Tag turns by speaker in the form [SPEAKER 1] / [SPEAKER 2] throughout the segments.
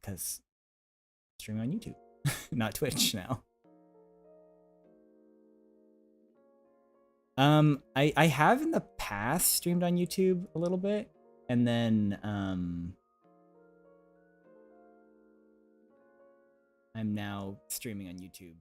[SPEAKER 1] because I stream on YouTube, not Twitch now. I have in the past streamed on YouTube a little bit, and then I'm now streaming on YouTube.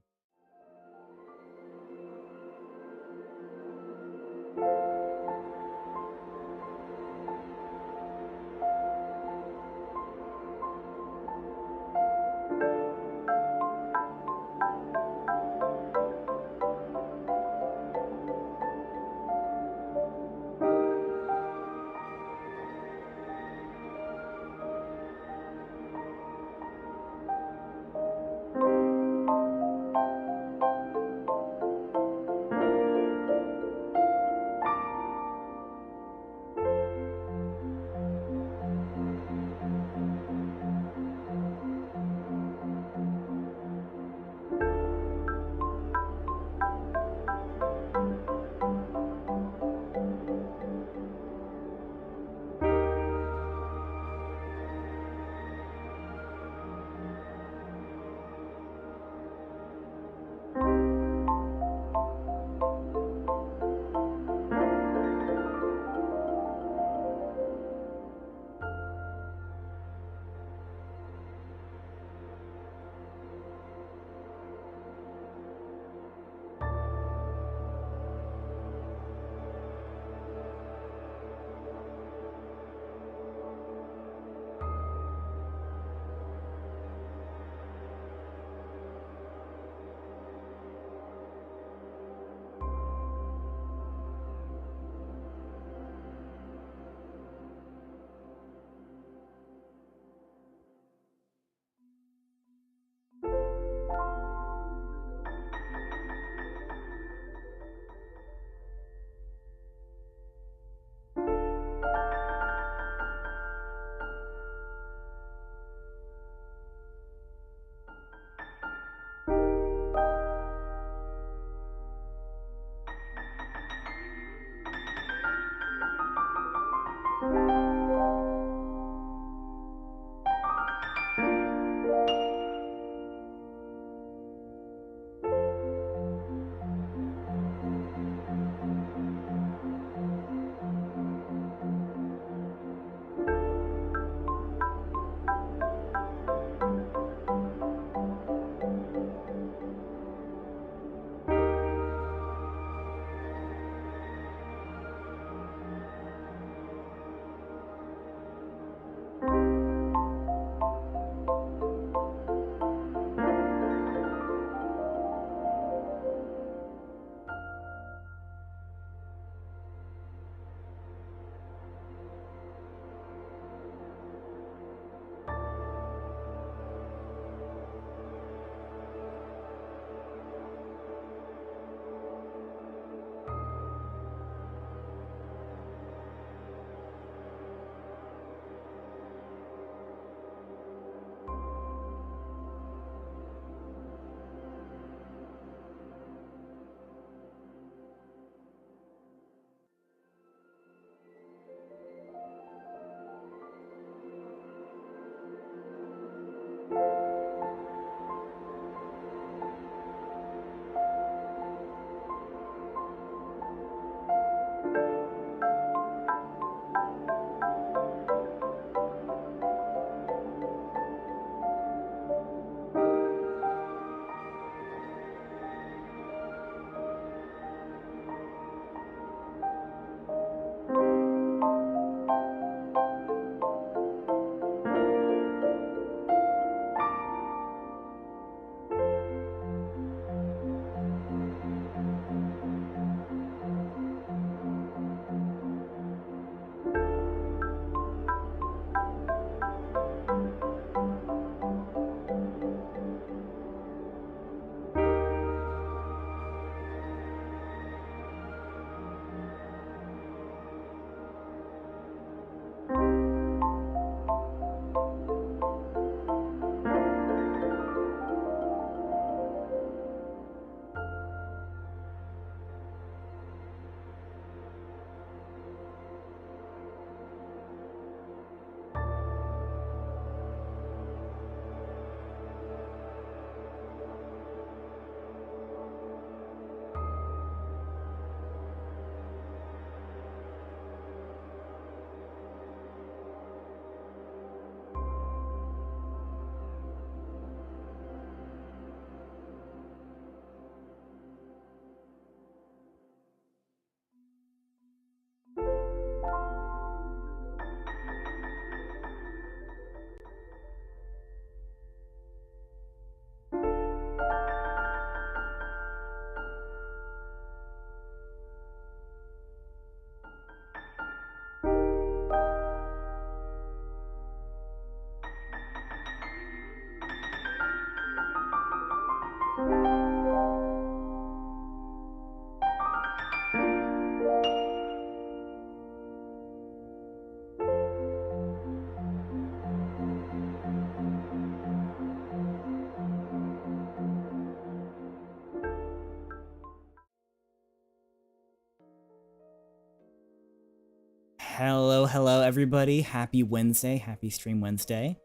[SPEAKER 1] hello everybody. Happy Wednesday. Happy Stream Wednesday.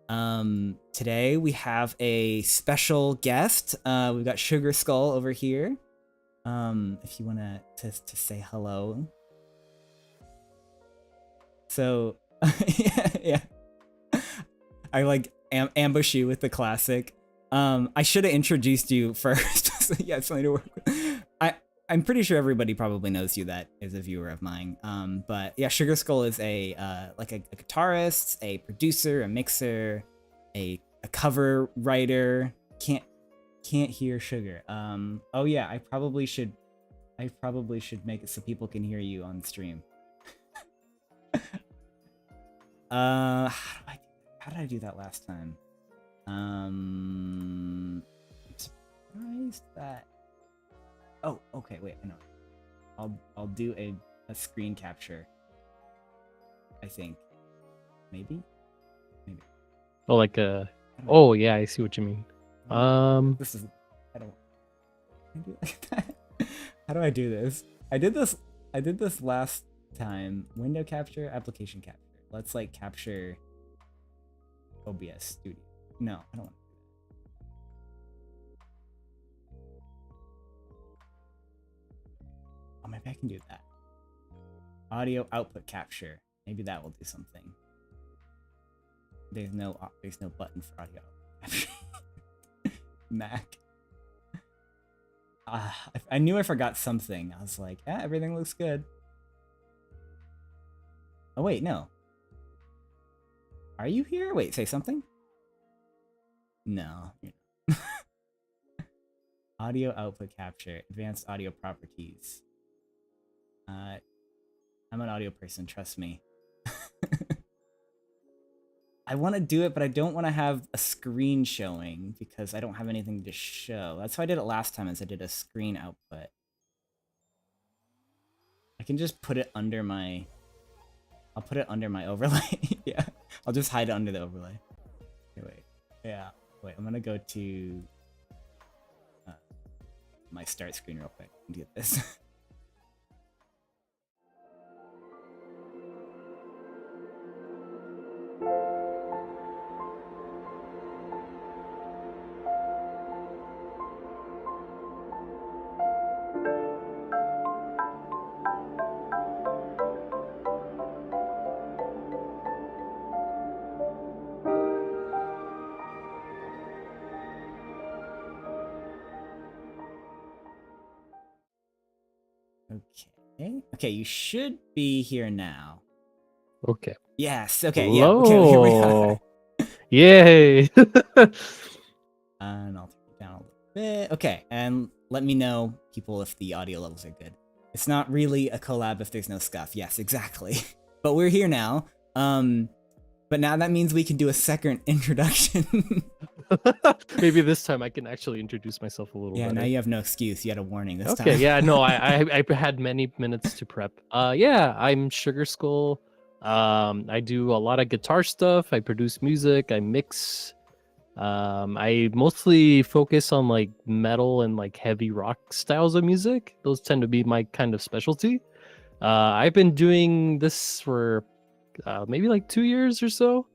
[SPEAKER 1] Today we have a special guest. We've got Sugar Skull over here. If you want to say hello. So, yeah. I like ambush you with the classic. I should have introduced you first. So yeah, something to work with. I'm pretty sure everybody probably knows you that is a viewer of mine. But yeah, Sugar Skull is a guitarist, a producer, a mixer, a cover writer. Can't hear Sugar. Oh yeah, I probably should make it so people can hear you on stream. How did I do that last time? I'm surprised that. Oh, okay, wait, I know. I'll do a screen capture. I think. Maybe?
[SPEAKER 2] Oh, like a. Oh, yeah, I see what you mean.
[SPEAKER 1] This is. I don't do it like that. How do I do this? I did this last time. Window capture, application capture. Let's like capture OBS Studio. No, I don't want. Oh, maybe I can do that. Audio output capture. Maybe that will do something. There's no button for audio capture. Mac. I knew I forgot something. I was like, everything looks good. Oh wait, no. Are you here? Wait, say something? No. Audio output capture. Advanced audio properties. I'm an audio person, trust me. I want to do it, but I don't want to have a screen showing because I don't have anything to show. That's how I did it last time, is I did a screen output. I can just put it under my... I'll put it under my overlay. Yeah, I'll just hide it under the overlay. Okay, wait. Yeah, wait, I'm gonna go to my start screen real quick and get this. Okay, you should be here now.
[SPEAKER 2] Okay.
[SPEAKER 1] Yes, okay,
[SPEAKER 2] Hello.
[SPEAKER 1] yeah, okay, here we are.
[SPEAKER 2] Yay!
[SPEAKER 1] And I'll take it down a little bit. Okay, and let me know, people, if the audio levels are good. It's not really a collab if there's no scuff. Yes, exactly. But we're here now. But now that means we can do a second introduction.
[SPEAKER 2] Maybe this time I can actually introduce myself a little better.
[SPEAKER 1] Yeah, now you have no excuse. You had a warning this time.
[SPEAKER 2] Okay, yeah, no, I had many minutes to prep. Yeah, I'm Sugar Skull. I do a lot of guitar stuff. I produce music. I mix. I mostly focus on like metal and like heavy rock styles of music. Those tend to be my kind of specialty. I've been doing this for maybe like 2 years or so.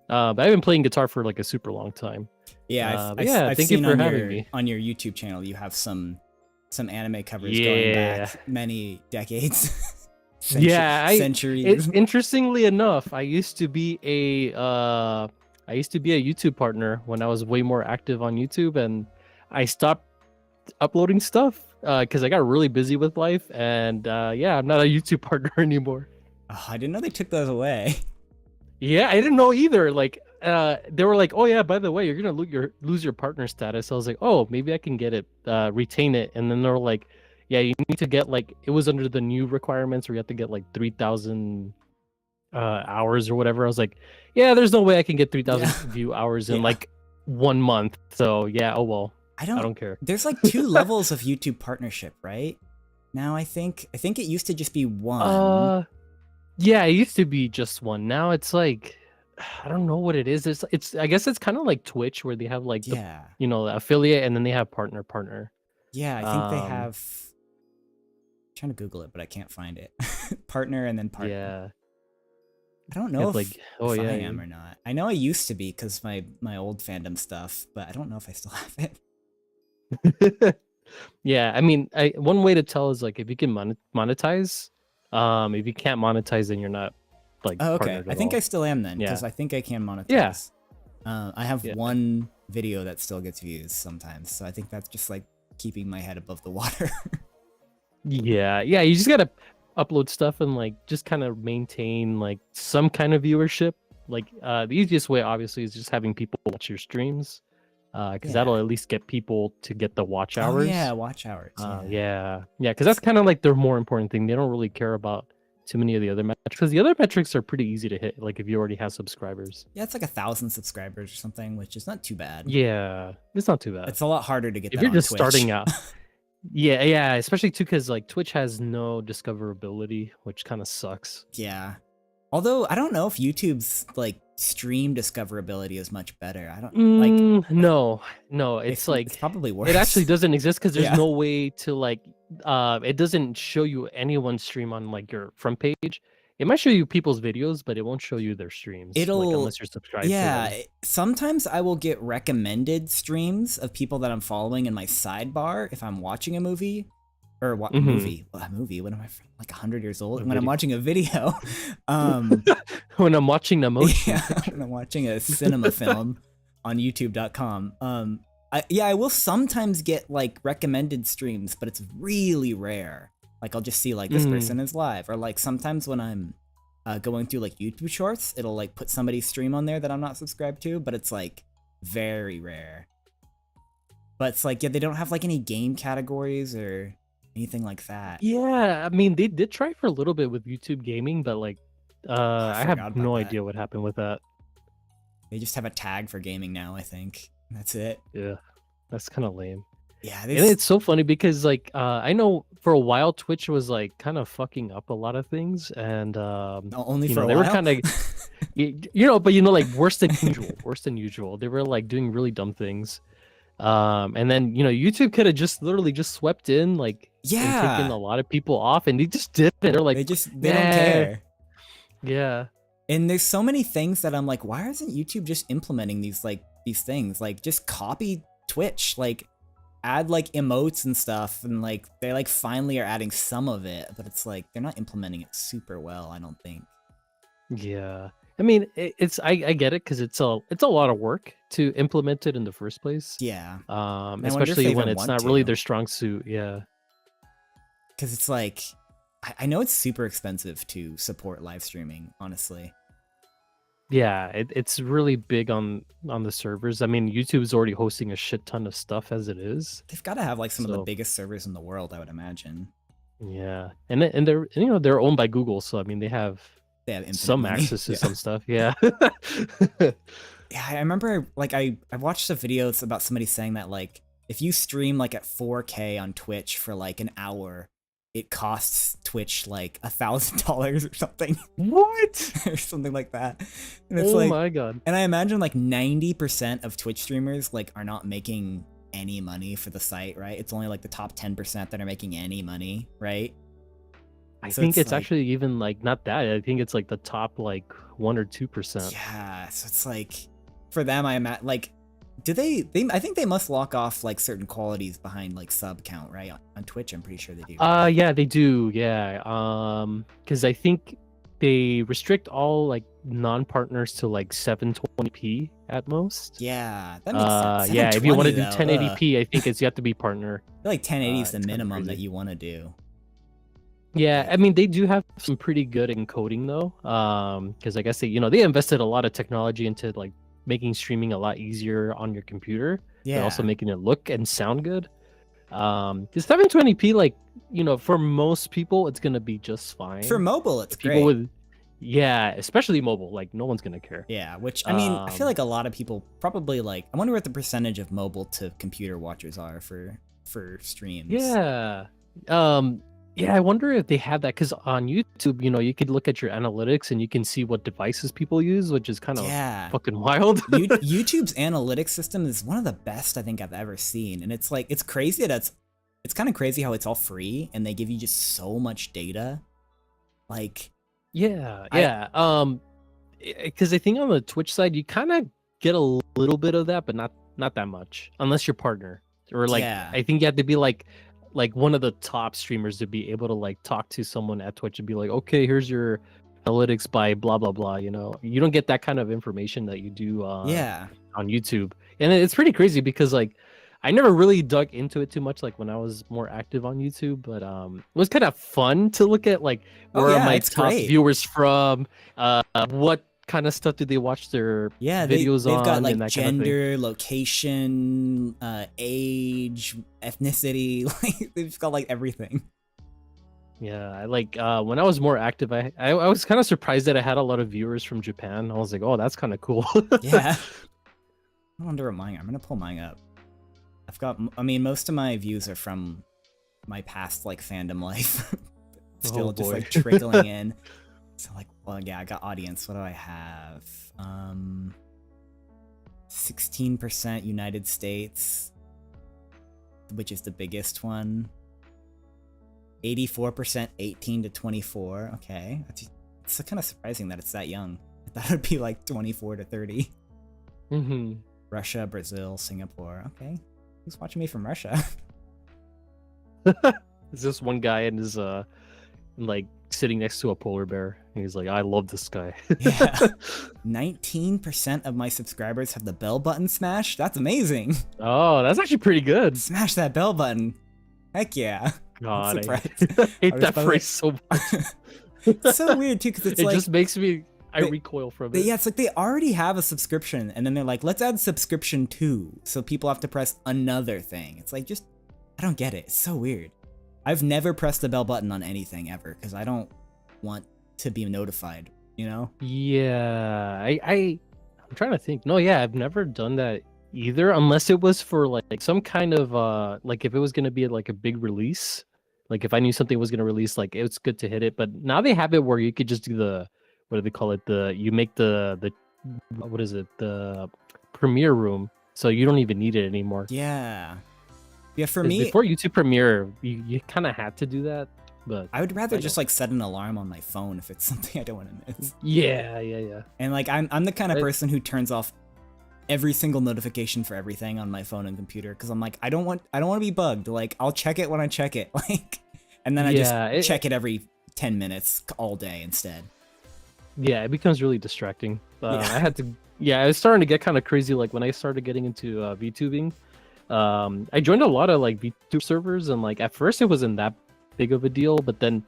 [SPEAKER 2] But I've been playing guitar for like a super long time.
[SPEAKER 1] Yeah,
[SPEAKER 2] I've
[SPEAKER 1] thank
[SPEAKER 2] you for having me.
[SPEAKER 1] On your YouTube channel, you have some anime covers going back many decades. Centuries.
[SPEAKER 2] Interestingly enough, I used to be a YouTube partner when I was way more active on YouTube, and I stopped uploading stuff because I got really busy with life, and yeah, I'm not a YouTube partner anymore.
[SPEAKER 1] Oh, I didn't know they took those away.
[SPEAKER 2] Yeah, I didn't know either. Like, they were like, "Oh yeah, by the way, you're gonna lose your partner status." I was like, "Oh, maybe I can get it, retain it." And then they were like, "Yeah, you need to get like it was under the new requirements where you have to get like 3,000 hours or whatever." I was like, "Yeah, there's no way I can get 3,000 view hours in like 1 month." So yeah, oh well. I don't care.
[SPEAKER 1] There's like 2 levels of YouTube partnership, right? Now I think it used to just be 1.
[SPEAKER 2] Yeah, it used to be just 1. Now it's like, I don't know what it is. It's I guess it's kind of like Twitch where they have like the affiliate and then they have partner.
[SPEAKER 1] Yeah, I think they have. I'm trying to Google it, but I can't find it. Partner and then partner.
[SPEAKER 2] Yeah.
[SPEAKER 1] I don't
[SPEAKER 2] You
[SPEAKER 1] know
[SPEAKER 2] have like, oh
[SPEAKER 1] if I
[SPEAKER 2] yeah,
[SPEAKER 1] am or not. I know I used to be because my old fandom stuff, but I don't know if I still have it.
[SPEAKER 2] yeah. I mean, one way to tell is like if you can monetize. If you can't monetize, then you're not like
[SPEAKER 1] Oh, okay.
[SPEAKER 2] partnered
[SPEAKER 1] I
[SPEAKER 2] at
[SPEAKER 1] think I
[SPEAKER 2] all.
[SPEAKER 1] still am then,
[SPEAKER 2] Yeah,
[SPEAKER 1] because I think I can
[SPEAKER 2] yeah,
[SPEAKER 1] monetize. I have
[SPEAKER 2] yeah,
[SPEAKER 1] one video that still gets views sometimes, so I think that's just like keeping my head above the water.
[SPEAKER 2] yeah, yeah. You just gotta upload stuff and like just kind of maintain like some kind of viewership. Like the easiest way, obviously, is just having people watch your streams, because
[SPEAKER 1] Yeah.
[SPEAKER 2] that'll at least get people to get the watch
[SPEAKER 1] Oh yeah,
[SPEAKER 2] hours.
[SPEAKER 1] watch hours. Yeah.
[SPEAKER 2] Yeah, yeah, because that's kind of like their more important thing. They don't really care about too many of the other metrics because the other metrics are pretty easy to hit. Like if you already have subscribers.
[SPEAKER 1] Yeah, it's like 1,000 subscribers or something, which is not too bad.
[SPEAKER 2] Yeah, it's not too bad.
[SPEAKER 1] It's a lot harder to get
[SPEAKER 2] If
[SPEAKER 1] that
[SPEAKER 2] you're
[SPEAKER 1] on
[SPEAKER 2] just
[SPEAKER 1] Twitch.
[SPEAKER 2] starting out, yeah, yeah, especially too because like Twitch has no discoverability, which kind of sucks.
[SPEAKER 1] Yeah. Although I don't know if YouTube's like stream discoverability is much better. I don't like
[SPEAKER 2] No, no, it's like
[SPEAKER 1] it's probably
[SPEAKER 2] it actually
[SPEAKER 1] worse.
[SPEAKER 2] doesn't exist because there's
[SPEAKER 1] Yeah.
[SPEAKER 2] no way to like it doesn't show you anyone's stream on like your front page. It might show you people's videos, but it won't show you their streams, like
[SPEAKER 1] It'll
[SPEAKER 2] unless you're subscribed to
[SPEAKER 1] yeah,
[SPEAKER 2] them.
[SPEAKER 1] sometimes I will get recommended streams of people that I'm following in my sidebar if I'm watching a movie or what
[SPEAKER 2] Mhm.
[SPEAKER 1] movie? What movie? When am I like 100 years old?
[SPEAKER 2] A
[SPEAKER 1] When I'm
[SPEAKER 2] video.
[SPEAKER 1] watching a video. Um
[SPEAKER 2] When I'm watching the motion
[SPEAKER 1] yeah,
[SPEAKER 2] picture.
[SPEAKER 1] when I'm watching a cinema film on youtube.com. I will sometimes get like recommended streams, but it's really rare. Like I'll just see like this person is live, or like sometimes when I'm going through like YouTube shorts, it'll like put somebody's stream on there that I'm not subscribed to, but it's like very rare. But it's like, yeah, they don't have like any game categories or anything like that.
[SPEAKER 2] Yeah, I mean they did try for a little bit with YouTube gaming, but like
[SPEAKER 1] Oh, I
[SPEAKER 2] I
[SPEAKER 1] forgot
[SPEAKER 2] have
[SPEAKER 1] about
[SPEAKER 2] no
[SPEAKER 1] that.
[SPEAKER 2] idea what happened with that.
[SPEAKER 1] They just have a tag for gaming now, I think. That's it.
[SPEAKER 2] Yeah, that's kind of lame.
[SPEAKER 1] Yeah,
[SPEAKER 2] And it's so funny because like I know for a while Twitch was like kind of fucking up a lot of things, and
[SPEAKER 1] only
[SPEAKER 2] you
[SPEAKER 1] for
[SPEAKER 2] know
[SPEAKER 1] a
[SPEAKER 2] they were
[SPEAKER 1] while.
[SPEAKER 2] kind of you know, but you know like worse than usual, worse than usual. They were like doing really dumb things. And then you know YouTube could have just literally just swept in like and taken
[SPEAKER 1] Yeah,
[SPEAKER 2] a lot of people off, and they just did it. They're like,
[SPEAKER 1] they don't
[SPEAKER 2] nah,
[SPEAKER 1] care.
[SPEAKER 2] yeah.
[SPEAKER 1] And there's so many things that I'm like, why isn't YouTube just implementing these things? Like just copy Twitch, like add like emotes and stuff, and like they like finally are adding some of it, but it's like they're not implementing it super well, I don't think.
[SPEAKER 2] Yeah, I mean, it's I get it because it's a lot of work to implement it in the first place.
[SPEAKER 1] Yeah. And I wonder if
[SPEAKER 2] Especially
[SPEAKER 1] they
[SPEAKER 2] when
[SPEAKER 1] even
[SPEAKER 2] it's
[SPEAKER 1] want
[SPEAKER 2] not really
[SPEAKER 1] to,
[SPEAKER 2] their strong suit. Yeah,
[SPEAKER 1] because it's like I know it's super expensive to support live streaming, honestly.
[SPEAKER 2] yeah, it's really big on the servers. I mean, YouTube's already hosting a shit ton of stuff as it is.
[SPEAKER 1] They've got to have like some of the
[SPEAKER 2] So
[SPEAKER 1] biggest servers in the world, I would imagine.
[SPEAKER 2] yeah, and they're you know they're owned by Google, so I mean they have
[SPEAKER 1] They have infinite
[SPEAKER 2] some
[SPEAKER 1] money.
[SPEAKER 2] access to
[SPEAKER 1] Yeah.
[SPEAKER 2] some stuff. Yeah.
[SPEAKER 1] Yeah, I remember like I watched a video about somebody saying that like if you stream like at 4K on Twitch for like an hour, it costs Twitch like $1,000 or something.
[SPEAKER 2] What?
[SPEAKER 1] Or something like that. And it's
[SPEAKER 2] Oh
[SPEAKER 1] like,
[SPEAKER 2] my god.
[SPEAKER 1] and I imagine like 90% of Twitch streamers like are not making any money for the site, right? It's only like the top 10% that are making any money, right?
[SPEAKER 2] I
[SPEAKER 1] So
[SPEAKER 2] think it's
[SPEAKER 1] like,
[SPEAKER 2] actually even like not that. I think it's like the top like 1 or 2%.
[SPEAKER 1] yeah, so it's like for them, I imagine like, do they I think they must lock off like certain qualities behind like sub count, right? On Twitch, I'm pretty sure they do.
[SPEAKER 2] Yeah, they do. Yeah. Because I think they restrict all like non-partners to like 720p at most.
[SPEAKER 1] Yeah, that makes sense.
[SPEAKER 2] Yeah, if you want to do
[SPEAKER 1] 720 though,
[SPEAKER 2] 1080p, I think it's you have to be partner.
[SPEAKER 1] I feel like 1080 is the
[SPEAKER 2] It's kinda
[SPEAKER 1] minimum that
[SPEAKER 2] crazy.
[SPEAKER 1] you want to do.
[SPEAKER 2] Yeah, I mean they do have some pretty good encoding though. Because I guess they, you know, they invested a lot of technology into like making streaming a lot easier on your computer.
[SPEAKER 1] Yeah.
[SPEAKER 2] But also making it look and sound good. Because 720p, like, you know, for most people, it's gonna be just fine.
[SPEAKER 1] For mobile, it's
[SPEAKER 2] People
[SPEAKER 1] great.
[SPEAKER 2] with, yeah, especially mobile, like no one's gonna care.
[SPEAKER 1] Yeah, which I mean, I feel like a lot of people probably like. I wonder what the percentage of mobile to computer watchers are for streams.
[SPEAKER 2] Yeah. Yeah, I wonder if they have that because on YouTube, you know, you could look at your analytics and you can see what devices people use, which is kind of fucking wild.
[SPEAKER 1] YouTube's analytics system is one of the best I think I've ever seen, and it's like it's crazy that it's kind of crazy how it's all free and they give you just so much data. Like,
[SPEAKER 2] Yeah. because I think on the Twitch side you kind of get a little bit of that, but not that much, unless your partner or like
[SPEAKER 1] Yeah.
[SPEAKER 2] I think you have to be like one of the top streamers to be able to like talk to someone at Twitch and be like, okay, here's your analytics by blah blah blah. You know, you don't get that kind of information that you do
[SPEAKER 1] Yeah.
[SPEAKER 2] on YouTube, and it's pretty crazy because like I never really dug into it too much like when I was more active on YouTube, but it was kind of fun to look at like
[SPEAKER 1] Oh
[SPEAKER 2] where are
[SPEAKER 1] yeah,
[SPEAKER 2] my
[SPEAKER 1] it's
[SPEAKER 2] top
[SPEAKER 1] great.
[SPEAKER 2] viewers from, what kind of stuff do they watch their
[SPEAKER 1] Yeah,
[SPEAKER 2] videos
[SPEAKER 1] they've got
[SPEAKER 2] on,
[SPEAKER 1] like
[SPEAKER 2] and that kind of thing.
[SPEAKER 1] gender, location, age, ethnicity, like they've got like everything.
[SPEAKER 2] Yeah, I like when I was more active, I was kind of surprised that I had a lot of viewers from Japan. I was like, oh, that's kind of cool.
[SPEAKER 1] Yeah. I wonder what mine are. I'm gonna pull mine up. I've got, I mean, most of my views are from my past like fandom life. Still
[SPEAKER 2] Oh,
[SPEAKER 1] just
[SPEAKER 2] boy.
[SPEAKER 1] like trickling in. So like, well, yeah, I got audience. What do I have? 16% United States, which is the biggest one. 84% 18 to 24. Okay, it's kind of surprising that it's that young. I thought it'd be like 24 to 30.
[SPEAKER 2] Hmm.
[SPEAKER 1] Russia, Brazil, Singapore. Okay, who's watching me from Russia?
[SPEAKER 2] There's this one guy and is like sitting next to a polar bear, and he's like, I love this guy.
[SPEAKER 1] Yeah. 19% of my subscribers have the bell button smashed. That's amazing.
[SPEAKER 2] Oh, that's actually pretty good.
[SPEAKER 1] Smash that bell button. Heck yeah.
[SPEAKER 2] God, I
[SPEAKER 1] surprised.
[SPEAKER 2] hate
[SPEAKER 1] was
[SPEAKER 2] that
[SPEAKER 1] about to-
[SPEAKER 2] phrase so much.
[SPEAKER 1] It's so weird too, because it's
[SPEAKER 2] It
[SPEAKER 1] like,
[SPEAKER 2] just makes me I
[SPEAKER 1] they-
[SPEAKER 2] recoil from it.
[SPEAKER 1] yeah, it's like they already have a subscription, and then they're like, let's add subscription 2, so people have to press another thing. It's like, just, I don't get it. It's so weird. I've never pressed the bell button on anything ever, because I don't want to be notified, you know?
[SPEAKER 2] Yeah, I'm trying to think. No, yeah, I've never done that either, unless it was for like some kind of like if it was gonna be like a big release, like if I knew something was gonna release, like it's good to hit it. But now they have it where you could just do the what do they call it? You make the what is it? The premiere room, so you don't even need it anymore.
[SPEAKER 1] Yeah. Yeah, for
[SPEAKER 2] 'Cause
[SPEAKER 1] me,
[SPEAKER 2] before YouTube Premiere, you kind of had to do that, but
[SPEAKER 1] I would rather
[SPEAKER 2] I
[SPEAKER 1] just like set an alarm on my phone if it's something I don't want to miss.
[SPEAKER 2] yeah.
[SPEAKER 1] And like I'm the kind of
[SPEAKER 2] Right.
[SPEAKER 1] person who turns off every single notification for everything on my phone and computer, because I'm like, I don't want to be bugged. Like, I'll check it when I check it, like, and then I
[SPEAKER 2] Yeah,
[SPEAKER 1] just check it every 10 minutes all day instead.
[SPEAKER 2] Yeah, it becomes really distracting.
[SPEAKER 1] Yeah.
[SPEAKER 2] I was starting to get kind of crazy. Like when I started getting into VTubing, I joined a lot of like VTube servers, and like at first it wasn't that big of a deal, but then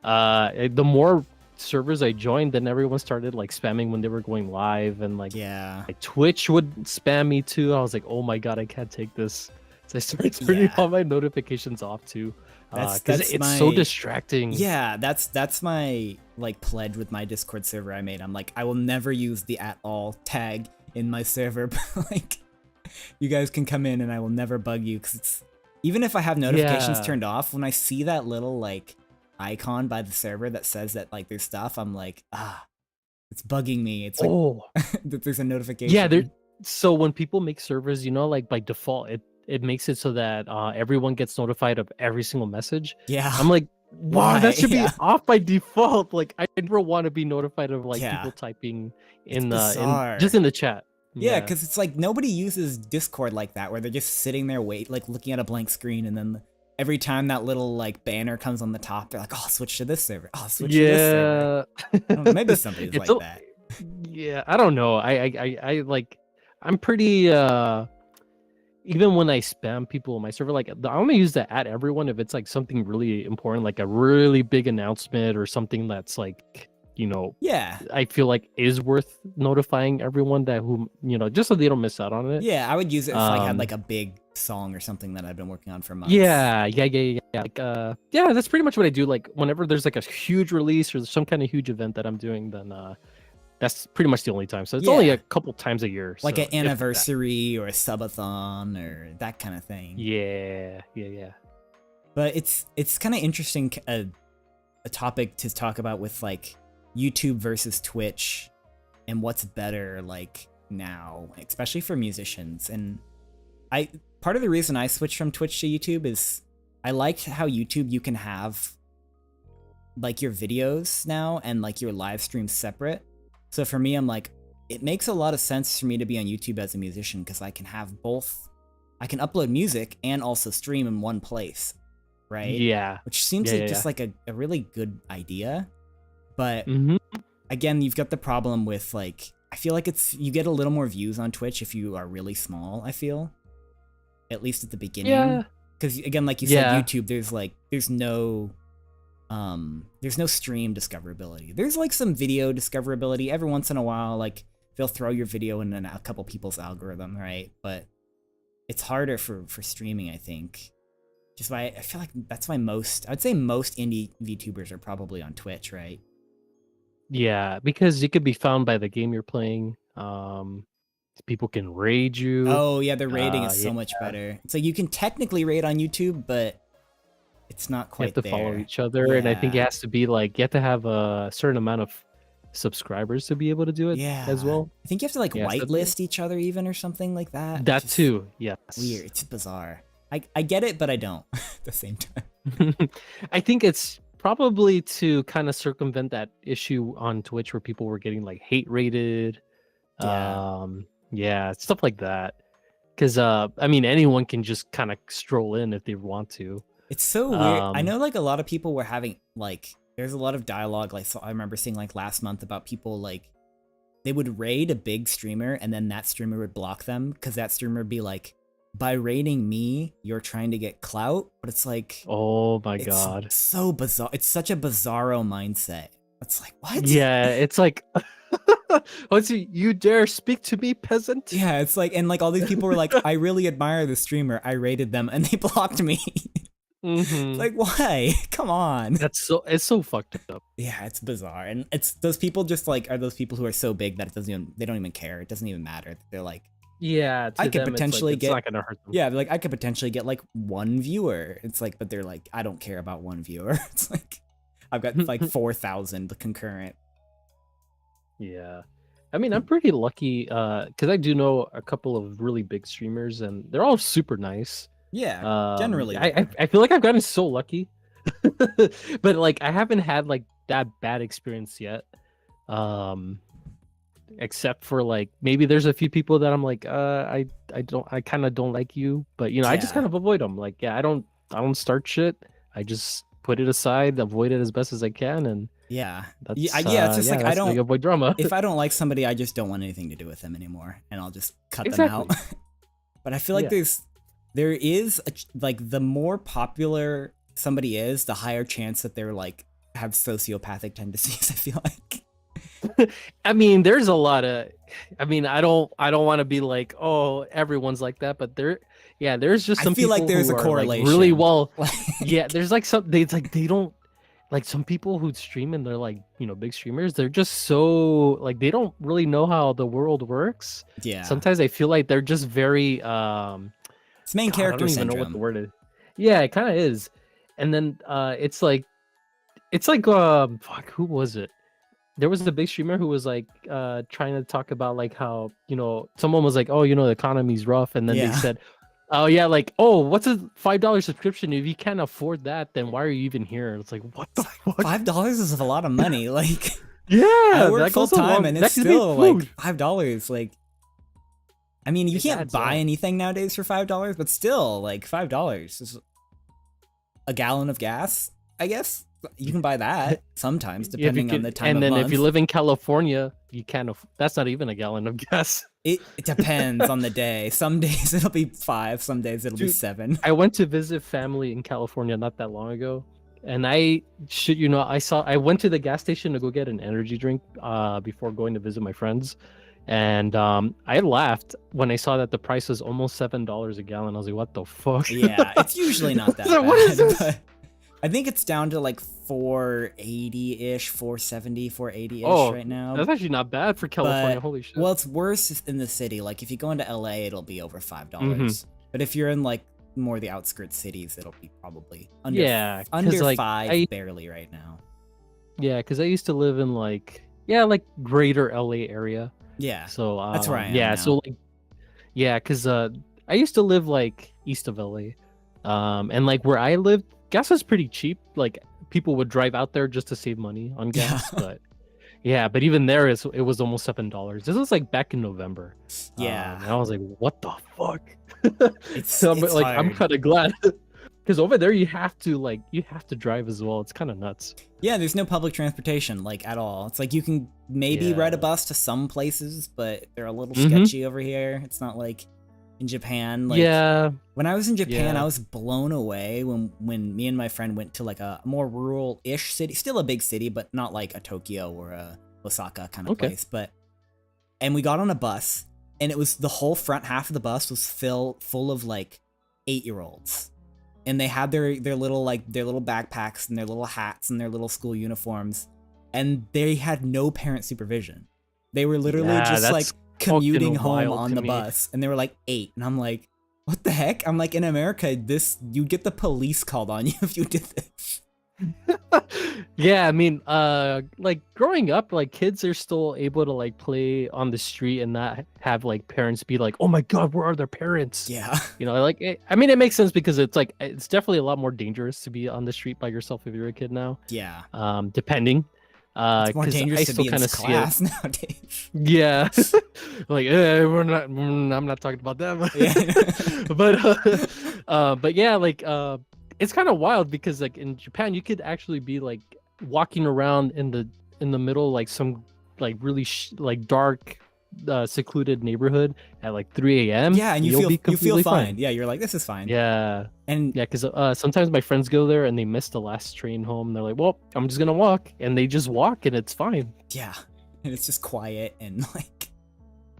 [SPEAKER 2] the more servers I joined, then everyone started like spamming when they were going live, and like
[SPEAKER 1] Yeah.
[SPEAKER 2] Twitch would spam me too. I was like, oh my god, I can't take this. So I started turning
[SPEAKER 1] Yeah.
[SPEAKER 2] all my notifications off too,
[SPEAKER 1] That's
[SPEAKER 2] because it's so
[SPEAKER 1] my-
[SPEAKER 2] distracting.
[SPEAKER 1] Yeah, that's my like pledge with my Discord server I made. I'm like, I will never use the @all tag in my server, but like, you guys can come in and I will never bug you, because it's, even if I have notifications
[SPEAKER 2] Yeah.
[SPEAKER 1] turned off, when I see that little like icon by the server that says that like there's stuff, I'm like, it's bugging me. It's like
[SPEAKER 2] Oh.
[SPEAKER 1] that there's a notification.
[SPEAKER 2] Yeah, so when people make servers, you know, like by default, it makes it so that everyone gets notified of every single message.
[SPEAKER 1] Yeah.
[SPEAKER 2] I'm like, wow, that
[SPEAKER 1] Why?
[SPEAKER 2] should be
[SPEAKER 1] Yeah.
[SPEAKER 2] off by default. Like, I never want to be notified of like
[SPEAKER 1] Yeah.
[SPEAKER 2] people typing
[SPEAKER 1] It's
[SPEAKER 2] in
[SPEAKER 1] bizarre.
[SPEAKER 2] just in the chat.
[SPEAKER 1] Yeah, because it's like nobody uses Discord like that, where they're just sitting there like looking at a blank screen, and then every time that little like banner comes on the top, they're like, "Oh, switch to this server. Oh, switch to this server."
[SPEAKER 2] yeah,
[SPEAKER 1] I don't know, maybe somebody's
[SPEAKER 2] It's
[SPEAKER 1] like
[SPEAKER 2] a-
[SPEAKER 1] that.
[SPEAKER 2] Yeah, I don't know. I like, I'm pretty even when I spam people on my server, like I only use the at everyone if it's like something really important, like a really big announcement or something that's like, you know,
[SPEAKER 1] Yeah,
[SPEAKER 2] I feel like is worth notifying everyone that who, you know, just so they don't miss out on it.
[SPEAKER 1] yeah, I would use it if I had
[SPEAKER 2] Um,
[SPEAKER 1] like a big song or something that I've been working on for months.
[SPEAKER 2] Yeah. Like, yeah, that's pretty much what I do. Like whenever there's like a huge release or some kind of huge event that I'm doing, then that's pretty much the only time. So it's only
[SPEAKER 1] Yeah.
[SPEAKER 2] a couple times a year.
[SPEAKER 1] like
[SPEAKER 2] so
[SPEAKER 1] an
[SPEAKER 2] if that.
[SPEAKER 1] anniversary or a subathon or that kind of thing.
[SPEAKER 2] Yeah.
[SPEAKER 1] But it's kind of interesting, a topic to talk about with like YouTube versus Twitch and what's better like now, especially for musicians. And part of the reason I switched from Twitch to YouTube is I liked how YouTube you can have like your videos now and like your live streams separate. So for me, I'm like, it makes a lot of sense for me to be on YouTube as a musician because I can have both. I can upload music and also stream in one place, right?
[SPEAKER 2] Yeah.
[SPEAKER 1] Which seems
[SPEAKER 2] Yeah,
[SPEAKER 1] like
[SPEAKER 2] yeah,
[SPEAKER 1] just
[SPEAKER 2] yeah.
[SPEAKER 1] like a really good idea. But
[SPEAKER 2] Mm-hmm.
[SPEAKER 1] again, you've got the problem with like, I feel like you get a little more views on Twitch if you are really small, I feel. At least at the beginning.
[SPEAKER 2] Yeah.
[SPEAKER 1] Because again, like you said,
[SPEAKER 2] Yeah.
[SPEAKER 1] YouTube, there's no stream discoverability. There's like some video discoverability every once in a while, like they'll throw your video in a couple people's algorithm, right? But it's harder for streaming, I think. Just why I feel like that's why I'd say most indie VTubers are probably on Twitch, right?
[SPEAKER 2] Yeah, because you could be found by the game you're playing. People can raid you.
[SPEAKER 1] Oh yeah, the rating is
[SPEAKER 2] Yeah,
[SPEAKER 1] so much better. So you can technically rate on YouTube, but it's not
[SPEAKER 2] you have
[SPEAKER 1] quite
[SPEAKER 2] to
[SPEAKER 1] there.
[SPEAKER 2] follow each other, and I think it
[SPEAKER 1] Yeah.
[SPEAKER 2] has to be like you have to have a certain amount of subscribers to be able to do it
[SPEAKER 1] Yeah.
[SPEAKER 2] as well.
[SPEAKER 1] I think you have to like
[SPEAKER 2] Yeah, so
[SPEAKER 1] whitelist each other even or something like that. It's
[SPEAKER 2] that
[SPEAKER 1] just
[SPEAKER 2] too. Yes.
[SPEAKER 1] weird. It's bizarre. I get it, but I don't at the same time.
[SPEAKER 2] I think it's probably to kind of circumvent that issue on Twitch where people were getting like hate rated.
[SPEAKER 1] Yeah.
[SPEAKER 2] Yeah, stuff like that. Because I mean, anyone can just kind of stroll in if they want to.
[SPEAKER 1] It's so weird. I
[SPEAKER 2] Um,
[SPEAKER 1] know like a lot of people were having like there's a lot of dialogue like so I remember seeing like last month about people like they would raid a big streamer and then that streamer would block them because that streamer would be like, by raiding me, you're trying to get clout. But it's like
[SPEAKER 2] oh my
[SPEAKER 1] it's
[SPEAKER 2] god.
[SPEAKER 1] so bizarre. It's such a bizarro mindset. It's like, what?
[SPEAKER 2] Yeah, it's like, what's you dare speak to me, peasant?
[SPEAKER 1] Yeah, it's like, and like all these people were like, I really admire the streamer. I rated them and they blocked me.
[SPEAKER 2] Mm-hmm.
[SPEAKER 1] Like, why? Come on.
[SPEAKER 2] It's so fucked up.
[SPEAKER 1] Yeah, it's bizarre. And it's those people just like are those people who are so big that they don't even care. It doesn't even matter. They're like,
[SPEAKER 2] Yeah,
[SPEAKER 1] I
[SPEAKER 2] to
[SPEAKER 1] could
[SPEAKER 2] them,
[SPEAKER 1] potentially
[SPEAKER 2] it's
[SPEAKER 1] get
[SPEAKER 2] not gonna hurt them.
[SPEAKER 1] yeah, they're like I could potentially get like one viewer. It's like, but they're like, I don't care about one viewer. It's like I've got like 4,000 concurrent.
[SPEAKER 2] Yeah. I mean, I'm pretty lucky because I do know a couple of really big streamers, and they're all super nice.
[SPEAKER 1] Yeah, generally.
[SPEAKER 2] I feel like I've gotten so lucky, but like I haven't had like that bad experience yet. Except for like maybe there's a few people that I'm like I kind of don't like you, but you know I just
[SPEAKER 1] Yeah.
[SPEAKER 2] kind of avoid them. Like I don't start shit. I just put it aside, avoid it as best as I can, and
[SPEAKER 1] Yeah.
[SPEAKER 2] that's
[SPEAKER 1] Yeah, it's just like I
[SPEAKER 2] that's how you
[SPEAKER 1] don't
[SPEAKER 2] avoid drama.
[SPEAKER 1] if I don't like somebody, I just don't want anything to do with them anymore and I'll just cut
[SPEAKER 2] Exactly.
[SPEAKER 1] them out. But I feel like
[SPEAKER 2] Yeah.
[SPEAKER 1] there is like the more popular somebody is, the higher chance that they're like have sociopathic tendencies, I feel like.
[SPEAKER 2] I mean, there's a lot of. I mean, I don't want to be like, oh, everyone's like that, but there's just some
[SPEAKER 1] I feel
[SPEAKER 2] people
[SPEAKER 1] like there's
[SPEAKER 2] who
[SPEAKER 1] a
[SPEAKER 2] are,
[SPEAKER 1] correlation.
[SPEAKER 2] like, really well.
[SPEAKER 1] Like,
[SPEAKER 2] Yeah, there's like they don't like some people who stream and they're like, you know, big streamers. They're just so like they don't really know how the world works.
[SPEAKER 1] yeah.
[SPEAKER 2] Sometimes I feel like they're just very
[SPEAKER 1] It's main
[SPEAKER 2] God, I
[SPEAKER 1] character
[SPEAKER 2] don't even
[SPEAKER 1] syndrome.
[SPEAKER 2] know what the word is. Yeah, it kind of is. And then it's like fuck, who was it? There was a big streamer who was like trying to talk about like how, you know, someone was like, oh, you know, the economy's rough, and then they
[SPEAKER 1] Yeah.
[SPEAKER 2] said, oh yeah, like, oh, what's a $5 subscription? If you can't afford that, then why are you even here? And it's like, what the fuck?
[SPEAKER 1] $5 is a lot of money. Like
[SPEAKER 2] Yeah,
[SPEAKER 1] I work
[SPEAKER 2] that
[SPEAKER 1] full
[SPEAKER 2] goes a long-
[SPEAKER 1] time and
[SPEAKER 2] that
[SPEAKER 1] it's
[SPEAKER 2] could be
[SPEAKER 1] still like
[SPEAKER 2] food.
[SPEAKER 1] $5. Like I mean, you
[SPEAKER 2] It
[SPEAKER 1] can't
[SPEAKER 2] adds
[SPEAKER 1] buy
[SPEAKER 2] up.
[SPEAKER 1] anything nowadays for $5, but still, like $5 is a gallon of gas. I guess you can buy that sometimes,
[SPEAKER 2] Yeah, if you
[SPEAKER 1] depending on
[SPEAKER 2] could-
[SPEAKER 1] the time
[SPEAKER 2] and
[SPEAKER 1] of
[SPEAKER 2] then
[SPEAKER 1] month.
[SPEAKER 2] if you live in California, you can't. That's not even a gallon of gas.
[SPEAKER 1] It depends on the day. Some days it'll be 5, some days it'll be
[SPEAKER 2] Dude,
[SPEAKER 1] 7.
[SPEAKER 2] I went to visit family in California not that long ago, and I went to the gas station to go get an energy drink before going to visit my friends, and I laughed when I saw that the price was almost $7 a gallon. I was like, what the fuck?
[SPEAKER 1] Yeah, it's usually not that
[SPEAKER 2] So
[SPEAKER 1] bad.
[SPEAKER 2] what is this?
[SPEAKER 1] But I think it's down to like 480-ish, 470, 480-ish
[SPEAKER 2] Oh,
[SPEAKER 1] right now.
[SPEAKER 2] That's actually not bad for California.
[SPEAKER 1] But-
[SPEAKER 2] Holy shit.
[SPEAKER 1] Well, it's worse in the city. Like if you go into LA, it'll be over $5.
[SPEAKER 2] Mhm.
[SPEAKER 1] But if you're in like more the outskirts cities, it'll be probably under
[SPEAKER 2] Yeah, 'cause,
[SPEAKER 1] under
[SPEAKER 2] like,
[SPEAKER 1] 5 barely right now.
[SPEAKER 2] Yeah, because I used to live in like greater LA area.
[SPEAKER 1] Yeah.
[SPEAKER 2] So
[SPEAKER 1] That's where I am
[SPEAKER 2] yeah,
[SPEAKER 1] now.
[SPEAKER 2] so like because I used to live like east of LA, and like where I lived, gas was pretty cheap. Like people would drive out there just to save money on gas, but Yeah, but even there, it was almost $7. This was like back in November.
[SPEAKER 1] Yeah,
[SPEAKER 2] And I was like, what the fuck?
[SPEAKER 1] it's
[SPEAKER 2] I'm
[SPEAKER 1] hard.
[SPEAKER 2] kind of glad because over there you have to drive as well. It's kind of nuts.
[SPEAKER 1] Yeah, there's no public transportation like at all. It's like you can maybe ride a
[SPEAKER 2] Yeah.
[SPEAKER 1] bus to some places, but they're a little
[SPEAKER 2] Mm-hmm.
[SPEAKER 1] sketchy over here. It's not like in Japan. Like
[SPEAKER 2] Yeah.
[SPEAKER 1] when I was in Japan, I
[SPEAKER 2] Yeah.
[SPEAKER 1] was blown away when me and my friend went to like a more rural-ish city, still a big city, but not like a Tokyo or a Osaka kind of
[SPEAKER 2] Okay.
[SPEAKER 1] place. And we got on a bus, and it was the whole front half of the bus was full of like 8-year-olds, and they had their little backpacks and their little hats and their little school uniforms, and they had no parent supervision. They were literally
[SPEAKER 2] Yeah,
[SPEAKER 1] just like
[SPEAKER 2] that's
[SPEAKER 1] commuting
[SPEAKER 2] fucking
[SPEAKER 1] home
[SPEAKER 2] wild
[SPEAKER 1] on
[SPEAKER 2] to
[SPEAKER 1] the
[SPEAKER 2] me.
[SPEAKER 1] bus, and they were like 8, and I'm like, what the heck? I'm like, in America, this you'd get the police called on you if you did this.
[SPEAKER 2] Yeah, I mean, like growing up, like kids are still able to like play on the street and not have like parents be like, "Oh my God, where are their parents?"
[SPEAKER 1] Yeah,
[SPEAKER 2] You know, like I mean, it makes sense because it's like it's definitely a lot more dangerous to be on the street by yourself if you're a kid now.
[SPEAKER 1] yeah.
[SPEAKER 2] Depending,
[SPEAKER 1] It's more
[SPEAKER 2] because
[SPEAKER 1] dangerous
[SPEAKER 2] I
[SPEAKER 1] to
[SPEAKER 2] still
[SPEAKER 1] be in
[SPEAKER 2] kind of see it.
[SPEAKER 1] class nowadays.
[SPEAKER 2] Yeah, like I'm not talking about them.
[SPEAKER 1] Yeah.
[SPEAKER 2] But yeah, like it's kind of wild because like in Japan you could actually be like walking around in the middle like some like really like dark secluded neighborhood at like 3 a.m.
[SPEAKER 1] Yeah, and
[SPEAKER 2] you'll be
[SPEAKER 1] you feel
[SPEAKER 2] completely
[SPEAKER 1] fine. Yeah, you're like, this is fine.
[SPEAKER 2] Yeah.
[SPEAKER 1] And
[SPEAKER 2] Yeah, because sometimes my friends go there and they miss the last train home. They're like, well, I'm just gonna walk, and they just walk and it's fine.
[SPEAKER 1] yeah, and it's just quiet, and like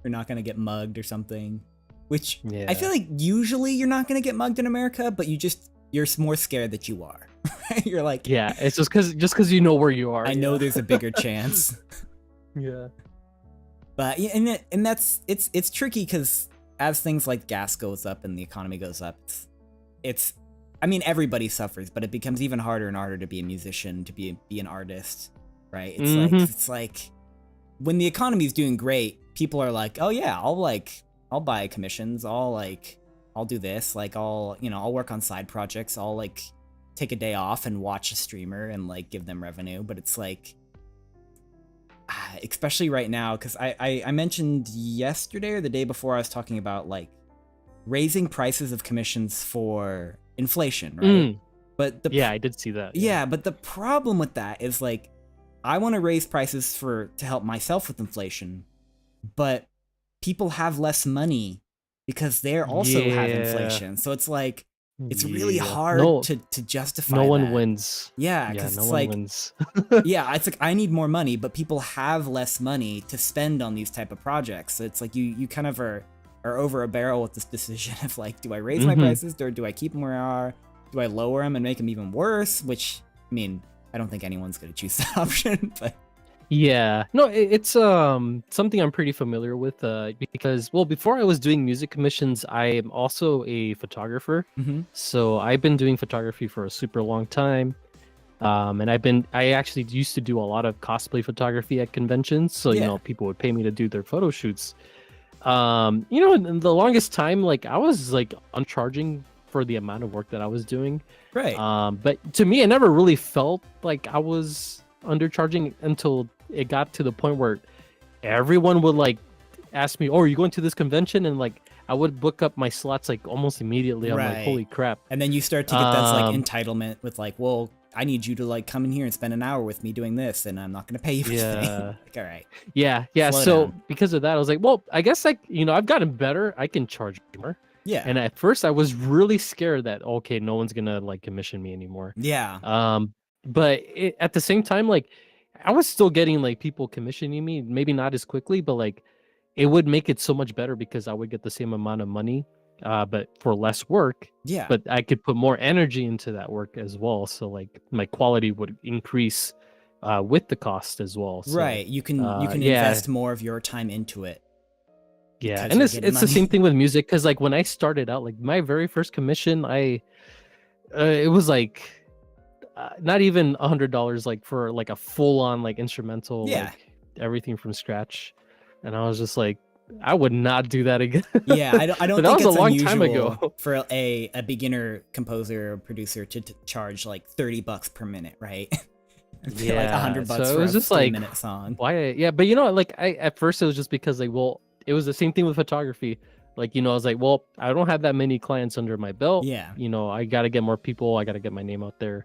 [SPEAKER 1] you're not gonna get mugged or something. Which
[SPEAKER 2] Yeah.
[SPEAKER 1] I feel like usually you're not gonna get mugged in America, but you're more scared that you are. You're like,
[SPEAKER 2] Yeah, it's just because you know where you are.
[SPEAKER 1] I know
[SPEAKER 2] Yeah.
[SPEAKER 1] there's a bigger chance.
[SPEAKER 2] Yeah.
[SPEAKER 1] But yeah, and that's it's tricky because as things like gas goes up and the economy goes up, it's I mean everybody suffers, but it becomes even harder and harder to be a musician, to be an artist, right? It's like when the economy's doing great, people are like, oh yeah, I'll buy commissions, I'll do this, like I'll work on side projects, I'll like take a day off and watch a streamer and like give them revenue. But it's like especially right now, because I mentioned yesterday or the day before, I was talking about like raising prices of commissions for inflation, right? But
[SPEAKER 2] Yeah, I did see that.
[SPEAKER 1] yeah, but the problem with that is like I want to raise prices to help myself with inflation, but people have less money because they're also have
[SPEAKER 2] Yeah.
[SPEAKER 1] inflation. So it's like it's really
[SPEAKER 2] Yeah.
[SPEAKER 1] hard to justify
[SPEAKER 2] No one
[SPEAKER 1] that.
[SPEAKER 2] wins.
[SPEAKER 1] Yeah,
[SPEAKER 2] Yeah,
[SPEAKER 1] because
[SPEAKER 2] no
[SPEAKER 1] it's
[SPEAKER 2] one
[SPEAKER 1] like
[SPEAKER 2] wins.
[SPEAKER 1] yeah, it's like I need more money, but people have less money to spend on these type of projects. So it's like you kind of are over a barrel with this decision of like, do I raise my prices or do I keep them where they are? Do I lower them and make them even worse? Which, I mean, I don't think anyone's going to choose that option, but
[SPEAKER 2] Yeah, no, it's something I'm pretty familiar with because well, before I was doing music commissions, I am also a photographer. So I've been doing photography for a super long time. And I actually used to do a lot of cosplay photography at conventions. So, you
[SPEAKER 1] Yeah.
[SPEAKER 2] know, people would pay me to do their photo shoots. You know, in the longest time, like I was like uncharging for the amount of work that I was doing.
[SPEAKER 1] right.
[SPEAKER 2] But to me, I never really felt like I was undercharging until it got to the point where everyone would like ask me, "Oh, are you going to this convention?" And like I would book up my slots like almost immediately. I'm like,
[SPEAKER 1] Right.
[SPEAKER 2] "Holy crap!"
[SPEAKER 1] And then you start to get this like entitlement with like, well, I need you to like come in here and spend an hour with me doing this, and I'm not going to pay you for
[SPEAKER 2] Yeah.
[SPEAKER 1] staying. Like, all right.
[SPEAKER 2] Yeah.
[SPEAKER 1] Slow
[SPEAKER 2] So
[SPEAKER 1] down.
[SPEAKER 2] because of that, I was like, well, I guess like you know I've gotten better. I can charge more.
[SPEAKER 1] Yeah.
[SPEAKER 2] And at first, I was really scared that okay, no one's gonna like commission me anymore.
[SPEAKER 1] yeah.
[SPEAKER 2] But at the same time, like I was still getting like people commissioning me, maybe not as quickly, but like it would make it so much better because I would get the same amount of money, but for less work.
[SPEAKER 1] Yeah.
[SPEAKER 2] But I could put more energy into that work as well. So like my quality would increase with the cost as well. So,
[SPEAKER 1] right. You can
[SPEAKER 2] yeah.
[SPEAKER 1] invest more of your time into it.
[SPEAKER 2] Yeah,
[SPEAKER 1] because
[SPEAKER 2] and
[SPEAKER 1] you're
[SPEAKER 2] it's
[SPEAKER 1] getting
[SPEAKER 2] the
[SPEAKER 1] money.
[SPEAKER 2] same thing with music because like when I started out, like my very first commission, it was like not even $100 like for like a full on like instrumental,
[SPEAKER 1] Yeah.
[SPEAKER 2] like everything from scratch, and I was just like, I would not do that again.
[SPEAKER 1] Yeah, I don't
[SPEAKER 2] But that
[SPEAKER 1] think
[SPEAKER 2] was a
[SPEAKER 1] it's
[SPEAKER 2] long time
[SPEAKER 1] unusual
[SPEAKER 2] ago.
[SPEAKER 1] for a beginner composer or producer to charge like $30 per minute, right? Like
[SPEAKER 2] Yeah,
[SPEAKER 1] $100
[SPEAKER 2] so it
[SPEAKER 1] for a
[SPEAKER 2] was just
[SPEAKER 1] 3-minute song.
[SPEAKER 2] why? Yeah, but like I at first it was just because like, well, it was the same thing with photography. Like, I was like, well, I don't have that many clients under my belt.
[SPEAKER 1] Yeah.
[SPEAKER 2] I got to get more people. I got to get my name out there.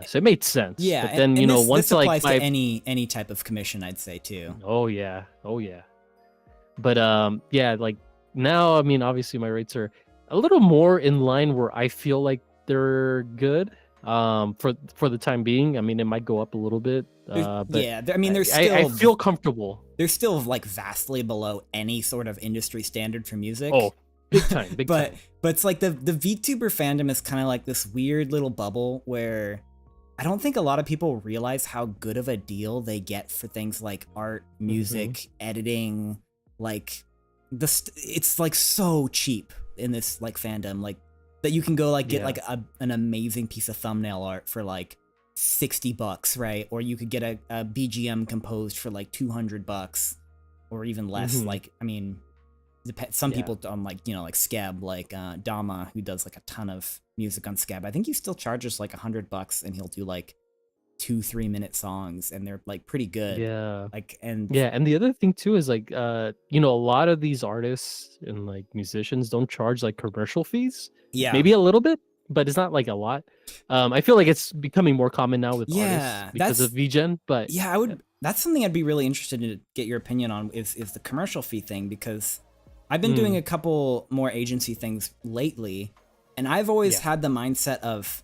[SPEAKER 2] So it made sense.
[SPEAKER 1] Yeah,
[SPEAKER 2] But then,
[SPEAKER 1] and
[SPEAKER 2] once
[SPEAKER 1] this
[SPEAKER 2] like
[SPEAKER 1] applies to any type of commission, I'd say too.
[SPEAKER 2] oh yeah, but yeah, like now, I mean, obviously my rates are a little more in line where I feel like they're good. For the time being, I mean, it might go up a little bit. But
[SPEAKER 1] Yeah, I mean,
[SPEAKER 2] I feel comfortable.
[SPEAKER 1] They're still like vastly below any sort of industry standard for music.
[SPEAKER 2] Oh, big time, big
[SPEAKER 1] but
[SPEAKER 2] time.
[SPEAKER 1] but it's like the VTuber fandom is kind of like this weird little bubble where I don't think a lot of people realize how good of a deal they get for things like art, music, editing. Like it's like so cheap in this like fandom, like that you can go like get like an amazing piece of thumbnail art for like $60, right? Or you could get a BGM composed for like $200 or even less. Like, I mean, some people on like, like Skeb, like Dama, who does like a ton of music on Skeb. I think he still charges like $100 and he'll do like 2-3 minute songs and they're like pretty good.
[SPEAKER 2] Yeah.
[SPEAKER 1] Like, and
[SPEAKER 2] the other thing too is like, a lot of these artists and like musicians don't charge like commercial fees.
[SPEAKER 1] Yeah.
[SPEAKER 2] Maybe a little bit, but it's not like a lot. I feel like it's becoming more common now with artists because of VGen, but
[SPEAKER 1] that's something I'd be really interested to get your opinion on is the commercial fee thing, because I've been doing a couple more agency things lately, and I've always had the mindset of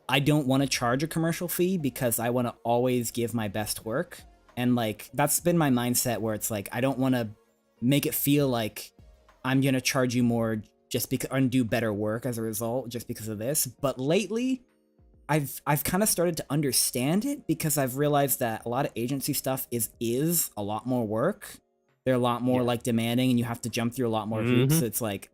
[SPEAKER 1] I don't want to charge a commercial fee because I want to always give my best work. And like, that's been my mindset where it's like, I don't want to make it feel like I'm going to charge you more just because and do better work as a result, just because of this. But lately I've kind of started to understand it because I've realized that a lot of agency stuff is a lot more work. They're a lot more like demanding and you have to jump through a lot more hoops. So it's like,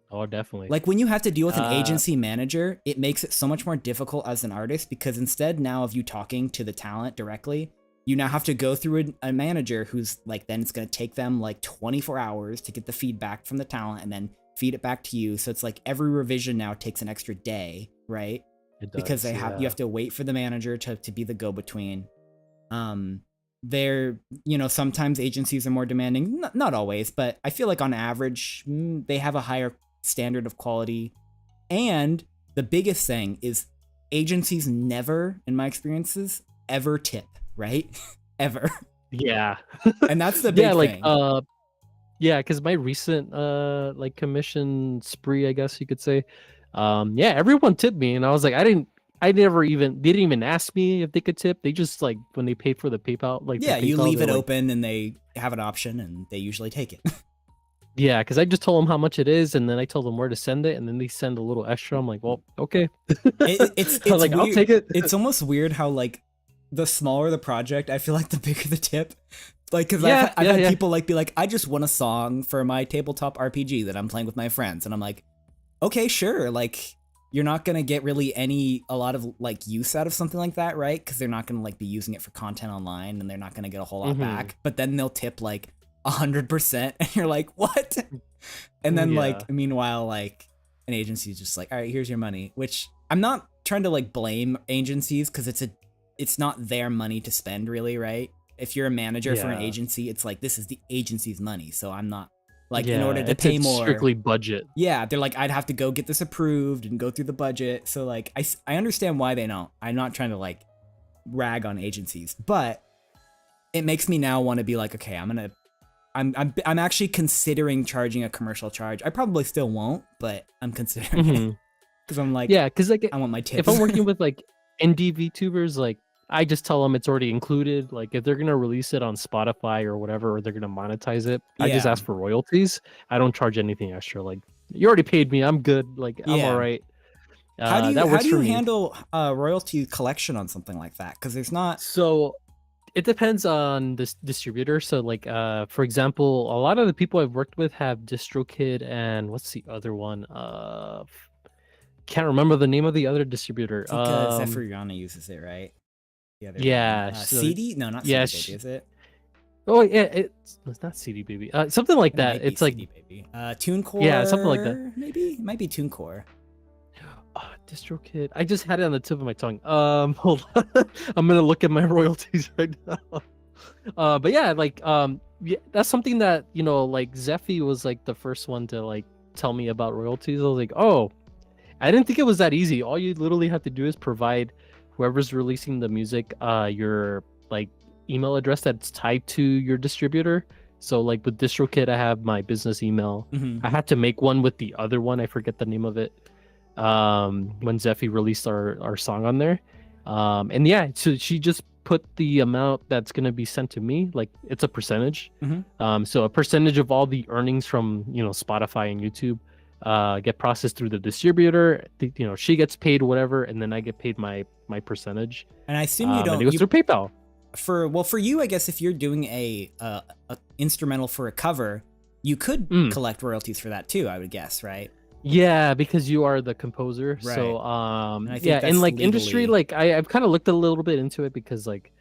[SPEAKER 2] oh, definitely.
[SPEAKER 1] Like when you have to deal with an agency manager, it makes it so much more difficult as an artist, because instead now of you talking to the talent directly, you now have to go through a manager who's like, then it's going to take them like 24 hours to get the feedback from the talent and then feed it back to you. So it's like every revision now takes an extra day, right?
[SPEAKER 2] It does,
[SPEAKER 1] because you have to wait for the manager to be the go-between. They're, sometimes agencies are more demanding, not always, but I feel like on average, they have a higher standard of quality. And the biggest thing is agencies never, in my experiences, ever tip, right? Ever.
[SPEAKER 2] Yeah.
[SPEAKER 1] And that's the big thing.
[SPEAKER 2] Yeah, because my recent like commission spree, I guess you could say, everyone tipped me, and I was like, they didn't even ask me if they could tip. They just like, when they paid for the PayPal, like
[SPEAKER 1] you leave it open and they have an option and they usually take it.
[SPEAKER 2] Yeah, because I just told them how much it is, and then I told them where to send it, and then they send a little extra. I'm like, well, okay.
[SPEAKER 1] It's
[SPEAKER 2] like, I'll take it.
[SPEAKER 1] It's almost weird how like the smaller the project, I feel like the bigger the tip. Like, because I've had people like be like, I just want a song for my tabletop RPG that I'm playing with my friends, and I'm like, okay, sure. Like, you're not gonna get really a lot of like use out of something like that, right? Because they're not gonna like be using it for content online, and they're not gonna get a whole lot back. But then they'll tip like 100%, and you're like, what? And then like, meanwhile, like an agency is just like, all right, here's your money. Which I'm not trying to like blame agencies, because it's not their money to spend, really, right? If you're a manager for an agency, it's like, this is the agency's money, so I'm not like, in order to pay more,
[SPEAKER 2] strictly budget.
[SPEAKER 1] Yeah, they're like, I'd have to go get this approved and go through the budget. So like, I understand why they don't. I'm not trying to like rag on agencies, but it makes me now want to be like, okay, I'm actually considering charging a commercial charge. I probably still won't, but I'm considering it, because I'm like,
[SPEAKER 2] because like,
[SPEAKER 1] I want my tips.
[SPEAKER 2] If I'm working with like indie VTubers, like I just tell them it's already included. Like if they're gonna release it on Spotify or whatever, or they're gonna monetize it, I just ask for royalties. I don't charge anything extra. Like, you already paid me, I'm good. Like, I'm all right.
[SPEAKER 1] How do you handle royalty collection on something like that? Because there's not.
[SPEAKER 2] So it depends on this distributor. So like, for example, a lot of the people I've worked with have DistroKid, and what's the other one? Can't remember the name of the other distributor.
[SPEAKER 1] I think Zephyriana uses it, right? CD? No, not CD Baby, is it?
[SPEAKER 2] Oh yeah, it's not CD Baby. Something like that. It's like
[SPEAKER 1] CD Baby. TuneCore.
[SPEAKER 2] Yeah, something like that.
[SPEAKER 1] Maybe it might be TuneCore.
[SPEAKER 2] DistroKid. I just had it on the tip of my tongue. Hold on. I'm gonna look at my royalties right now. But yeah, like yeah, that's something that, you know, like Zephy was like the first one to like tell me about royalties. I was like, oh, I didn't think it was that easy. All you literally have to do is provide whoever's releasing the music your like email address that's tied to your distributor. So like with DistroKid, I have my business email. I had to make one with the other one. I forget the name of it. When Zephy released our song on there. And yeah, so she just put the amount that's gonna be sent to me, like it's a percentage. So a percentage of all the earnings from, you know, Spotify and YouTube get processed through the distributor. You know, she gets paid whatever, and then I get paid my percentage.
[SPEAKER 1] And I assume you don't.
[SPEAKER 2] And it goes through PayPal.
[SPEAKER 1] For you, I guess if you're doing a instrumental for a cover, you could collect royalties for that too. I would guess, right?
[SPEAKER 2] Yeah, because you are the composer.
[SPEAKER 1] Right.
[SPEAKER 2] So
[SPEAKER 1] yeah,
[SPEAKER 2] and like
[SPEAKER 1] legally...
[SPEAKER 2] industry, like I've kind of looked a little bit into it because like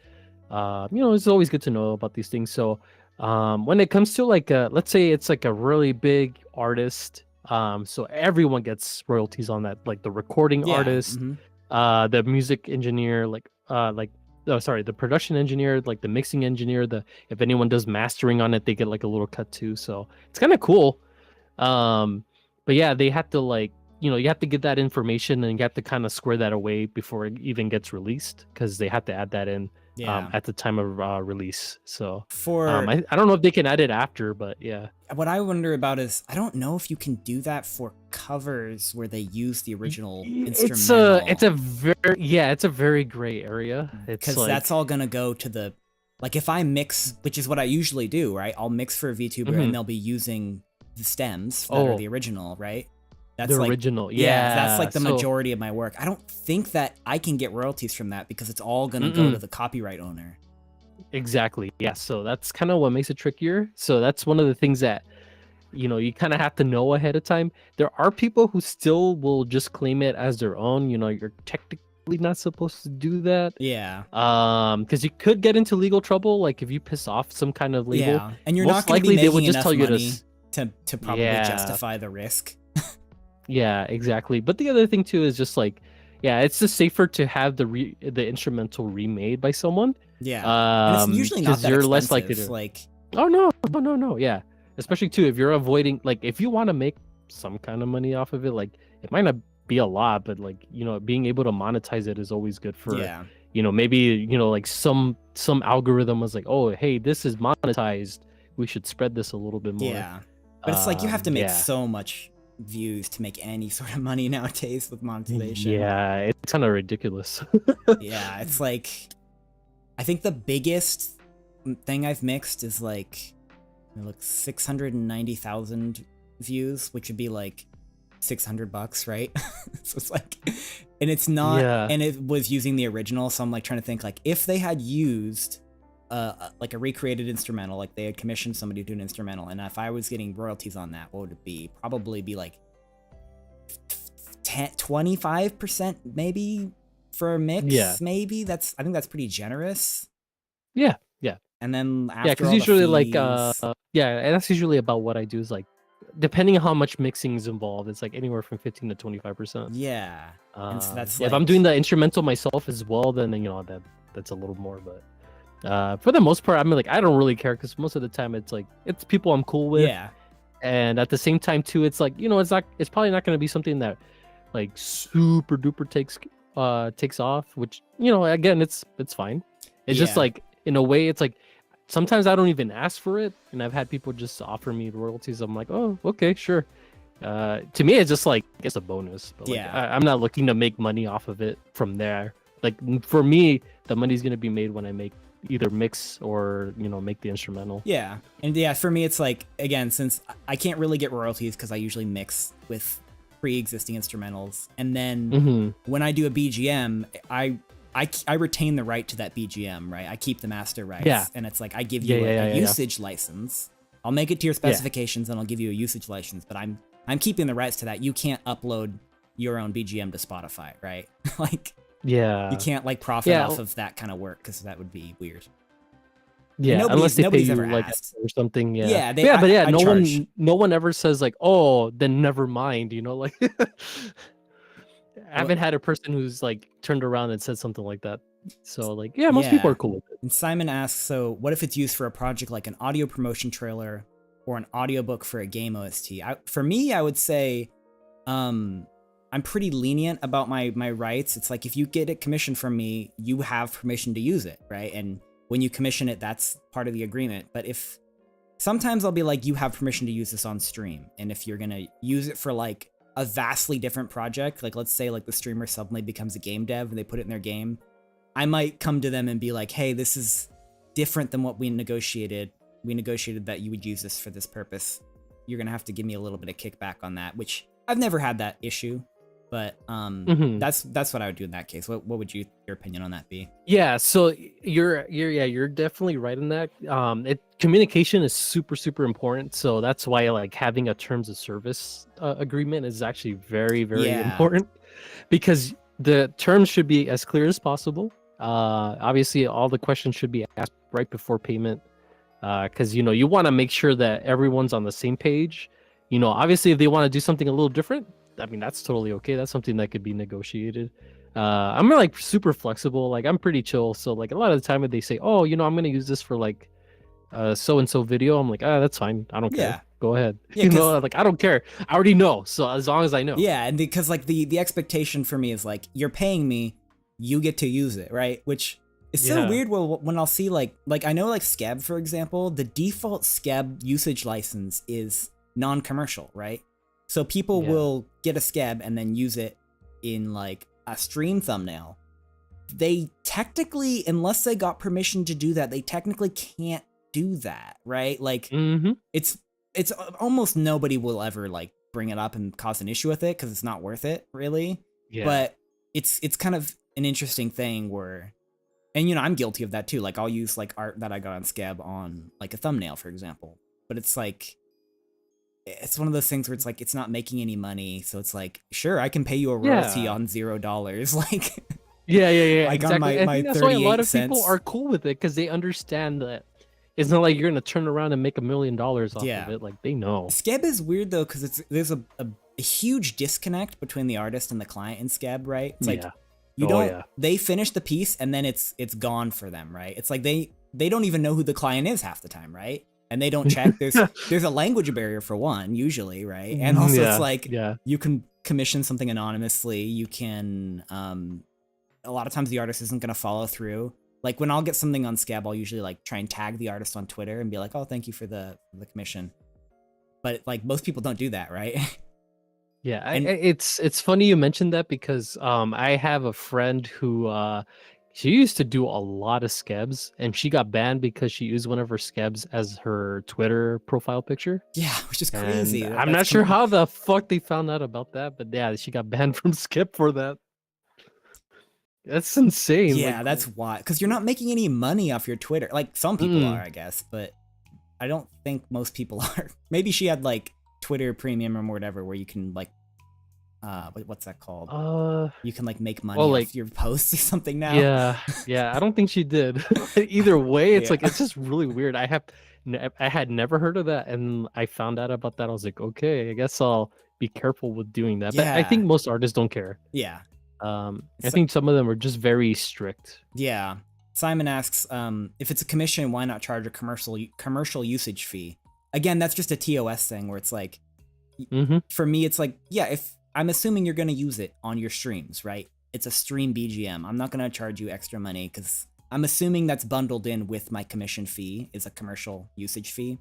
[SPEAKER 2] you know, it's always good to know about these things. So when it comes to like let's say it's like a really big artist, so everyone gets royalties on that, like the recording artist, the music engineer, the production engineer, like the mixing engineer, if anyone does mastering on it, they get like a little cut too. So it's kind of cool. But yeah, they have to like, you know, you have to get that information and you have to kind of square that away before it even gets released, because they have to add that in at the time of release. So I don't know if they can add it after, but yeah.
[SPEAKER 1] What I wonder about is, I don't know if you can do that for covers where they use the original instrumental.
[SPEAKER 2] It's a very gray area.
[SPEAKER 1] Because like, that's all gonna go to the, like if I mix, which is what I usually do, right? I'll mix for a VTuber and they'll be using the stems that are the original, right? That's
[SPEAKER 2] the
[SPEAKER 1] like,
[SPEAKER 2] original,
[SPEAKER 1] that's like the majority of my work. I don't think that I can get royalties from that because it's all gonna go to the copyright owner.
[SPEAKER 2] Exactly. Yeah. So that's kind of what makes it trickier. So that's one of the things that, you know, you kind of have to know ahead of time. There are people who still will just claim it as their own. You know, you're technically not supposed to do that.
[SPEAKER 1] Yeah.
[SPEAKER 2] Because you could get into legal trouble, like if you piss off some kind of label.
[SPEAKER 1] Yeah. And you're not going to be making enough money to probably justify the risk.
[SPEAKER 2] Yeah, exactly. But the other thing too is just like, yeah, it's just safer to have the instrumental remade by someone.
[SPEAKER 1] Yeah, and it's usually not that
[SPEAKER 2] you're
[SPEAKER 1] expensive.
[SPEAKER 2] Less likely to
[SPEAKER 1] like.
[SPEAKER 2] Oh no, yeah. Especially too if you're avoiding, like if you want to make some kind of money off of it, like it might not be a lot, but like, you know, being able to monetize it is always good for. Yeah. You know, maybe, you know, like some algorithm was like, oh hey, this is monetized, we should spread this a little bit more.
[SPEAKER 1] Yeah, but it's like you have to make so much views to make any sort of money nowadays with monetization.
[SPEAKER 2] Yeah, it's kind of ridiculous.
[SPEAKER 1] Yeah, it's like, I think the biggest thing I've mixed is like 690,000 views, which would be like $600, right? So it's like, and it's not, and it was using the original. So I'm like trying to think, like if they had used like a recreated instrumental, like they had commissioned somebody to do an instrumental, and if I was getting royalties on that, what would it be? Probably be like 25% maybe for a mix. Yeah, maybe I think that's pretty generous.
[SPEAKER 2] Yeah.
[SPEAKER 1] And then after
[SPEAKER 2] because usually like and that's usually about what I do is like, depending on how much mixing is involved, it's like anywhere from 15 to 25%.
[SPEAKER 1] Yeah, and so that's
[SPEAKER 2] if I'm doing the instrumental myself as well, then you know that's a little more, but. For the most part, I mean, like I don't really care because most of the time it's like it's people I'm cool with. Yeah. And at the same time too, it's like, you know, it's probably not going to be something that like super duper takes off, which, you know, again, it's fine. It's just like, in a way, it's like sometimes I don't even ask for it, and I've had people just offer me royalties. I'm like, oh, okay, sure. To me, it's just like it's a bonus. But like, I'm not looking to make money off of it from there. Like for me, the money's going to be made when I make either mix or, you know, make the instrumental. Yeah.
[SPEAKER 1] And yeah, for me, it's like, again, since I can't really get royalties because I usually mix with pre-existing instrumentals, and then when I do a BGM, I retain the right to that BGM, right? I keep the master rights. Yeah. And it's like I give you a usage license. I'll make it to your specifications and I'll give you a usage license, but I'm keeping the rights to that. You can't upload your own BGM to Spotify, right? Like, you can't like profit off of that kind of work because that would be weird.
[SPEAKER 2] Yeah, unless they pay you like or something. Yeah, no one ever says like, oh, then never mind. You know, like I haven't had a person who's like turned around and said something like that. So like, yeah, most people are cool with it.
[SPEAKER 1] And Simon asks, so what if it's used for a project like an audio promotion trailer or an audiobook for a game OST? For me, I would say I'm pretty lenient about my rights. It's like if you get it commissioned from me, you have permission to use it, right? And when you commission it, that's part of the agreement. But if sometimes I'll be like, you have permission to use this on stream. And if you're gonna use it for like a vastly different project, like let's say like the streamer suddenly becomes a game dev and they put it in their game, I might come to them and be like, hey, this is different than what we negotiated. We negotiated that you would use this for this purpose. You're gonna have to give me a little bit of kickback on that, which I've never had that issue. But that's what I would do in that case. What would your opinion on that be?
[SPEAKER 2] Yeah, so you're definitely right in that. Communication is super important. So that's why like having a terms of service agreement is actually very important, because the terms should be as clear as possible. Obviously, all the questions should be asked right before payment, because you want to make sure that everyone's on the same page. Obviously, if they want to do something a little different, I mean, that's totally okay. That's something that could be negotiated. I'm like super flexible. Like I'm pretty chill. So like a lot of the time if they say, oh, I'm going to use this for like so-and-so video, I'm like, that's fine. I don't care. Go ahead.
[SPEAKER 1] Yeah,
[SPEAKER 2] like I don't care. I already know. So as long as I know.
[SPEAKER 1] Yeah. And because like the expectation for me is like, you're paying me, you get to use it. Right. Which is so weird when I'll see like I know like Skeb, for example, the default Skeb usage license is non-commercial. Right. So people will get a Skeb and then use it in like a stream thumbnail. They technically, unless they got permission to do that, they technically can't do that, right? Like it's almost nobody will ever like bring it up and cause an issue with it because it's not worth it, really. Yeah. But it's kind of an interesting thing where, and I'm guilty of that too. Like I'll use like art that I got on Skeb on like a thumbnail, for example. But it's like, it's one of those things where it's like, it's not making any money. So it's like, sure, I can pay you a royalty on $0. Like,
[SPEAKER 2] yeah.
[SPEAKER 1] Like
[SPEAKER 2] exactly.
[SPEAKER 1] on my
[SPEAKER 2] that's why a lot of
[SPEAKER 1] cents.
[SPEAKER 2] people are cool with it because they understand that it's not like you're going to turn around and make $1 million off of it. Like they know.
[SPEAKER 1] Skeb is weird though, because there's a huge disconnect between the artist and the client in Skeb, right? It's like, they finish the piece and then it's gone for them, right? It's like they don't even know who the client is half the time, right? And they don't check. There's a language barrier for one, usually, right? And also it's like you can commission something anonymously. You can a lot of times the artist isn't gonna follow through. Like when I'll get something on Skeb, I'll usually like try and tag the artist on Twitter and be like, oh, thank you for the commission. But like most people don't do that, right?
[SPEAKER 2] Yeah, it's funny you mentioned that because I have a friend who she used to do a lot of Skebs, and she got banned because she used one of her Skebs as her Twitter profile picture.
[SPEAKER 1] Yeah, which is crazy.
[SPEAKER 2] I'm not sure how the fuck they found out about that, but yeah, she got banned from Skeb for that. That's insane.
[SPEAKER 1] Yeah, like, that's why. Because you're not making any money off your Twitter. Like some people are, I guess, but I don't think most people are. Maybe she had like Twitter Premium or whatever, where you can like what's that called? You can like make money off your posts or something now.
[SPEAKER 2] Yeah. I don't think she did. Either way, it's like it's just really weird. I had never heard of that, and I found out about that. I was like, okay, I guess I'll be careful with doing that. But I think most artists don't care.
[SPEAKER 1] Yeah.
[SPEAKER 2] I think some of them are just very strict.
[SPEAKER 1] Yeah. Simon asks, if it's a commission, why not charge a commercial usage fee? Again, that's just a TOS thing where it's like, for me, it's like, if I'm assuming you're going to use it on your streams, right? It's a stream BGM. I'm not going to charge you extra money because I'm assuming that's bundled in with my commission fee is a commercial usage fee.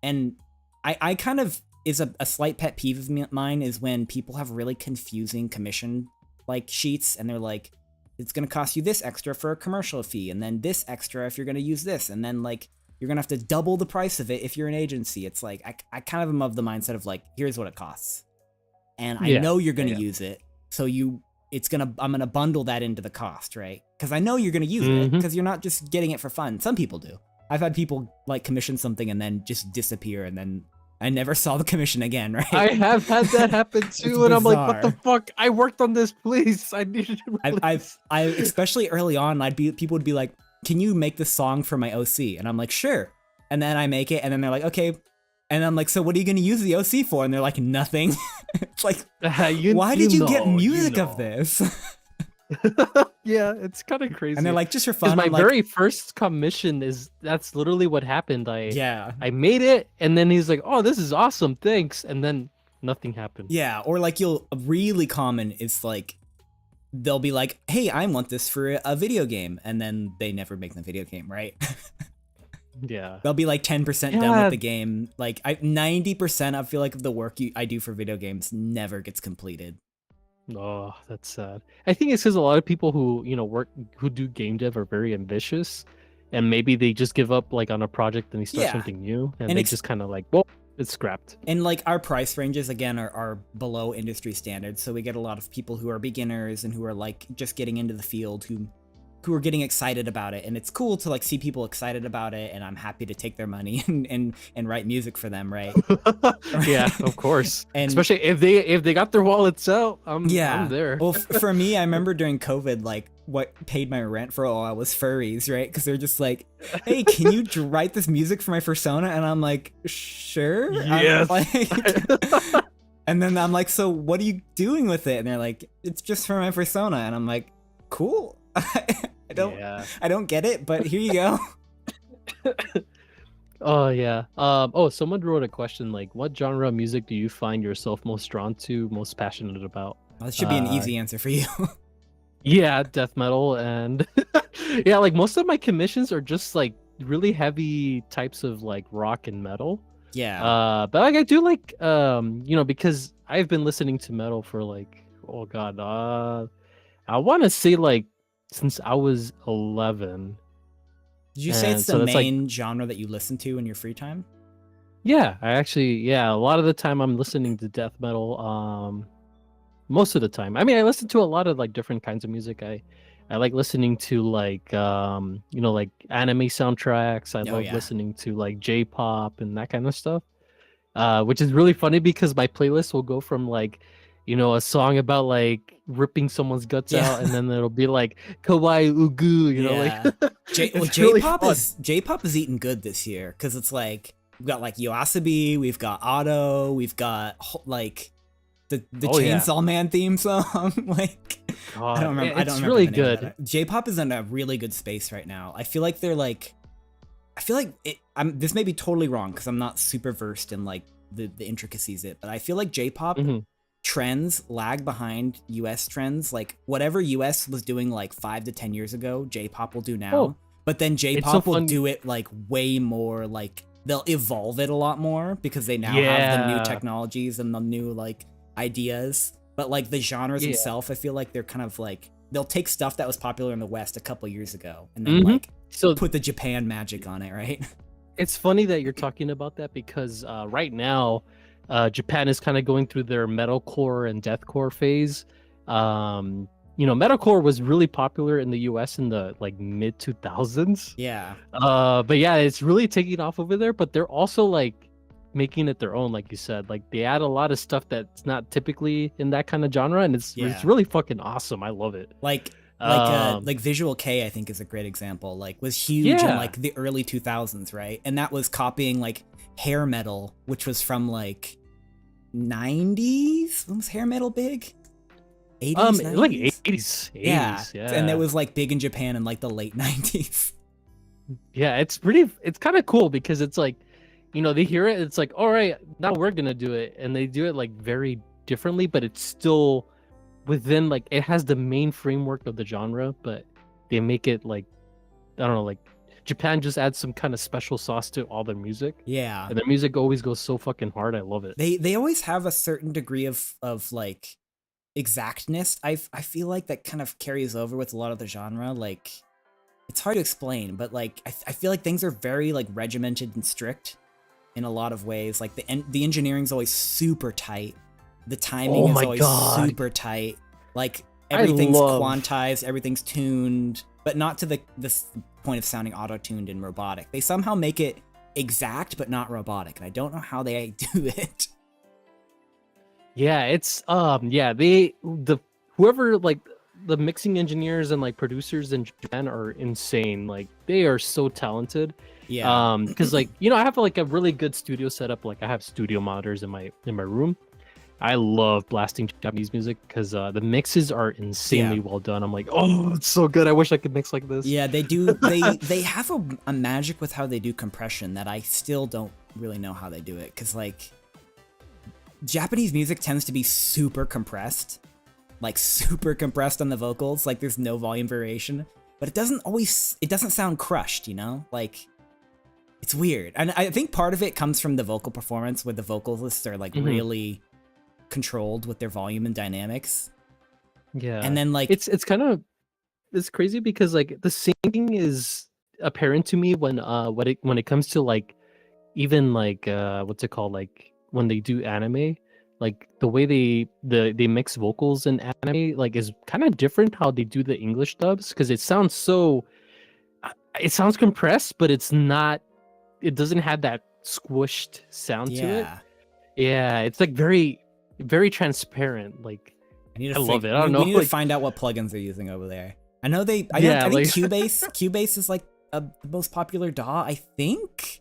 [SPEAKER 1] And I kind of, is a slight pet peeve of mine is when people have really confusing commission like sheets and they're like, it's going to cost you this extra for a commercial fee and then this extra if you're going to use this. And then like, you're going to have to double the price of it if you're an agency. It's like, I kind of am of the mindset of like, here's what it costs. And I know you're going to use it. So I'm going to bundle that into the cost, right? Because I know you're going to use it because you're not just getting it for fun. Some people do. I've had people like commission something and then just disappear and then I never saw the commission again, right?
[SPEAKER 2] I have had that happen too, and I'm like, what the fuck? I worked on this, please. I needed it.
[SPEAKER 1] I especially early on, people would be like, can you make this song for my OC? And I'm like, sure. And then I make it, and then they're like, okay. And I'm like, so what are you going to use the OC for? And they're like, nothing. like,
[SPEAKER 2] you,
[SPEAKER 1] why did you get
[SPEAKER 2] know,
[SPEAKER 1] music of this?
[SPEAKER 2] Yeah, it's kind of crazy.
[SPEAKER 1] And they're like, just for
[SPEAKER 2] Because
[SPEAKER 1] fun.
[SPEAKER 2] my
[SPEAKER 1] I'm like,
[SPEAKER 2] very first commission that's literally what happened.
[SPEAKER 1] yeah.
[SPEAKER 2] I made it, and then he's like, "Oh, this is awesome, thanks," and then nothing happened.
[SPEAKER 1] Yeah, or like really common is like they'll be like, "Hey, I want this for a video game," and then they never make the video game, right?
[SPEAKER 2] Yeah.
[SPEAKER 1] They'll be like 10% done with the game. Like 90% I feel like of the work I do for video games never gets completed.
[SPEAKER 2] Oh, that's sad. I think it's because a lot of people who who do game dev are very ambitious, and maybe they just give up like on a project and they start something new, and they just kind of like, well, it's scrapped.
[SPEAKER 1] And like our price ranges again are below industry standards, so we get a lot of people who are beginners and who are like just getting into the field who are getting excited about it, and it's cool to like see people excited about it, and I'm happy to take their money and write music for them, right?
[SPEAKER 2] Yeah, of course.
[SPEAKER 1] And
[SPEAKER 2] especially if they got their wallets out, I'm there.
[SPEAKER 1] Well, for me, I remember during COVID, like what paid my rent for a while was furries, right? Because they're just like, "Hey, can you write this music for my persona?" And I'm like, "Sure."
[SPEAKER 2] Yes.
[SPEAKER 1] And then I'm like, "So what are you doing with it?" And they're like, "It's just for my persona." And I'm like, "Cool." I don't get it, but here you go.
[SPEAKER 2] Oh yeah. Oh, someone wrote a question like, "What genre of music do you find yourself most drawn to, most passionate about?"
[SPEAKER 1] Well, that should be an easy answer for you.
[SPEAKER 2] Yeah, death metal, and yeah, like most of my commissions are just like really heavy types of like rock and metal.
[SPEAKER 1] Yeah.
[SPEAKER 2] But like I do like because I've been listening to metal for like, oh god, I want to say like since I was 11.
[SPEAKER 1] Did you say it's the main genre that you listen to in your free time?
[SPEAKER 2] Yeah, a lot of the time I'm listening to death metal. Most of the time. I mean, I listen to a lot of like different kinds of music. I like listening to like like anime soundtracks. I love listening to like J-pop and that kind of stuff. Which is really funny because my playlist will go from like a song about like ripping someone's guts out, and then it'll be like kawaii ugu, like
[SPEAKER 1] J-pop is eating good this year because it's like we've got like Yoasobi, we've got Otto, we've got like the Chainsaw Man theme song. Like
[SPEAKER 2] God,
[SPEAKER 1] I don't remember.
[SPEAKER 2] It's really good.
[SPEAKER 1] J-pop is in a really good space right now. I feel like they're like, this may be totally wrong because I'm not super versed in like the intricacies of it, but I feel like J-pop trends lag behind US trends. Like whatever US was doing like 5 to 10 years ago, J-pop will do now. But then J-pop will do it like way more, like they'll evolve it a lot more because they now have the new technologies and the new like ideas. But like the genres itself, I feel like they're kind of like, they'll take stuff that was popular in the West a couple years ago and then like put the Japan magic on it, right?
[SPEAKER 2] It's funny that you're talking about that because right now Japan is kind of going through their metalcore and deathcore phase. Metalcore was really popular in the US in the like mid 2000s.
[SPEAKER 1] Yeah.
[SPEAKER 2] But yeah, it's really taking off over there, but they're also like making it their own, like you said. Like they add a lot of stuff that's not typically in that kind of genre, and it's really fucking awesome. I love it. Like
[SPEAKER 1] Visual K, I think, is a great example. Like was huge in like the early 2000s, right? And that was copying like hair metal, which was from like 90s. When was hair metal big? 80s, 90s?
[SPEAKER 2] Like 80s. Yeah.
[SPEAKER 1] And it was like big in Japan in like the late 90s.
[SPEAKER 2] Yeah, it's kind of cool because it's like, they hear it, it's like, all right, now we're gonna do it, and they do it like very differently, but it's still within like, it has the main framework of the genre, but they make it like, I don't know, like Japan just adds some kind of special sauce to all their music.
[SPEAKER 1] Yeah.
[SPEAKER 2] And their music always goes so fucking hard. I love it.
[SPEAKER 1] They always have a certain degree of like exactness. I feel like that kind of carries over with a lot of the genre. Like it's hard to explain, but like I feel like things are very like regimented and strict in a lot of ways. Like the engineering's always super tight. The timing is always super tight. Like everything's quantized, everything's tuned, but not to this point of sounding auto-tuned and robotic. They somehow make it exact but not robotic, and I don't know how they do it.
[SPEAKER 2] Yeah, it's whoever like the mixing engineers and like producers in Japan are insane. Like they are so talented. Yeah. Because like I have like a really good studio setup. Like I have studio monitors in my room. I love blasting Japanese music because the mixes are insanely well done. I'm like, oh, it's so good. I wish I could mix like this.
[SPEAKER 1] Yeah, they do. They have a magic with how they do compression that I still don't really know how they do it. Cause like Japanese music tends to be super compressed, like super compressed on the vocals. Like there's no volume variation, but it doesn't sound crushed, you know? Like it's weird. And I think part of it comes from the vocal performance where the vocalists are like really controlled with their volume and dynamics.
[SPEAKER 2] Yeah.
[SPEAKER 1] And then like
[SPEAKER 2] it's crazy because like the singing is apparent to me when it comes to like even like what's it called, like when they do anime, like the way they mix vocals in anime like is kind of different how they do the English dubs, because it sounds compressed, but it doesn't have that squished sound to it. Yeah, it's like very very transparent. Like I love it. I don't know.
[SPEAKER 1] We need to find out what plugins they're using over there. I know they. I think Cubase is like the most popular DAW. I think.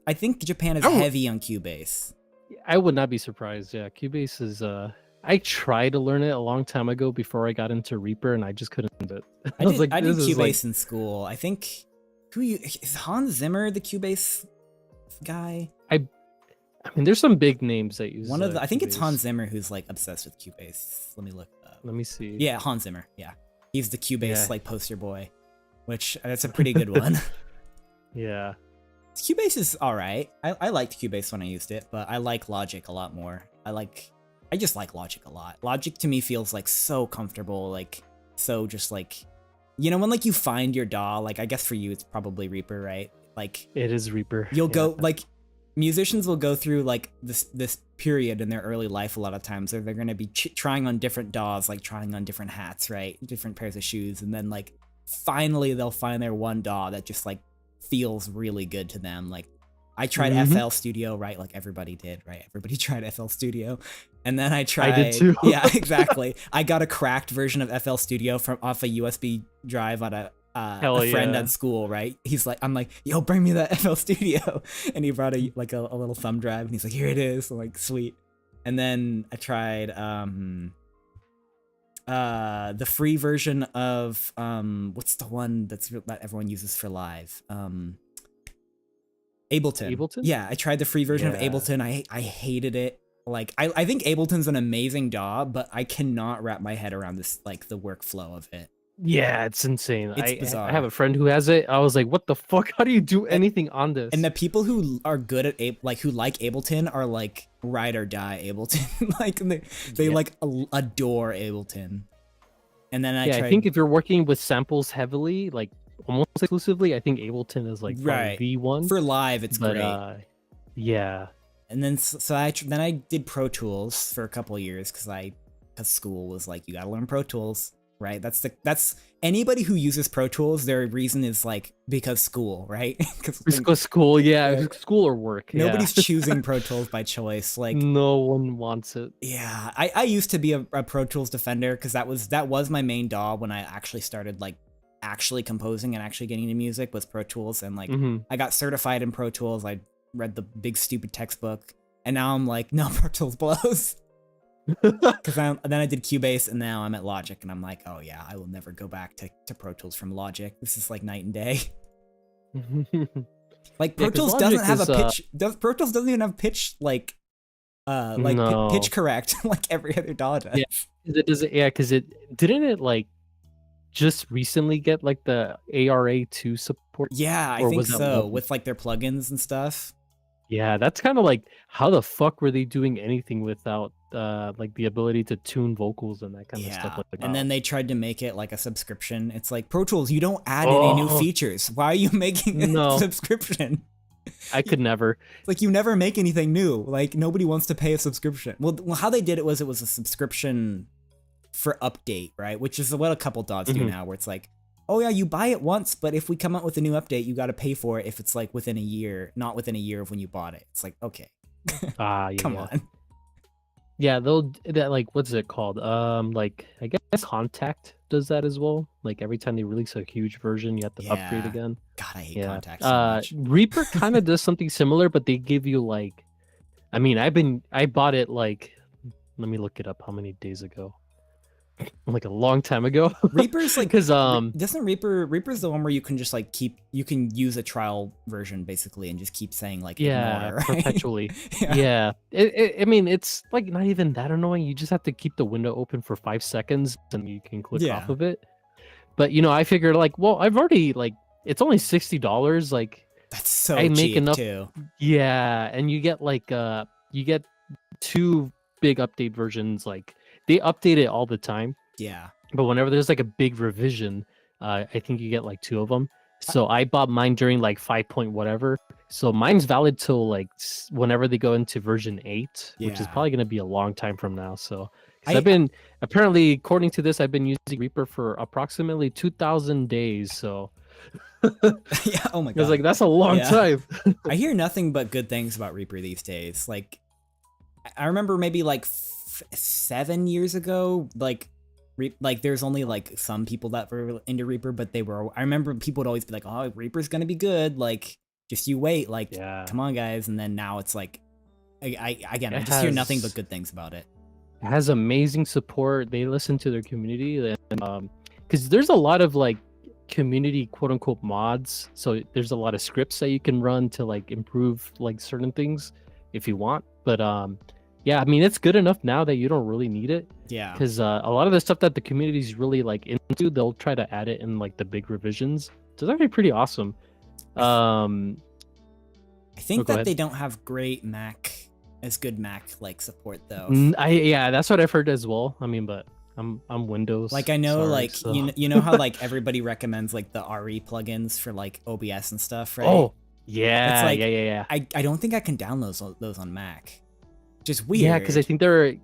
[SPEAKER 1] I think Japan is heavy on Cubase.
[SPEAKER 2] I would not be surprised. Yeah, Cubase is. I tried to learn it a long time ago before I got into Reaper, and I just couldn't do it.
[SPEAKER 1] I did Cubase in school. I think. Is Hans Zimmer the Cubase guy?
[SPEAKER 2] I mean, there's some big names that use.
[SPEAKER 1] I think it's Hans Zimmer who's like obsessed with Cubase. Let me look it up.
[SPEAKER 2] Let me see.
[SPEAKER 1] Yeah, Hans Zimmer. Yeah, he's the Cubase like poster boy, which that's a pretty good one.
[SPEAKER 2] Yeah,
[SPEAKER 1] Cubase is all right. I liked Cubase when I used it, but I like Logic a lot more. I just like Logic a lot. Logic to me feels like so comfortable, like so just like, you know, when like you find your DAW. Like I guess for you it's probably Reaper, right? Like
[SPEAKER 2] it is Reaper.
[SPEAKER 1] You'll go like. Musicians will go through like this period in their early life a lot of times where they're going to be trying on different DAWs, like trying on different hats, right? Different pairs of shoes. And then like finally they'll find their one DAW that just like feels really good to them. Like I tried FL Studio, right? Like everybody did, right? Everybody tried FL Studio. And then I did too. Yeah, exactly. I got a cracked version of FL Studio off a USB drive on a friend at school, right? I'm like, yo, bring me that FL Studio, and he brought a little thumb drive, and he's like, here it is. I'm like, sweet. And then I tried the free version of what's the one that everyone uses for live? Ableton. Yeah, I tried the free version of Ableton. I hated it. Like I think Ableton's an amazing DAW, but I cannot wrap my head around this, like the workflow of it.
[SPEAKER 2] Yeah, it's insane.
[SPEAKER 1] It's bizarre.
[SPEAKER 2] I have a friend who has it. I was like, what the fuck? How do you do anything on this?
[SPEAKER 1] And the people who are good at who like Ableton are like ride or die Ableton. Like they like adore Ableton. And then I
[SPEAKER 2] think if you're working with samples heavily, like almost exclusively, I think Ableton is like the one.
[SPEAKER 1] For live, it's great.
[SPEAKER 2] Yeah.
[SPEAKER 1] And then then I did Pro Tools for a couple of years because school was like, you gotta learn Pro Tools. Right, that's anybody who uses Pro Tools. Their reason is like because school, right?
[SPEAKER 2] Because school, school or work.
[SPEAKER 1] Nobody's choosing Pro Tools by choice. Like
[SPEAKER 2] no one wants it.
[SPEAKER 1] Yeah, I used to be a Pro Tools defender because that was my main DAW when I actually started like actually composing and actually getting into music was Pro Tools, and like I got certified in Pro Tools. I read the big stupid textbook, and now I'm like, no, Pro Tools blows. Because then I did Cubase, and now I'm at Logic, and I'm like, oh yeah, I will never go back to Pro Tools from Logic. This is like night and day. Like Pro Tools doesn't have a pitch. Pro Tools doesn't even have pitch like pitch correct like every other DAW does.
[SPEAKER 2] Yeah, because it didn't like just recently get like the ARA2 support.
[SPEAKER 1] Yeah, I think so, with like their plugins and stuff.
[SPEAKER 2] Yeah, that's kind of like, how the fuck were they doing anything without like the ability to tune vocals and that kind of stuff like that?
[SPEAKER 1] And then they tried to make it like a subscription. It's like, Pro Tools, you don't add any new features. Why are you making a subscription?
[SPEAKER 2] I could never.
[SPEAKER 1] It's like, you never make anything new. Like nobody wants to pay a subscription. Well, how they did it was a subscription for update, right? Which is what a couple DAWs do now, where it's like, oh yeah, you buy it once, but if we come out with a new update, you got to pay for it if it's like within a year, not within a year of when you bought it. It's like, okay, come on.
[SPEAKER 2] Yeah, like, what's it called? Like I guess Contact does that as well. Like every time they release a huge version, you have to upgrade again.
[SPEAKER 1] God, I hate Contact so much.
[SPEAKER 2] Reaper kind of does something similar, but they give you like, I mean, I bought it like Let me look it up. How many days ago? Like a long time ago.
[SPEAKER 1] Reaper's like,
[SPEAKER 2] Because
[SPEAKER 1] doesn't Reaper's the one where you can just like you can use a trial version basically and just keep saying like
[SPEAKER 2] yeah,
[SPEAKER 1] ignore, right?
[SPEAKER 2] perpetually.
[SPEAKER 1] Yeah.
[SPEAKER 2] Yeah. I mean, it's like not even that annoying. You just have to keep the window open for 5 seconds and you can click off
[SPEAKER 1] Yeah.
[SPEAKER 2] of it. But I figured like, well, I've already like it's only $60. Like
[SPEAKER 1] That's so
[SPEAKER 2] I make
[SPEAKER 1] cheap
[SPEAKER 2] enough.
[SPEAKER 1] too.
[SPEAKER 2] Yeah, and you get like you get 2 big update versions. Like they update it all the time.
[SPEAKER 1] Yeah.
[SPEAKER 2] But whenever there's like a big revision, I think you get like 2 of them. So I bought mine during like 5 point whatever. So mine's valid till like whenever they go into version 8, which is
[SPEAKER 1] Yeah.
[SPEAKER 2] probably gonna be a long time from now. So 'cause
[SPEAKER 1] I-
[SPEAKER 2] I've been apparently according to this, I've been using Reaper for approximately 2,000 days. So
[SPEAKER 1] Yeah. Oh my
[SPEAKER 2] I was
[SPEAKER 1] god.
[SPEAKER 2] like, that's a long
[SPEAKER 1] Yeah.
[SPEAKER 2] time.
[SPEAKER 1] I hear nothing but good things about Reaper these days. Like, I remember maybe like 7 years ago, like there's only like some people that were into Reaper, but I remember people would always be like, "Oh, Reaper's gonna be good. Like, just you wait. Like,
[SPEAKER 2] Yeah.
[SPEAKER 1] come on, guys." And then now it's like, I
[SPEAKER 2] It
[SPEAKER 1] just hear nothing
[SPEAKER 2] has-
[SPEAKER 1] but good things about it.
[SPEAKER 2] It has amazing support. They listen to their community, and because there's a lot of like community quote unquote mods. So there's a lot of scripts that you can run to like improve like certain things if you want. But yeah, I mean it's good enough now that you don't really need it.
[SPEAKER 1] Yeah.
[SPEAKER 2] Because a lot of the stuff that the community's really like into, they'll try to add it in like the big revisions. So it's actually pretty awesome.
[SPEAKER 1] I think
[SPEAKER 2] go
[SPEAKER 1] that
[SPEAKER 2] ahead.
[SPEAKER 1] they don't have great good Mac like support though.
[SPEAKER 2] Yeah, that's what I've heard as well. I mean, but I'm Windows.
[SPEAKER 1] Like I know,
[SPEAKER 2] sorry,
[SPEAKER 1] like
[SPEAKER 2] so.
[SPEAKER 1] you know how like everybody recommends like the RE plugins for like OBS and stuff, right?
[SPEAKER 2] Oh, yeah,
[SPEAKER 1] It's like,
[SPEAKER 2] yeah.
[SPEAKER 1] I don't think I can download those on Mac. Just weird.
[SPEAKER 2] Yeah, because I think they're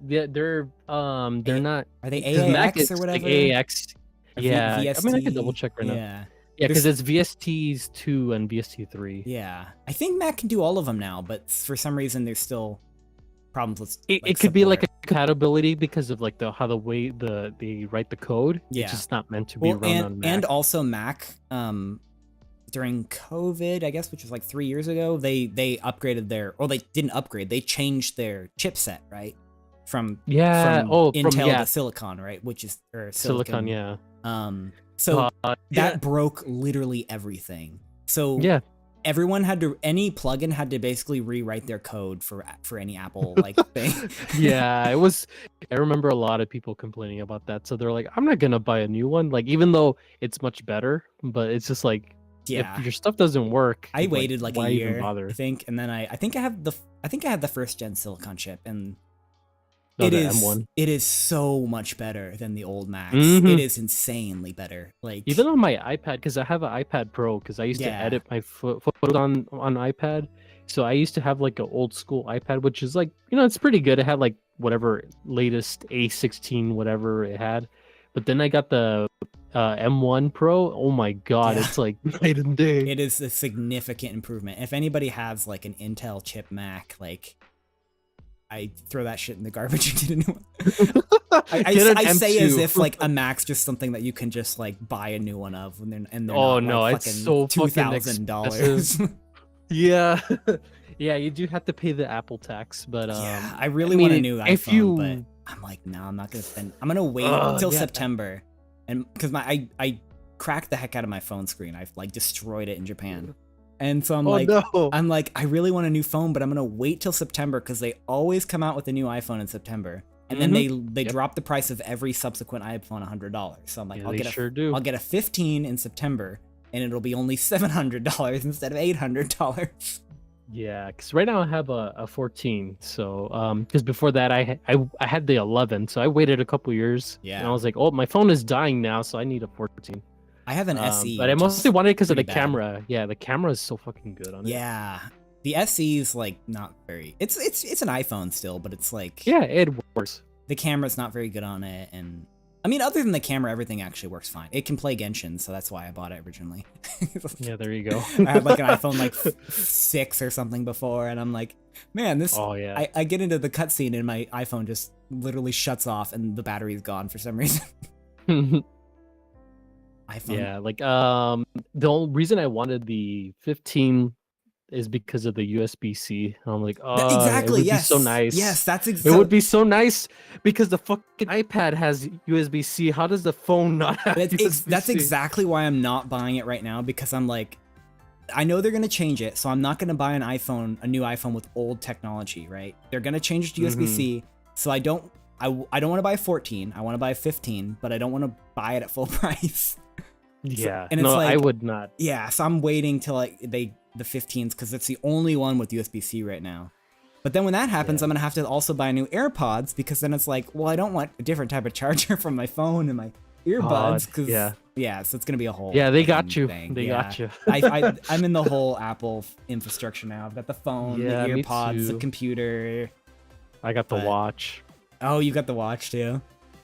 [SPEAKER 2] not.
[SPEAKER 1] Are they
[SPEAKER 2] 'cause Mac
[SPEAKER 1] AAX
[SPEAKER 2] is
[SPEAKER 1] or whatever?
[SPEAKER 2] like AAX.
[SPEAKER 1] Or
[SPEAKER 2] Yeah, I mean I can
[SPEAKER 1] VST?
[SPEAKER 2] double check right now.
[SPEAKER 1] Yeah.
[SPEAKER 2] Yeah, because
[SPEAKER 1] There's-
[SPEAKER 2] it's VST's 2 and VST 3.
[SPEAKER 1] Yeah. I think Mac can do all of them now, but for some reason there's still problems with
[SPEAKER 2] It could be like a
[SPEAKER 1] support.
[SPEAKER 2] compatibility because of like how the way they write the code.
[SPEAKER 1] Yeah.
[SPEAKER 2] It's just not meant to be
[SPEAKER 1] Well,
[SPEAKER 2] run on Mac.
[SPEAKER 1] and also Mac during COVID, I guess, which was like 3 years ago, they upgraded they didn't upgrade, they changed their chipset, right? From
[SPEAKER 2] Yeah,
[SPEAKER 1] from
[SPEAKER 2] oh,
[SPEAKER 1] Intel
[SPEAKER 2] from, yeah.
[SPEAKER 1] to Silicon, right? Which is or
[SPEAKER 2] Silicon, yeah.
[SPEAKER 1] So
[SPEAKER 2] Yeah.
[SPEAKER 1] that broke literally everything. So
[SPEAKER 2] Yeah.
[SPEAKER 1] everyone any plugin had to basically rewrite their code for any Apple like thing.
[SPEAKER 2] Yeah, it was. I remember a lot of people complaining about that. So they're like, I'm not gonna buy a new one. Like, even though it's much better, but it's just like,
[SPEAKER 1] Yeah.
[SPEAKER 2] if your stuff doesn't work,
[SPEAKER 1] I waited like
[SPEAKER 2] why
[SPEAKER 1] a
[SPEAKER 2] even
[SPEAKER 1] year,
[SPEAKER 2] bother?
[SPEAKER 1] I think, and then I think I had the first gen Silicon chip, and
[SPEAKER 2] Oh,
[SPEAKER 1] it
[SPEAKER 2] the
[SPEAKER 1] is
[SPEAKER 2] M1.
[SPEAKER 1] it is so much better than the old Macs.
[SPEAKER 2] Mhm.
[SPEAKER 1] It is insanely better. Like
[SPEAKER 2] Even on my iPad, because I have an iPad Pro, because I used to
[SPEAKER 1] Yeah.
[SPEAKER 2] edit my photos on iPad. So I used to have like an old school iPad, which is like, it's pretty good. It had like whatever latest A16, whatever it had. But then I got the M1 Pro. Oh my God,
[SPEAKER 1] Yeah.
[SPEAKER 2] it's like night and day.
[SPEAKER 1] it is a significant improvement. If anybody has like an Intel chip Mac, like I throw that shit in the garbage and get a new one. I say as
[SPEAKER 2] M2.
[SPEAKER 1] if like a Mac's just something that you can just like buy a new one of, and they're
[SPEAKER 2] Oh,
[SPEAKER 1] not,
[SPEAKER 2] no,
[SPEAKER 1] like,
[SPEAKER 2] it's
[SPEAKER 1] fucking
[SPEAKER 2] so fucking
[SPEAKER 1] $2,000.
[SPEAKER 2] Yeah. Yeah, you do have to pay the Apple tax, but
[SPEAKER 1] Yeah, I really
[SPEAKER 2] mean,
[SPEAKER 1] want a new
[SPEAKER 2] if
[SPEAKER 1] iPhone,
[SPEAKER 2] you-
[SPEAKER 1] but I'm like, no, I'm not gonna spend. I'm gonna wait till
[SPEAKER 2] Yeah.
[SPEAKER 1] September, and because I cracked the heck out of my phone screen. I've like destroyed it in Japan, and so I'm
[SPEAKER 2] Oh,
[SPEAKER 1] like,
[SPEAKER 2] no.
[SPEAKER 1] I'm like, I really want a new phone, but I'm gonna wait till September because they always come out with a new iPhone in September, and then they
[SPEAKER 2] Yep.
[SPEAKER 1] drop the price of every subsequent iPhone $100. So I'm like,
[SPEAKER 2] Yeah,
[SPEAKER 1] I'll
[SPEAKER 2] they
[SPEAKER 1] get
[SPEAKER 2] sure do.
[SPEAKER 1] I'll get a 15 in September, and it'll be only $700 instead of $800.
[SPEAKER 2] Yeah, because right now I have a 14. So, because before that I had the 11, so I waited a couple years.
[SPEAKER 1] Yeah.
[SPEAKER 2] And I was like, oh, my phone is dying now, so I need a 14.
[SPEAKER 1] I have an SE,
[SPEAKER 2] but I
[SPEAKER 1] which
[SPEAKER 2] mostly
[SPEAKER 1] is
[SPEAKER 2] wanted it because of the
[SPEAKER 1] pretty bad.
[SPEAKER 2] camera. Yeah, the camera is so fucking good on it.
[SPEAKER 1] Yeah, the SE is like not very. It's an iPhone still, but it's like
[SPEAKER 2] Yeah, it works.
[SPEAKER 1] the camera's not very good on it, and I mean, other than the camera, everything actually works fine. It can play Genshin, so that's why I bought it originally.
[SPEAKER 2] Yeah, there you go.
[SPEAKER 1] I had like an iPhone like 6 or something before, and I'm like, man, this.
[SPEAKER 2] Oh yeah.
[SPEAKER 1] I get into the cutscene and my iPhone just literally shuts off and the battery's gone for some reason. iPhone.
[SPEAKER 2] Yeah, like the only reason I wanted the 15 is because of the USB-C. I'm like, it
[SPEAKER 1] Exactly.
[SPEAKER 2] would be so
[SPEAKER 1] Yes.
[SPEAKER 2] nice.
[SPEAKER 1] Yes. That's
[SPEAKER 2] It would be so nice because the fucking iPad has USB-C. How does the phone not have USB-C?
[SPEAKER 1] That's exactly why I'm not buying it right now, because I'm like, I know they're gonna change it, so I'm not gonna buy a new iPhone with old technology, right? They're gonna change it to USB-C, so I don't want to buy 14. I want to buy 15, but I don't want to buy it at full price.
[SPEAKER 2] Yeah,
[SPEAKER 1] and it's
[SPEAKER 2] I would not.
[SPEAKER 1] Yeah, so I'm waiting till like the 15s, because it's the only one with USB-C right now. But then when that happens, I'm gonna have to also buy new AirPods, because then it's like, well, I don't want a different type of charger from my phone and my earbuds, because so it's gonna be a whole
[SPEAKER 2] they got you.
[SPEAKER 1] thing.
[SPEAKER 2] They got you.
[SPEAKER 1] I'm in the whole Apple infrastructure now. I've got the phone, the earpods, the computer.
[SPEAKER 2] I got the watch.
[SPEAKER 1] Oh, you got the watch too?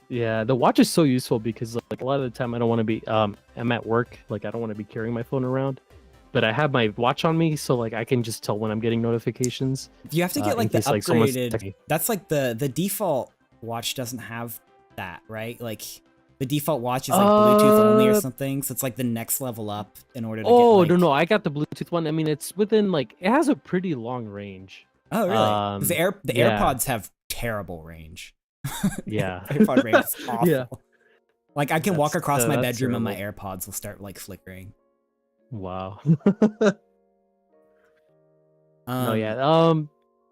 [SPEAKER 2] Yeah, the watch is so useful because like a lot of the time I don't want to be I'm at work, like I don't want to be carrying my phone around, but I have my watch on me, so like I can just tell when I'm getting notifications.
[SPEAKER 1] You have to get like the
[SPEAKER 2] case,
[SPEAKER 1] upgraded. That's like the default watch doesn't have that, right? Like the default watch is like Bluetooth only or something, so it's like the next level up in order to get like...
[SPEAKER 2] no, I got the Bluetooth one. I mean, it's within like, it has a pretty long range.
[SPEAKER 1] Oh, really? Because the AirPods have terrible range.
[SPEAKER 2] Yeah.
[SPEAKER 1] AirPod range is awful. Yeah. Like I can walk across my bedroom
[SPEAKER 2] terrible.
[SPEAKER 1] and my AirPods will start like flickering.
[SPEAKER 2] Wow.
[SPEAKER 1] No,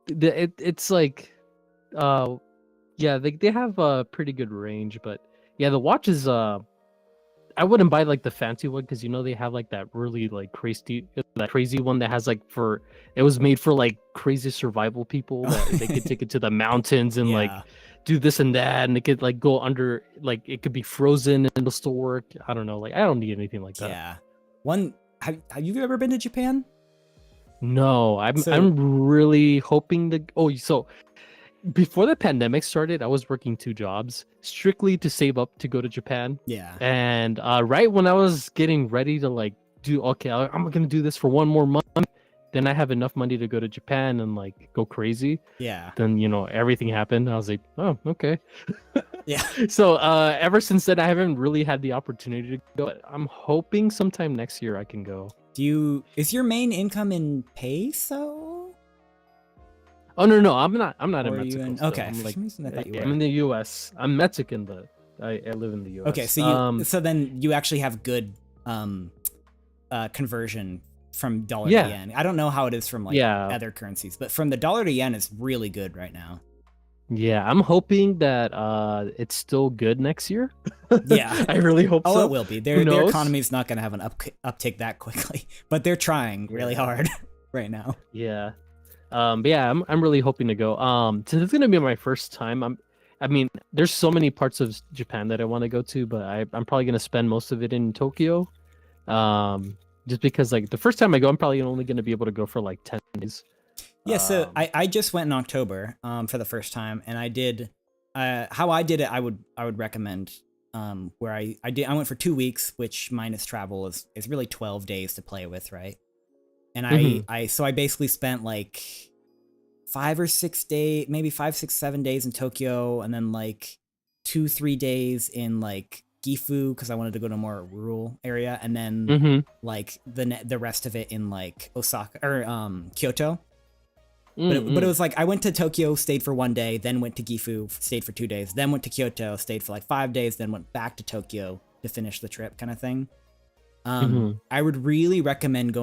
[SPEAKER 2] it's like, they have a pretty good range, but yeah, the watch is I wouldn't buy like the fancy one, because they have like that really like crazy one that has like it was made for like crazy survival people that they could take it to the mountains and like do this and that, and it could like go under, like it could be frozen and it'll still work. I don't know, like I don't need anything like that.
[SPEAKER 1] Yeah. Have you ever been to Japan?
[SPEAKER 2] No, I'm really hoping to. So before the pandemic started, I was working 2 jobs strictly to save up to go to Japan.
[SPEAKER 1] Yeah.
[SPEAKER 2] And right when I was getting ready to like I'm gonna do this for 1 more month, then I have enough money to go to Japan and like go crazy.
[SPEAKER 1] Yeah.
[SPEAKER 2] Then everything happened. I was like, oh, okay.
[SPEAKER 1] Yeah.
[SPEAKER 2] So ever since then, I haven't really had the opportunity to go. But I'm hoping sometime next year I can go.
[SPEAKER 1] Is your main income in peso?
[SPEAKER 2] Oh no, I'm not in Mexico.
[SPEAKER 1] Okay.
[SPEAKER 2] I'm like,
[SPEAKER 1] I'm
[SPEAKER 2] in the U.S. I'm Mexican, but I live in the U.S.
[SPEAKER 1] Okay, so then you actually have good conversion from dollar to yen. I don't know how it is from like other currencies, but from the dollar to yen is really good right now.
[SPEAKER 2] Yeah, I'm hoping that it's still good next year.
[SPEAKER 1] Yeah,
[SPEAKER 2] I really hope so.
[SPEAKER 1] Oh, it will be. Their economy is not going to have an uptick that quickly, but they're trying really hard right now.
[SPEAKER 2] Yeah. But yeah, I'm really hoping to go. So it's gonna be my first time. I mean, there's so many parts of Japan that I want to go to, but I'm probably gonna spend most of it in Tokyo. Just because like the first time I go, I'm probably only gonna be able to go for like 10 days.
[SPEAKER 1] Yeah, so I just went in October for the first time, and I did how I did it. I would recommend where I went for 2 weeks, which minus travel is really 12 days to play with, right? And I basically spent like 5 or 6 days, maybe 5, 6, 7 days in Tokyo, and then like 2-3 days in like Gifu, because I wanted to go to a more rural area, and then like the rest of it in like Osaka or Kyoto. But it was like I went to Tokyo, stayed for 1 day, then went to Gifu, stayed for 2 days, then went to Kyoto, stayed for like 5 days, then went back to Tokyo to finish the trip, kind of thing. I would really recommend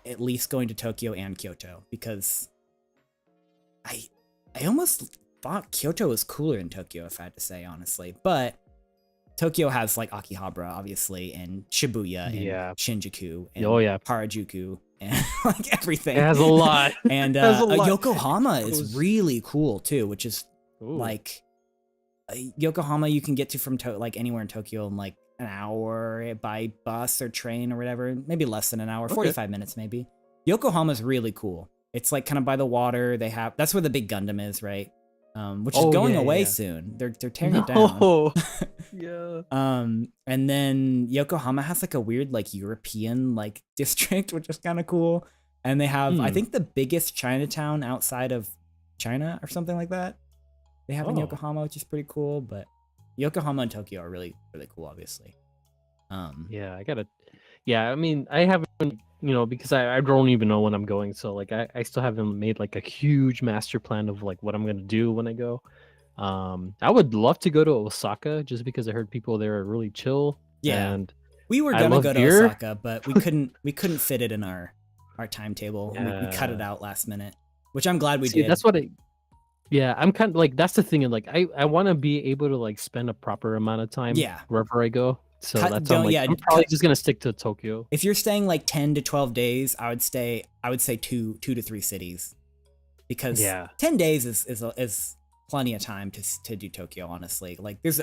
[SPEAKER 1] at least going to Tokyo and Kyoto, because I almost thought Kyoto was cooler than Tokyo, if I had to say, honestly. But Tokyo has like Akihabara, obviously, and Shibuya, and Shinjuku, and Harajuku, and like everything.
[SPEAKER 2] It has a lot.
[SPEAKER 1] And Yokohama is really cool too, which is like Yokohama you can get to from like anywhere in Tokyo in like an hour by bus or train or whatever, maybe less than an hour, 45 minutes maybe. Yokohama's really cool. It's like kind of by the water. That's where the big Gundam is, right? Which is going away soon. They're tearing it down.
[SPEAKER 2] Yeah.
[SPEAKER 1] And then Yokohama has like a weird like European like district, which is kind of cool. And they have I think the biggest Chinatown outside of China or something like that. They have in Yokohama, which is pretty cool. But Yokohama and Tokyo are really, really cool, obviously.
[SPEAKER 2] I mean, I haven't because I don't even know when I'm going, so like I still haven't made like a huge master plan of like what I'm gonna do when I go. I would love to go to Osaka just because I heard people there are really chill,
[SPEAKER 1] Yeah.
[SPEAKER 2] and
[SPEAKER 1] We were
[SPEAKER 2] I
[SPEAKER 1] gonna
[SPEAKER 2] love
[SPEAKER 1] go to
[SPEAKER 2] beer.
[SPEAKER 1] Osaka, but we couldn't fit it in our timetable. We cut it
[SPEAKER 2] Yeah.
[SPEAKER 1] out last minute, which I'm glad we
[SPEAKER 2] See,
[SPEAKER 1] did.
[SPEAKER 2] that's what I yeah, I'm kind of like that's the thing, and like I want to be able to like spend a proper amount of time
[SPEAKER 1] Yeah.
[SPEAKER 2] wherever I go. So
[SPEAKER 1] Cut
[SPEAKER 2] that's why I'm
[SPEAKER 1] don't
[SPEAKER 2] like
[SPEAKER 1] yeah,
[SPEAKER 2] I'm probably
[SPEAKER 1] cut
[SPEAKER 2] just gonna stick to Tokyo.
[SPEAKER 1] if you're staying like 10 to 12 days, I would say two to three cities. Because
[SPEAKER 2] Yeah.
[SPEAKER 1] 10 days is plenty of time to do Tokyo, honestly. Like there's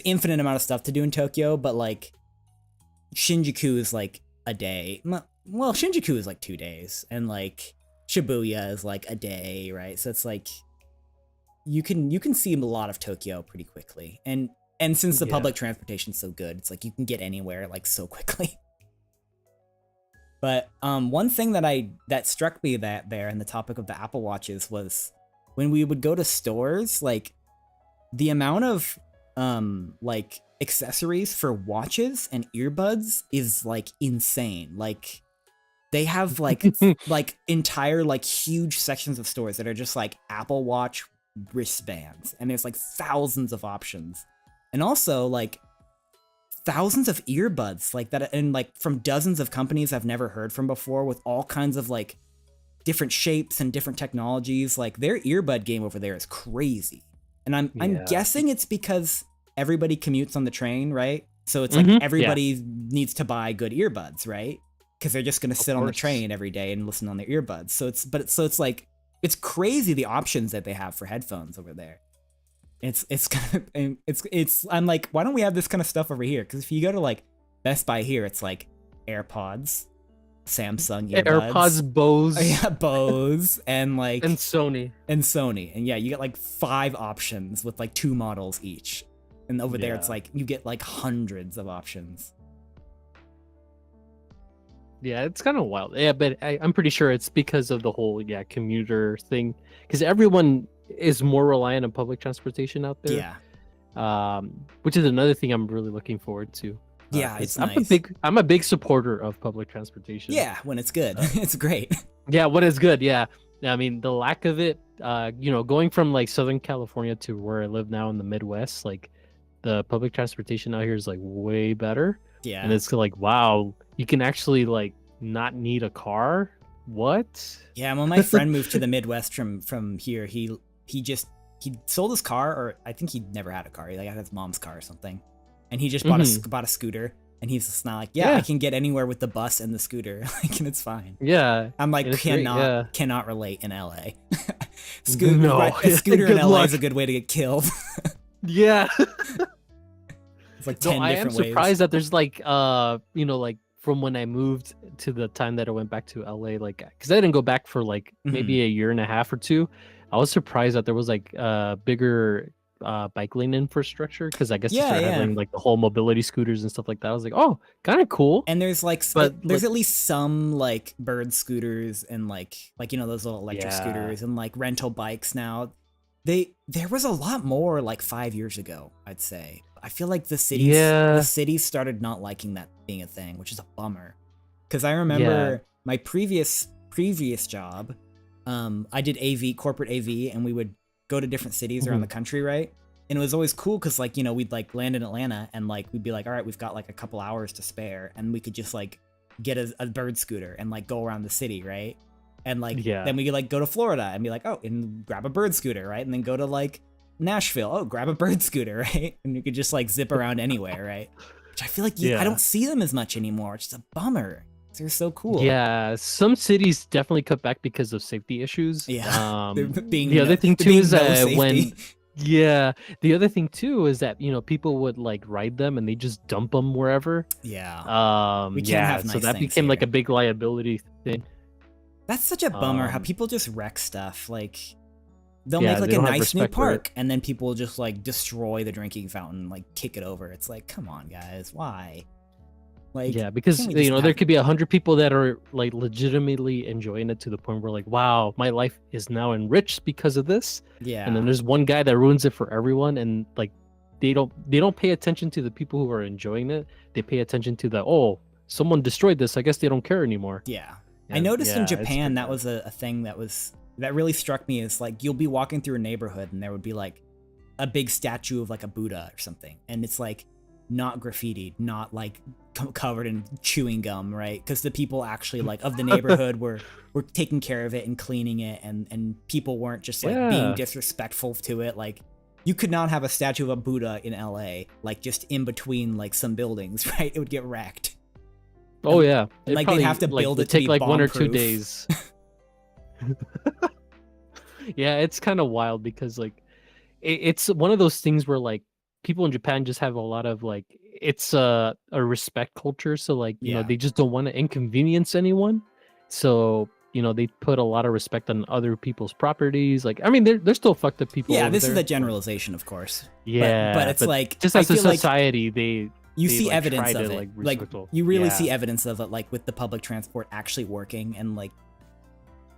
[SPEAKER 1] infinite amount of stuff to do in Tokyo, but like Shinjuku is like a day. Well, Shinjuku is like 2 days, and like Shibuya is like a day, right? So it's like you can see a lot of Tokyo pretty quickly. And since the
[SPEAKER 2] Yeah.
[SPEAKER 1] public transportation's so good, it's like you can get anywhere like so quickly. But one thing that struck me that there in the topic of the Apple Watches was when we would go to stores, like the amount of like accessories for watches and earbuds is like insane. Like they have like entire like huge sections of stores that are just like Apple Watch wristbands, and there's like thousands of options, and also like thousands of earbuds like that, and like from dozens of companies I've never heard from before, with all kinds of like different shapes and different technologies. Like their earbud game over there is crazy, and I'm
[SPEAKER 2] Yeah.
[SPEAKER 1] guessing it's because everybody commutes on the train, right? So it's like
[SPEAKER 2] Yeah.
[SPEAKER 1] everybody needs to buy good earbuds, right? Because they're just gonna sit on the
[SPEAKER 2] course.
[SPEAKER 1] train every day and listen on their earbuds. So it's like it's crazy the options that they have for headphones over there. It's kind of it's I'm like, why don't we have this kind of stuff over here? Because if you go to like Best Buy here, it's like AirPods, Samsung earbuds,
[SPEAKER 2] AirPods, Bose,
[SPEAKER 1] yeah, Bose, and like
[SPEAKER 2] and Sony.
[SPEAKER 1] and yeah, you get like 5 options with like 2 models each. And over there, it's
[SPEAKER 2] Yeah.
[SPEAKER 1] like you get like hundreds of options.
[SPEAKER 2] Yeah, it's kind of wild. Yeah, but I'm pretty sure it's because of the whole commuter thing. Because everyone is more reliant on public transportation out there.
[SPEAKER 1] Yeah,
[SPEAKER 2] Which is another thing I'm really looking forward to.
[SPEAKER 1] Yeah,
[SPEAKER 2] 'cause
[SPEAKER 1] it's
[SPEAKER 2] I'm
[SPEAKER 1] nice.
[SPEAKER 2] I'm a big supporter of public transportation.
[SPEAKER 1] Yeah, when it's good, it's great.
[SPEAKER 2] Yeah, what is good? Yeah, I mean the lack of it. Going from like Southern California to where I live now in the Midwest, like the public transportation out here is like way better.
[SPEAKER 1] Yeah,
[SPEAKER 2] And it's like, wow, you can actually like not need a car. What?
[SPEAKER 1] yeah. When my friend moved to the Midwest from here, he sold his car, or I think he never had a car. He like had his mom's car or something, and he just bought a scooter. And he's just not like, I
[SPEAKER 2] Yeah.
[SPEAKER 1] can get anywhere with the bus and the scooter, like, and it's fine.
[SPEAKER 2] Yeah.
[SPEAKER 1] I'm like,
[SPEAKER 2] And it's great, yeah.
[SPEAKER 1] cannot relate in LA.
[SPEAKER 2] No.
[SPEAKER 1] A scooter in
[SPEAKER 2] Good
[SPEAKER 1] LA
[SPEAKER 2] luck.
[SPEAKER 1] is a good way to get killed.
[SPEAKER 2] Yeah.
[SPEAKER 1] It's like
[SPEAKER 2] No,
[SPEAKER 1] 10
[SPEAKER 2] I am
[SPEAKER 1] different ways.
[SPEAKER 2] surprised that there's like like from when I moved to the time that I went back to LA, like because I didn't go back for like maybe a year and a half or two. I was surprised that there was like bigger bike lane infrastructure, because I guess they started having like the whole mobility scooters and stuff like that. I was like, oh, kind of cool.
[SPEAKER 1] And there's like,
[SPEAKER 2] But,
[SPEAKER 1] there's
[SPEAKER 2] like-
[SPEAKER 1] at least some like bird scooters and like those little electric
[SPEAKER 2] Yeah.
[SPEAKER 1] scooters and like rental bikes now. There was a lot more like 5 years ago, I'd say. I feel like the cities started not liking that being a thing, which is a bummer. Because I remember my previous job, I did corporate AV, and we would go to different cities around the country, right? And it was always cool because like, we'd like land in Atlanta, and like we'd be like, all right, we've got like a couple hours to spare, and we could just like get a bird scooter and like go around the city, right? And like then we could like go to Florida and be like, oh, and grab a bird scooter, right? And then go to like Nashville, oh, grab a bird scooter, right? And you could just like zip around anywhere, right? Which I feel like I don't see them as much anymore. It's just a bummer. They're so cool.
[SPEAKER 2] Yeah, some cities definitely cut back because of safety issues.
[SPEAKER 1] Yeah.
[SPEAKER 2] The other thing too is when the other thing too is that people would like ride them and they just dump them wherever.
[SPEAKER 1] Yeah. We can't have nice
[SPEAKER 2] so that
[SPEAKER 1] things
[SPEAKER 2] became like
[SPEAKER 1] here.
[SPEAKER 2] a big liability thing.
[SPEAKER 1] That's such a bummer how people just wreck stuff. Like they'll
[SPEAKER 2] Yeah,
[SPEAKER 1] make like
[SPEAKER 2] they
[SPEAKER 1] a
[SPEAKER 2] don't have
[SPEAKER 1] nice new
[SPEAKER 2] respect for it.
[SPEAKER 1] park, and then people will just like destroy the drinking fountain, like kick it over. It's like, come on, guys, why? Like,
[SPEAKER 2] Yeah, because
[SPEAKER 1] can't we just
[SPEAKER 2] there
[SPEAKER 1] have-
[SPEAKER 2] could be 100 people that are like legitimately enjoying it to the point where like, wow, my life is now enriched because of this.
[SPEAKER 1] Yeah.
[SPEAKER 2] And then there's one guy that ruins it for everyone, and like they don't pay attention to the people who are enjoying it. They pay attention to the someone destroyed this. I guess they don't care anymore.
[SPEAKER 1] Yeah. I
[SPEAKER 2] And
[SPEAKER 1] noticed in
[SPEAKER 2] yeah, it's
[SPEAKER 1] Japan
[SPEAKER 2] pretty
[SPEAKER 1] that
[SPEAKER 2] bad.
[SPEAKER 1] was a thing that really struck me is like you'll be walking through a neighborhood and there would be like a big statue of like a Buddha or something, and it's like not graffitied, not like covered in chewing gum, right? Because the people actually like of the neighborhood were taking care of it and cleaning it, and people weren't just like being
[SPEAKER 2] Yeah.
[SPEAKER 1] disrespectful to it. Like you could not have a statue of a Buddha in LA, like just in between like some buildings, right? It would get wrecked.
[SPEAKER 2] Oh yeah.
[SPEAKER 1] And
[SPEAKER 2] It
[SPEAKER 1] like they'd
[SPEAKER 2] probably
[SPEAKER 1] have to
[SPEAKER 2] like
[SPEAKER 1] build
[SPEAKER 2] would
[SPEAKER 1] it to
[SPEAKER 2] take
[SPEAKER 1] be
[SPEAKER 2] like 1 or 2
[SPEAKER 1] bomb-proof.
[SPEAKER 2] days. Yeah, it's kind of wild because like it's one of those things where like people in Japan just have a lot of like it's a respect culture, so like
[SPEAKER 1] Yeah.
[SPEAKER 2] they just don't want to inconvenience anyone, so they put a lot of respect on other people's properties. Like I mean, they're still fucked up people
[SPEAKER 1] Yeah,
[SPEAKER 2] over
[SPEAKER 1] this is
[SPEAKER 2] there,
[SPEAKER 1] a generalization, of course. But
[SPEAKER 2] yeah,
[SPEAKER 1] it's
[SPEAKER 2] but
[SPEAKER 1] like
[SPEAKER 2] just
[SPEAKER 1] I
[SPEAKER 2] as a
[SPEAKER 1] feel like
[SPEAKER 2] society, they
[SPEAKER 1] you
[SPEAKER 2] they
[SPEAKER 1] see
[SPEAKER 2] like
[SPEAKER 1] evidence
[SPEAKER 2] try
[SPEAKER 1] of
[SPEAKER 2] to
[SPEAKER 1] it.
[SPEAKER 2] like
[SPEAKER 1] Like
[SPEAKER 2] respectful.
[SPEAKER 1] you really
[SPEAKER 2] Yeah.
[SPEAKER 1] see evidence of it, like with the public transport actually working. And like,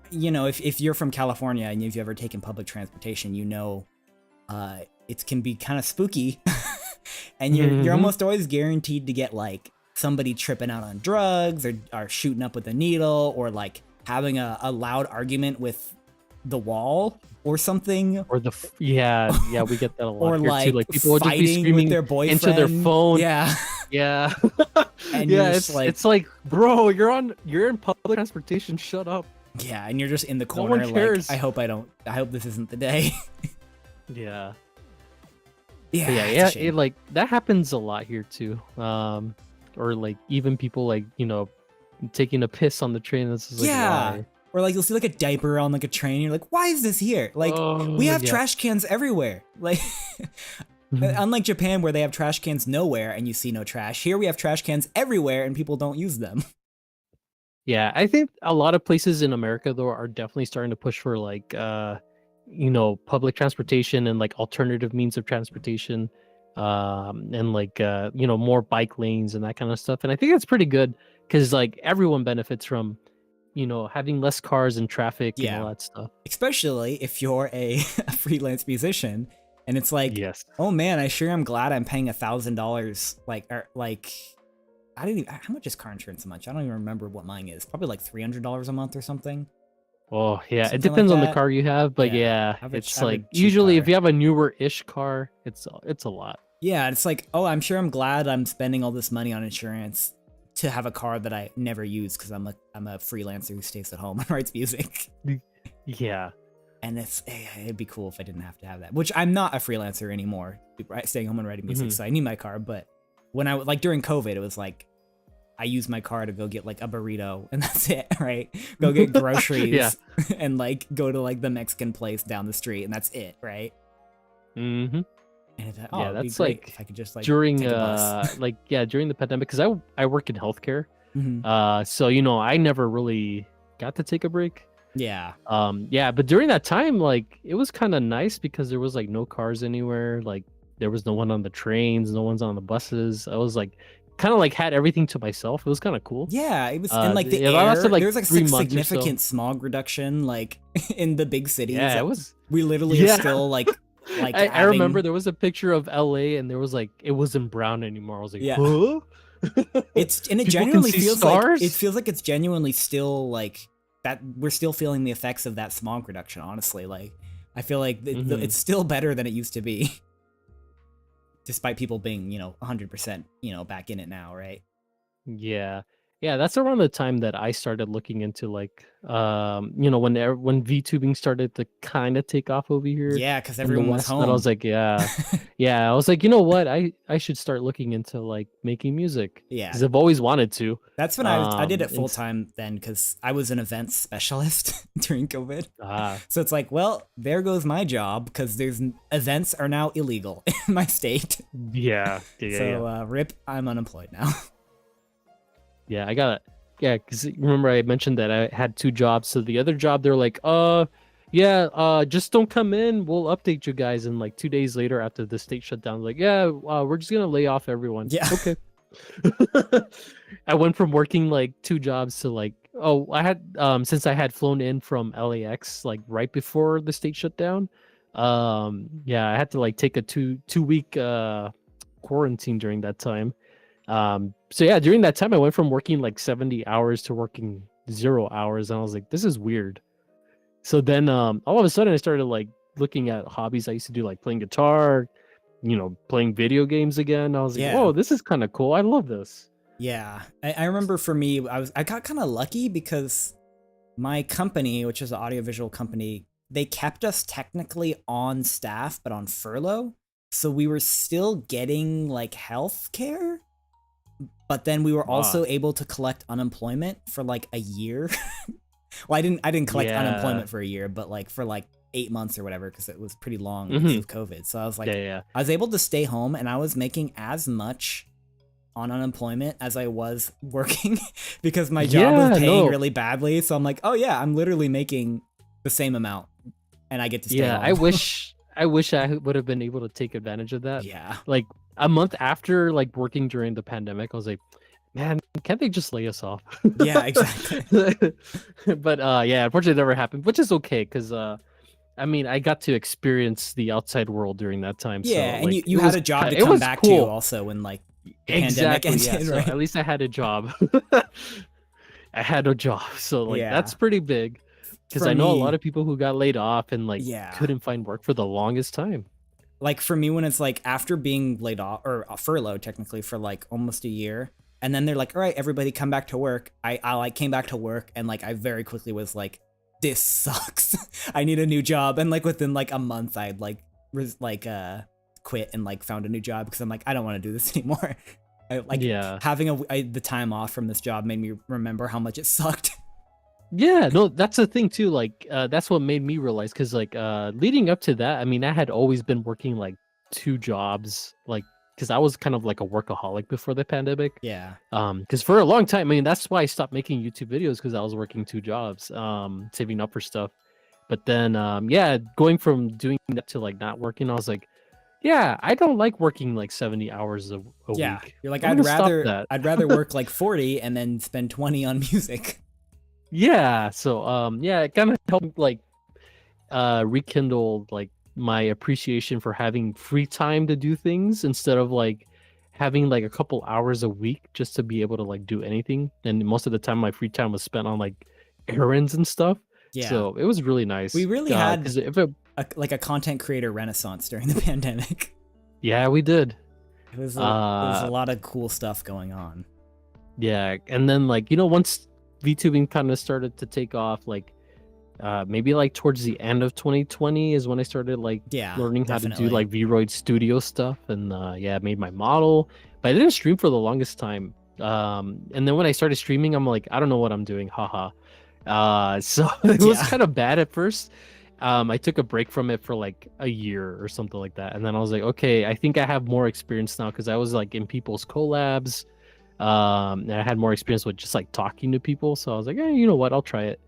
[SPEAKER 1] you know, if you're from California and you've ever taken public transportation, you know, it can be kind of spooky, and you're
[SPEAKER 2] Mhm.
[SPEAKER 1] almost always guaranteed to get like somebody tripping out on drugs or shooting up with a needle or like having a loud argument with the wall or something,
[SPEAKER 2] Or yeah, we get that a lot
[SPEAKER 1] or
[SPEAKER 2] here too.
[SPEAKER 1] like
[SPEAKER 2] Like people will just be
[SPEAKER 1] fighting with
[SPEAKER 2] screaming
[SPEAKER 1] their
[SPEAKER 2] into their
[SPEAKER 1] boyfriend.
[SPEAKER 2] phone.
[SPEAKER 1] Yeah.
[SPEAKER 2] Yeah.
[SPEAKER 1] And you're
[SPEAKER 2] Yeah,
[SPEAKER 1] just like,
[SPEAKER 2] it's like, bro, you're in public transportation, shut up.
[SPEAKER 1] yeah, and you're just in the
[SPEAKER 2] No one
[SPEAKER 1] corner like,
[SPEAKER 2] cares.
[SPEAKER 1] I hope this isn't the day.
[SPEAKER 2] Yeah.
[SPEAKER 1] Yeah,
[SPEAKER 2] But yeah,
[SPEAKER 1] it's a
[SPEAKER 2] yeah,
[SPEAKER 1] shame.
[SPEAKER 2] like that happens a lot here too. Or like even people like, taking a piss on the train. That's just like
[SPEAKER 1] Yeah.
[SPEAKER 2] why?
[SPEAKER 1] Or like you'll see like a diaper on like a train, you're like, why is this here? Like we
[SPEAKER 2] Oh
[SPEAKER 1] have
[SPEAKER 2] yeah.
[SPEAKER 1] trash cans everywhere. Like unlike Japan where they have trash cans nowhere and you see no trash, here we have trash cans everywhere and people don't use them.
[SPEAKER 2] Yeah, I think a lot of places in America though are definitely starting to push for like public transportation and like alternative means of transportation, and like more bike lanes and that kind of stuff. And I think that's pretty good because like everyone benefits from having less cars and traffic and all
[SPEAKER 1] Yeah.
[SPEAKER 2] that stuff.
[SPEAKER 1] Especially if you're a freelance musician and it's like,
[SPEAKER 2] Yes.
[SPEAKER 1] oh man, I sure am glad I'm paying $1,000 like I didn't even, how much is car insurance a month? I don't even remember what mine is. Probably like $300 a month or something.
[SPEAKER 2] Oh yeah, it
[SPEAKER 1] Something like
[SPEAKER 2] depends on the
[SPEAKER 1] that.
[SPEAKER 2] car you have, but yeah,
[SPEAKER 1] I have
[SPEAKER 2] it's
[SPEAKER 1] I have a
[SPEAKER 2] like
[SPEAKER 1] cheap
[SPEAKER 2] usually if
[SPEAKER 1] car.
[SPEAKER 2] you have a newer-ish car, it's a lot.
[SPEAKER 1] Yeah, it's like, oh, I'm sure I'm glad I'm spending all this money on insurance to have a car that I never use because I'm a freelancer who stays at home and writes music.
[SPEAKER 2] Yeah.
[SPEAKER 1] And it'd be cool if I didn't have to have that. Which I'm not a freelancer anymore, right? Staying home and writing music,
[SPEAKER 2] Mhm.
[SPEAKER 1] so I need my car. But when I like during COVID, it was like I used my car to go get like a burrito and that's it, right? Go get groceries
[SPEAKER 2] Yeah.
[SPEAKER 1] and like go to like the Mexican place down the street and that's it, right?
[SPEAKER 2] Mhm.
[SPEAKER 1] And it's,
[SPEAKER 2] Yeah,
[SPEAKER 1] it'd be
[SPEAKER 2] that's
[SPEAKER 1] great
[SPEAKER 2] like
[SPEAKER 1] if I could just like
[SPEAKER 2] during
[SPEAKER 1] take a bus.
[SPEAKER 2] during the pandemic because I work in healthcare,
[SPEAKER 1] Mhm.
[SPEAKER 2] so I never really got to take a break.
[SPEAKER 1] Yeah.
[SPEAKER 2] Yeah, but during that time, like it was kind of nice because there was like no cars anywhere, like there was no one on the trains, no one's on the buses. I was like kind of like had everything to myself. It was kind of cool.
[SPEAKER 1] Yeah, it was, and like the
[SPEAKER 2] It
[SPEAKER 1] air,
[SPEAKER 2] lasted like
[SPEAKER 1] there's like
[SPEAKER 2] 3 months or so.
[SPEAKER 1] significant smog reduction, like in the big cities.
[SPEAKER 2] Yeah, it was.
[SPEAKER 1] We literally
[SPEAKER 2] Yeah.
[SPEAKER 1] are still like
[SPEAKER 2] I remember
[SPEAKER 1] having,
[SPEAKER 2] there was a picture of LA and there was like it wasn't brown anymore. I was like,
[SPEAKER 1] yeah.
[SPEAKER 2] huh?
[SPEAKER 1] It's, and it
[SPEAKER 2] People can
[SPEAKER 1] genuinely
[SPEAKER 2] see
[SPEAKER 1] feels
[SPEAKER 2] stars?
[SPEAKER 1] like it feels like it's genuinely still like that we're still feeling the effects of that smog reduction. Honestly, like I feel like
[SPEAKER 2] Mhm.
[SPEAKER 1] it's still better than it used to be, despite people being 100% back in it now, right?
[SPEAKER 2] Yeah. Yeah, that's around the time that I started looking into like when VTubing started to kind of take off over here
[SPEAKER 1] Yeah, because
[SPEAKER 2] in the
[SPEAKER 1] everyone was
[SPEAKER 2] West, but I was
[SPEAKER 1] home.
[SPEAKER 2] like, yeah. Yeah, I was like, you know what? I should start looking into like making music
[SPEAKER 1] Yeah,
[SPEAKER 2] because I've always wanted to.
[SPEAKER 1] that's when I did it
[SPEAKER 2] And
[SPEAKER 1] full time then because I was an events specialist during COVID.
[SPEAKER 2] ah,
[SPEAKER 1] So it's like, well, there goes my job because events are now illegal in my state.
[SPEAKER 2] yeah. Yeah.
[SPEAKER 1] So rip, I'm unemployed now.
[SPEAKER 2] Yeah, I got it. Yeah, because remember I mentioned that I had 2 jobs. So the other job, they're like, yeah, just don't come in. We'll update you guys. And like 2 days later, after the state shut down, like, yeah, we're just gonna lay off everyone.
[SPEAKER 1] Yeah.
[SPEAKER 2] Okay. I went from working like 2 jobs to like, I had since I had flown in from LAX like right before the state shut down. Yeah, I had to like take a two week quarantine during that time. So yeah, during that time I went from working like 70 hours to working 0 hours, and I was like, this is weird. So then all of a sudden I started like looking at hobbies I used to do, like playing guitar, playing video games again. I was like,
[SPEAKER 1] Yeah.
[SPEAKER 2] whoa, this is kind of cool. I love this.
[SPEAKER 1] Yeah. I remember for me, I got kind of lucky because my company, which is an audiovisual company, they kept us technically on staff, but on furlough. So we were still getting like health care, but then we were also able to collect unemployment for like a year. Well, I didn't collect
[SPEAKER 2] Yeah.
[SPEAKER 1] unemployment for a year, but like for like 8 months or whatever, because it was pretty long
[SPEAKER 2] Mhm.
[SPEAKER 1] because of COVID. So I was like,
[SPEAKER 2] Yeah.
[SPEAKER 1] I was able to stay home, and I was making as much on unemployment as I was working because my job was paying really badly. So I'm like, oh yeah, I'm literally making the same amount, and I get to stay home.
[SPEAKER 2] I wish I would have been able to take advantage of that.
[SPEAKER 1] Yeah.
[SPEAKER 2] Like a month after like working during the pandemic, I was like, man, can't they just lay us off?
[SPEAKER 1] Yeah, exactly.
[SPEAKER 2] But yeah, unfortunately it never happened, which is okay because I mean, I got to experience the outside world during that time.
[SPEAKER 1] Yeah,
[SPEAKER 2] so,
[SPEAKER 1] and
[SPEAKER 2] like,
[SPEAKER 1] you had a job to come back to also when like the pandemic
[SPEAKER 2] exactly.
[SPEAKER 1] ended,
[SPEAKER 2] Yeah, so
[SPEAKER 1] right?
[SPEAKER 2] at least I had a job. I had a job, so like
[SPEAKER 1] Yeah.
[SPEAKER 2] that's pretty big. Because
[SPEAKER 1] For
[SPEAKER 2] I know a
[SPEAKER 1] me-
[SPEAKER 2] lot of people who got laid off and like
[SPEAKER 1] Yeah.
[SPEAKER 2] couldn't find work for the longest time.
[SPEAKER 1] Like for me, when it's like after being laid off or furloughed technically for like almost a year, and then they're like, all right, everybody come back to work. I like came back to work, and like I very quickly was like, this sucks. I need a new job. And like within like a month, I'd like quit and like found a new job because I'm like, I don't want to do this anymore. Having the time off from this job made me remember how much it sucked.
[SPEAKER 2] Yeah, no, that's the thing too. Like, that's what made me realize, because like leading up to that, I mean, I had always been working like 2 jobs, like because I was kind of like a workaholic before the pandemic.
[SPEAKER 1] Yeah.
[SPEAKER 2] Because for a long time, I mean, that's why I stopped making YouTube videos, because I was working 2 jobs, saving up for stuff. But then, yeah, going from doing that to like not working, I was like, yeah, I don't like working like 70 hours a week.
[SPEAKER 1] You're like,
[SPEAKER 2] I'm
[SPEAKER 1] I'd
[SPEAKER 2] gonna stop that.
[SPEAKER 1] I'd rather work like 40 and then spend 20 on music.
[SPEAKER 2] Yeah, so yeah, it kind of helped like rekindle like my appreciation for having free time to do things, instead of like having like a couple hours a week just to be able to like do anything. And most of the time my free time was spent on like errands and stuff.
[SPEAKER 1] Yeah.
[SPEAKER 2] So it was really nice.
[SPEAKER 1] We really had
[SPEAKER 2] a
[SPEAKER 1] content creator renaissance during the pandemic.
[SPEAKER 2] Yeah, we did.
[SPEAKER 1] It was a lot of cool stuff going on.
[SPEAKER 2] Yeah, and then like, once VTubing kind of started to take off, like maybe like towards the end of 2020 is when I started like learning how to do like Vroid Studio stuff, and yeah, made my model. But I didn't stream for the longest time. And then when I started streaming, I'm like, I don't know what I'm doing, haha. So it was kind of bad at first. I took a break from it for like a year or something like that, and then I was like, okay, I think I have more experience now, because I was like in people's collabs. And I had more experience with just like talking to people, so I was like, hey, you know what, I'll try it.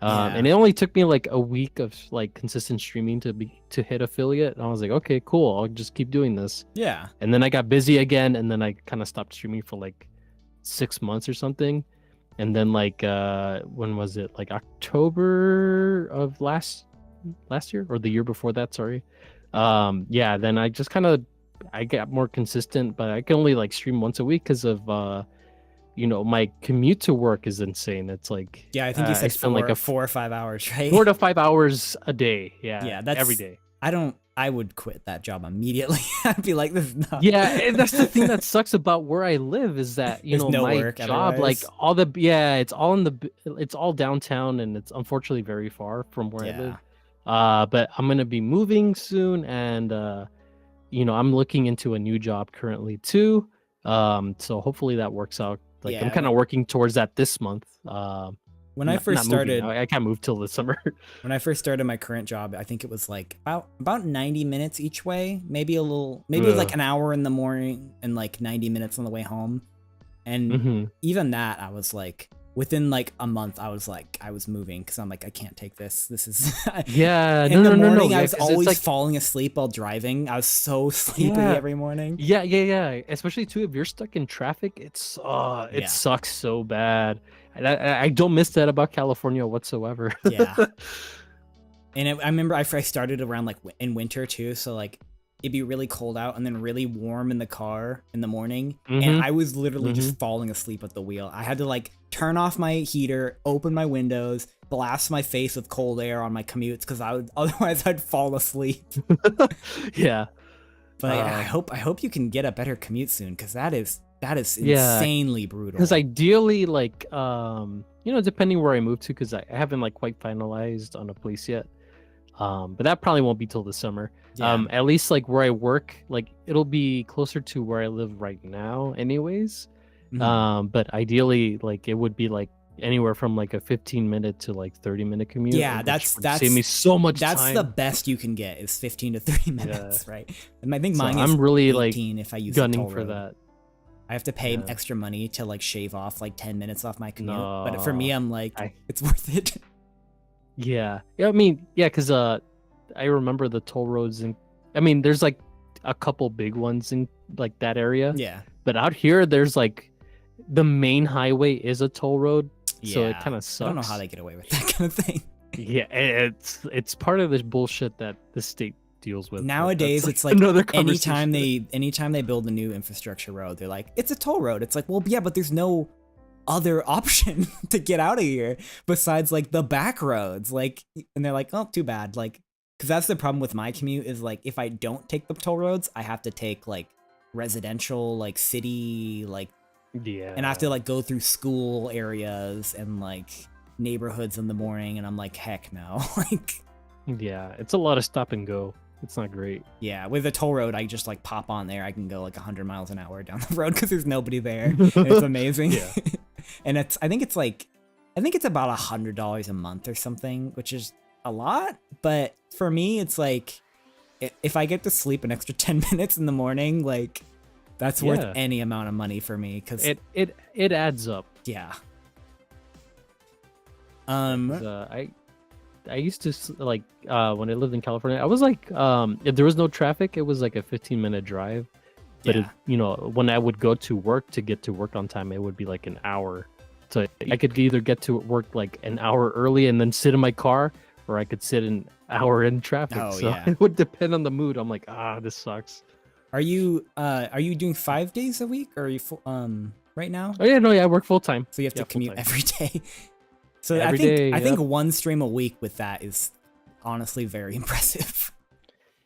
[SPEAKER 2] And it only took me like a week of like consistent streaming to hit affiliate, and I was like, okay, cool, I'll just keep doing this.
[SPEAKER 1] Yeah.
[SPEAKER 2] And then I got busy again, and then I kind of stopped streaming for like 6 months or something. And then like when was it, like October of last year, or the year before that, sorry. Yeah, then I just kind of got more consistent, but I can only like stream once a week because of my commute to work is insane. It's like,
[SPEAKER 1] yeah, I think you said
[SPEAKER 2] like
[SPEAKER 1] 4 or 5 hours, right?
[SPEAKER 2] 4 to 5 hours a day.
[SPEAKER 1] Yeah,
[SPEAKER 2] that's every day.
[SPEAKER 1] I would quit that job immediately. I'd be like, this is not.
[SPEAKER 2] Yeah, and that's the thing that sucks about where I live, is that my job, like it's all downtown, and it's unfortunately very far from where I live. But I'm gonna be moving soon, and I'm looking into a new job currently too. So hopefully that works out. Like, I'm kind of working towards that this month.
[SPEAKER 1] When I first started,
[SPEAKER 2] I can't move till the summer.
[SPEAKER 1] When I first started my current job, I think it was like about 90 minutes each way, maybe it was like an hour in the morning and like 90 minutes on the way home. And even that, I was like, within like a month, I was moving, because I'm like, I can't take this. This is
[SPEAKER 2] yeah.
[SPEAKER 1] In the morning, I was always like falling asleep while driving. I was so sleepy every morning.
[SPEAKER 2] Yeah. Especially too, if you're stuck in traffic, it sucks so bad. I don't miss that about California whatsoever.
[SPEAKER 1] Yeah. And I remember I started around like in winter too, so like it'd be really cold out and then really warm in the car in the morning. And
[SPEAKER 2] Mm-hmm.
[SPEAKER 1] I was literally just falling asleep at the wheel. I had to like turn off my heater, open my windows, blast my face with cold air on my commutes because otherwise I'd fall asleep.
[SPEAKER 2] Yeah.
[SPEAKER 1] But I hope you can get a better commute soon because that is
[SPEAKER 2] Yeah.
[SPEAKER 1] insanely brutal.
[SPEAKER 2] Because ideally, like, depending where I move to, because I haven't like quite finalized on a place yet. But that probably won't be till the summer.
[SPEAKER 1] Yeah.
[SPEAKER 2] At least like where I work, like it'll be closer to where I live right now, anyways. But ideally, like it would be like anywhere from like a 15-minute to like 30-minute commute.
[SPEAKER 1] Yeah,
[SPEAKER 2] which
[SPEAKER 1] that's
[SPEAKER 2] would save me so much
[SPEAKER 1] that's
[SPEAKER 2] time.
[SPEAKER 1] the best you can get is 15 to 30 minutes, right? And I think mine is
[SPEAKER 2] I'm really
[SPEAKER 1] 18
[SPEAKER 2] like
[SPEAKER 1] if I use
[SPEAKER 2] gunning
[SPEAKER 1] the toll
[SPEAKER 2] for
[SPEAKER 1] road.
[SPEAKER 2] that.
[SPEAKER 1] I have to pay
[SPEAKER 2] Yeah.
[SPEAKER 1] extra money to like shave off like 10 minutes off my commute. But
[SPEAKER 2] No,
[SPEAKER 1] for me, I'm like, it's worth it.
[SPEAKER 2] Yeah. I mean, yeah, because I remember the toll roads, and I mean, there's like a couple big ones in like that area.
[SPEAKER 1] Yeah.
[SPEAKER 2] But out here, there's like the main highway is a toll road, so it
[SPEAKER 1] Yeah.
[SPEAKER 2] kind of sucks.
[SPEAKER 1] I don't know how they get away with that kind of thing.
[SPEAKER 2] Yeah, it's part of this bullshit that the state deals with. but
[SPEAKER 1] Nowadays,
[SPEAKER 2] that's,
[SPEAKER 1] it's like
[SPEAKER 2] another
[SPEAKER 1] anytime
[SPEAKER 2] conversation.
[SPEAKER 1] they build a new infrastructure road, they're like, it's a toll road. It's like, well, yeah, but there's no other option to get out of here besides like the back roads. Like, and they're like, oh, too bad. Like, because that's the problem with my commute is like, if I don't take the toll roads, I have to take like residential, like city, like,
[SPEAKER 2] Yeah.
[SPEAKER 1] and I have to like go through school areas and like neighborhoods in the morning. And I'm like, heck no. Like,
[SPEAKER 2] Yeah, it's a lot of stop and go. It's not great.
[SPEAKER 1] yeah, with a toll road, I just like pop on there. I can go like 100 miles an hour down the road because there's nobody there. And it's amazing.
[SPEAKER 2] Yeah.
[SPEAKER 1] And I think it's about $100 a month or something, which is a lot. But for me, it's like if I get to sleep an extra 10 minutes in the morning, like that's worth any amount of money for me because
[SPEAKER 2] it adds up.
[SPEAKER 1] yeah.
[SPEAKER 2] I used to like when I lived in California, I was like if there was no traffic, it was like a 15-minute drive. But when I would go to work to get to work on time, it would be like an hour. So I could either get to work like an hour early and then sit in my car, or I could sit an hour in traffic.
[SPEAKER 1] Oh,
[SPEAKER 2] so
[SPEAKER 1] yeah.
[SPEAKER 2] it would depend on the mood. I'm like, this sucks.
[SPEAKER 1] Are you doing 5 days a week or are you right now?
[SPEAKER 2] Oh yeah, I work full time.
[SPEAKER 1] So you have to commute
[SPEAKER 2] full-time.
[SPEAKER 1] every day. So
[SPEAKER 2] Every
[SPEAKER 1] I
[SPEAKER 2] day,
[SPEAKER 1] think one stream a week with that is honestly very impressive.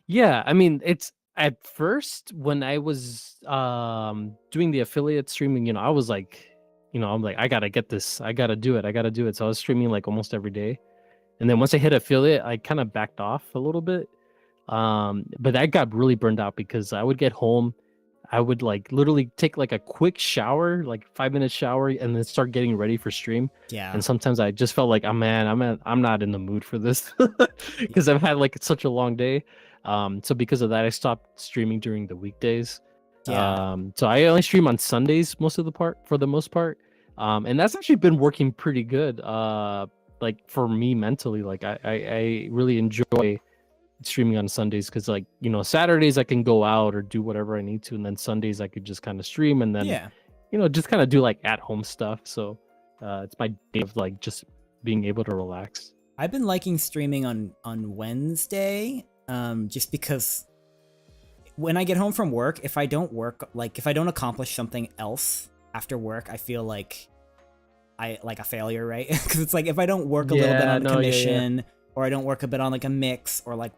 [SPEAKER 2] Yeah, I mean, it's at first when I was doing the affiliate streaming, I was like, I'm like, I gotta get this, I gotta do it. So I was streaming like almost every day, and then once I hit affiliate, I kind of backed off a little bit. But I got really burned out because I would get home, I would like literally take like a quick shower, like 5-minute shower, and then start getting ready for stream.
[SPEAKER 1] Yeah.
[SPEAKER 2] And sometimes I just felt like, I'm not in the mood for this because I've had like such a long day. So because of that, I stopped streaming during the weekdays.
[SPEAKER 1] Yeah.
[SPEAKER 2] So I only stream on Sundays for the most part. And that's actually been working pretty good. Like for me mentally, like I really enjoy streaming on Sundays because like Saturdays I can go out or do whatever I need to, and then Sundays I could just kind of stream and then just kind of do like at home stuff. So it's my day of like just being able to relax.
[SPEAKER 1] I've been liking streaming on Wednesday, just because when I get home from work, if I don't accomplish something else after work, I feel like a failure, right? Because it's like if I don't work a little bit on a commission, or I don't work a bit on like a mix, or like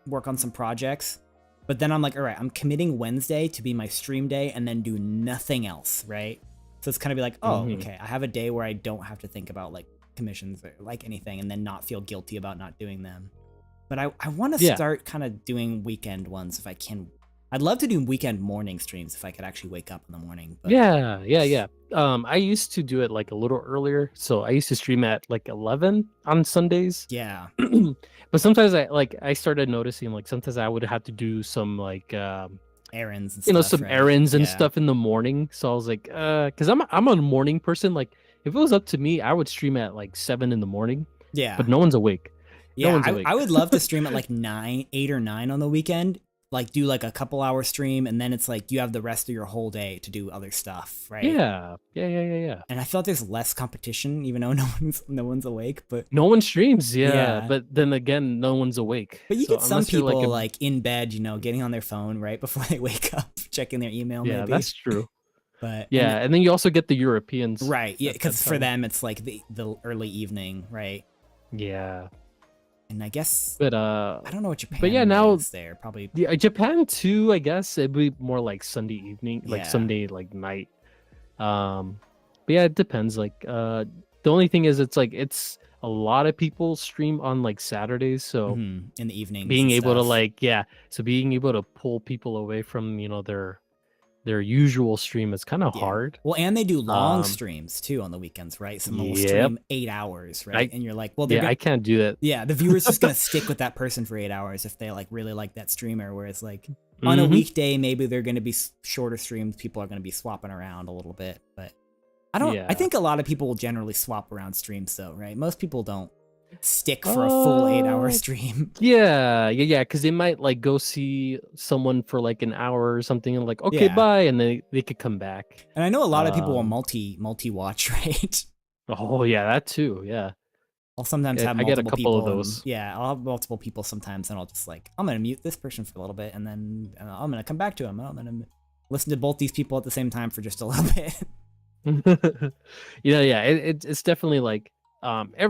[SPEAKER 1] work on some projects, but then I'm like, all right, I'm committing Wednesday to be my stream day and then do nothing else, right? So it's kind of be like, oh, okay, I have a day where I don't have to think about like commissions or like anything, and then not feel guilty about not doing them. But I want to start kind of doing weekend ones if I can. I'd love to do weekend morning streams if I could actually wake up in the morning. But...
[SPEAKER 2] Yeah. I used to do it like a little earlier. So I used to stream at like 11 on Sundays.
[SPEAKER 1] Yeah.
[SPEAKER 2] But sometimes I started noticing like sometimes I would have to do some like
[SPEAKER 1] errands and stuff,
[SPEAKER 2] some errands and stuff in the morning. So I was like, because I'm a morning person. Like if it was up to me, I would stream at like 7 in the morning.
[SPEAKER 1] Yeah.
[SPEAKER 2] But no one's awake.
[SPEAKER 1] Yeah, I would love to stream at like 8 or 9 on the weekend. like do like a couple hour stream, and then it's like you have the rest of your whole day to do other stuff, right?
[SPEAKER 2] Yeah.
[SPEAKER 1] And I felt there's less competition, even though no one's awake. But
[SPEAKER 2] No one streams,
[SPEAKER 1] Yeah.
[SPEAKER 2] but then again, no one's awake.
[SPEAKER 1] but you
[SPEAKER 2] So
[SPEAKER 1] get some
[SPEAKER 2] unless you're
[SPEAKER 1] people
[SPEAKER 2] like
[SPEAKER 1] like in bed, getting on their phone right before they wake up, checking their email.
[SPEAKER 2] yeah,
[SPEAKER 1] Maybe.
[SPEAKER 2] that's true.
[SPEAKER 1] But
[SPEAKER 2] Yeah, and then you also get the Europeans.
[SPEAKER 1] right, yeah,
[SPEAKER 2] at that
[SPEAKER 1] because for
[SPEAKER 2] time.
[SPEAKER 1] them it's like the early evening, right?
[SPEAKER 2] Yeah,
[SPEAKER 1] And I guess
[SPEAKER 2] but
[SPEAKER 1] I don't know what Japan
[SPEAKER 2] yeah, now
[SPEAKER 1] is there. Probably
[SPEAKER 2] yeah, Japan too. I guess it'd be more like Sunday evening, like
[SPEAKER 1] Yeah.
[SPEAKER 2] Sunday like night. But yeah, it depends. Like the only thing is, it's like it's a lot of people stream on like Saturdays, so
[SPEAKER 1] in the evening.
[SPEAKER 2] being able to so being able to pull people away from their usual stream is kind of hard.
[SPEAKER 1] Well, and they do long
[SPEAKER 2] Um,
[SPEAKER 1] streams too on the weekends, right? Some will
[SPEAKER 2] Yep.
[SPEAKER 1] stream 8 hours, right? And you're like, well, they're
[SPEAKER 2] Yeah, I can't do that.
[SPEAKER 1] yeah, the viewer's just gonna stick with that person for 8 hours if they like really like that streamer. Whereas like on a
[SPEAKER 2] Mhm.
[SPEAKER 1] weekday, maybe they're gonna be shorter streams. People are gonna be swapping around a little bit, but I
[SPEAKER 2] Yeah.
[SPEAKER 1] think a lot of people will generally swap around streams though, right? Most people don't stick for a full 8 hour stream.
[SPEAKER 2] Yeah, because they might like go see someone for like an hour or something, and like, okay,
[SPEAKER 1] Yeah.
[SPEAKER 2] bye, and they could come back.
[SPEAKER 1] And I know a lot of people will
[SPEAKER 2] Um,
[SPEAKER 1] multi watch, right?
[SPEAKER 2] Oh yeah, that too. Yeah,
[SPEAKER 1] I'll sometimes
[SPEAKER 2] Yeah,
[SPEAKER 1] have
[SPEAKER 2] I get a
[SPEAKER 1] multiple
[SPEAKER 2] couple of
[SPEAKER 1] people.
[SPEAKER 2] those.
[SPEAKER 1] Yeah, I'll have multiple people sometimes, and I'll just like, I'm gonna mute this person for a little bit, and then I'm gonna come back to him. I'm gonna listen to both these people at the same time for just a little bit.
[SPEAKER 2] It's definitely like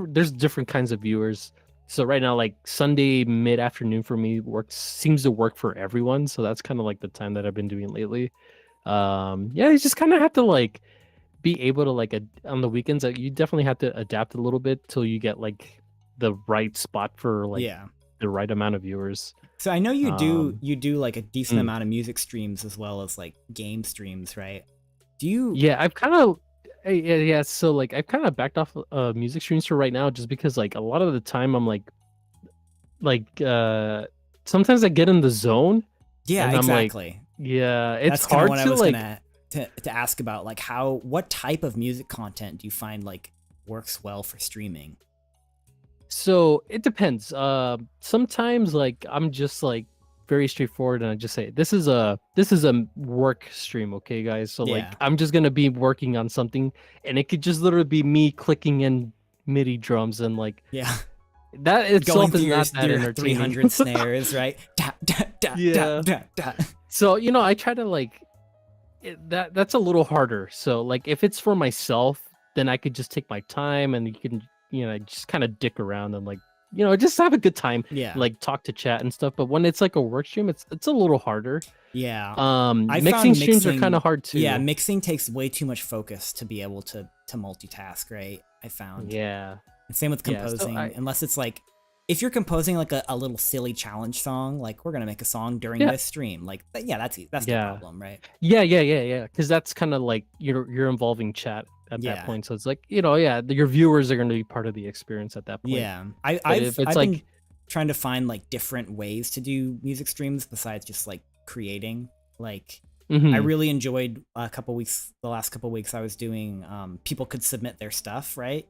[SPEAKER 2] there's different kinds of viewers. So right now, like Sunday mid-afternoon for me seems to work for everyone. So that's kind of like the time that I've been doing lately. Yeah, you just kind of have to like be able to like on the weekends. You definitely have to adapt a little bit till you get like the right spot for like
[SPEAKER 1] Yeah.
[SPEAKER 2] the right amount of viewers.
[SPEAKER 1] So I know you
[SPEAKER 2] Um,
[SPEAKER 1] do like a decent
[SPEAKER 2] mm.
[SPEAKER 1] amount of music streams as well as like game streams, right? Do you?
[SPEAKER 2] Yeah, I've kind of yeah. So like I've kind of backed off music streams for right now, just because like a lot of the time I'm like sometimes I get in the zone.
[SPEAKER 1] Yeah,
[SPEAKER 2] and I'm like,
[SPEAKER 1] exactly.
[SPEAKER 2] yeah, it's
[SPEAKER 1] That's kind
[SPEAKER 2] hard
[SPEAKER 1] of what I
[SPEAKER 2] to
[SPEAKER 1] was
[SPEAKER 2] like.
[SPEAKER 1] gonna to ask about. Like, what type of music content do you find like works well for streaming?
[SPEAKER 2] So it depends. Sometimes like I'm just like very straightforward, and I just say this is a work stream, okay, guys. So like
[SPEAKER 1] Yeah.
[SPEAKER 2] I'm just gonna be working on something, and it could just literally be me clicking in MIDI drums, and like
[SPEAKER 1] Yeah.
[SPEAKER 2] that
[SPEAKER 1] Going
[SPEAKER 2] itself
[SPEAKER 1] through
[SPEAKER 2] is
[SPEAKER 1] your,
[SPEAKER 2] not that
[SPEAKER 1] your
[SPEAKER 2] entertaining.
[SPEAKER 1] 300 snares, right? Da, da, da,
[SPEAKER 2] Yeah.
[SPEAKER 1] da, da, da.
[SPEAKER 2] So I try to like that's a little harder. So like if it's for myself, then I could just take my time, and you can just kind of dick around and like just have a good time,
[SPEAKER 1] Yeah.
[SPEAKER 2] like talk to chat and stuff. But when it's like a work stream, it's a little harder.
[SPEAKER 1] Yeah. I
[SPEAKER 2] Mixing
[SPEAKER 1] found
[SPEAKER 2] streams are
[SPEAKER 1] mixing-
[SPEAKER 2] kind of hard too.
[SPEAKER 1] Yeah, mixing takes way too much focus to be able to multitask, right? I found.
[SPEAKER 2] Yeah.
[SPEAKER 1] And same with
[SPEAKER 2] Yeah, so
[SPEAKER 1] composing, unless it's like, if you're composing like a little silly challenge song, like we're gonna make a song during
[SPEAKER 2] Yeah.
[SPEAKER 1] this stream, like that's the
[SPEAKER 2] Yeah.
[SPEAKER 1] problem, right?
[SPEAKER 2] Yeah. Because that's kind of like you're involving chat at
[SPEAKER 1] Yeah.
[SPEAKER 2] that point. So it's like your viewers are going to be part of the experience at that point.
[SPEAKER 1] Yeah,
[SPEAKER 2] if
[SPEAKER 1] I've
[SPEAKER 2] it's
[SPEAKER 1] been
[SPEAKER 2] like
[SPEAKER 1] trying to find like different ways to do music streams besides just like creating. Like I
[SPEAKER 2] mhm.
[SPEAKER 1] really enjoyed the last couple weeks I was doing. People could submit their stuff, right?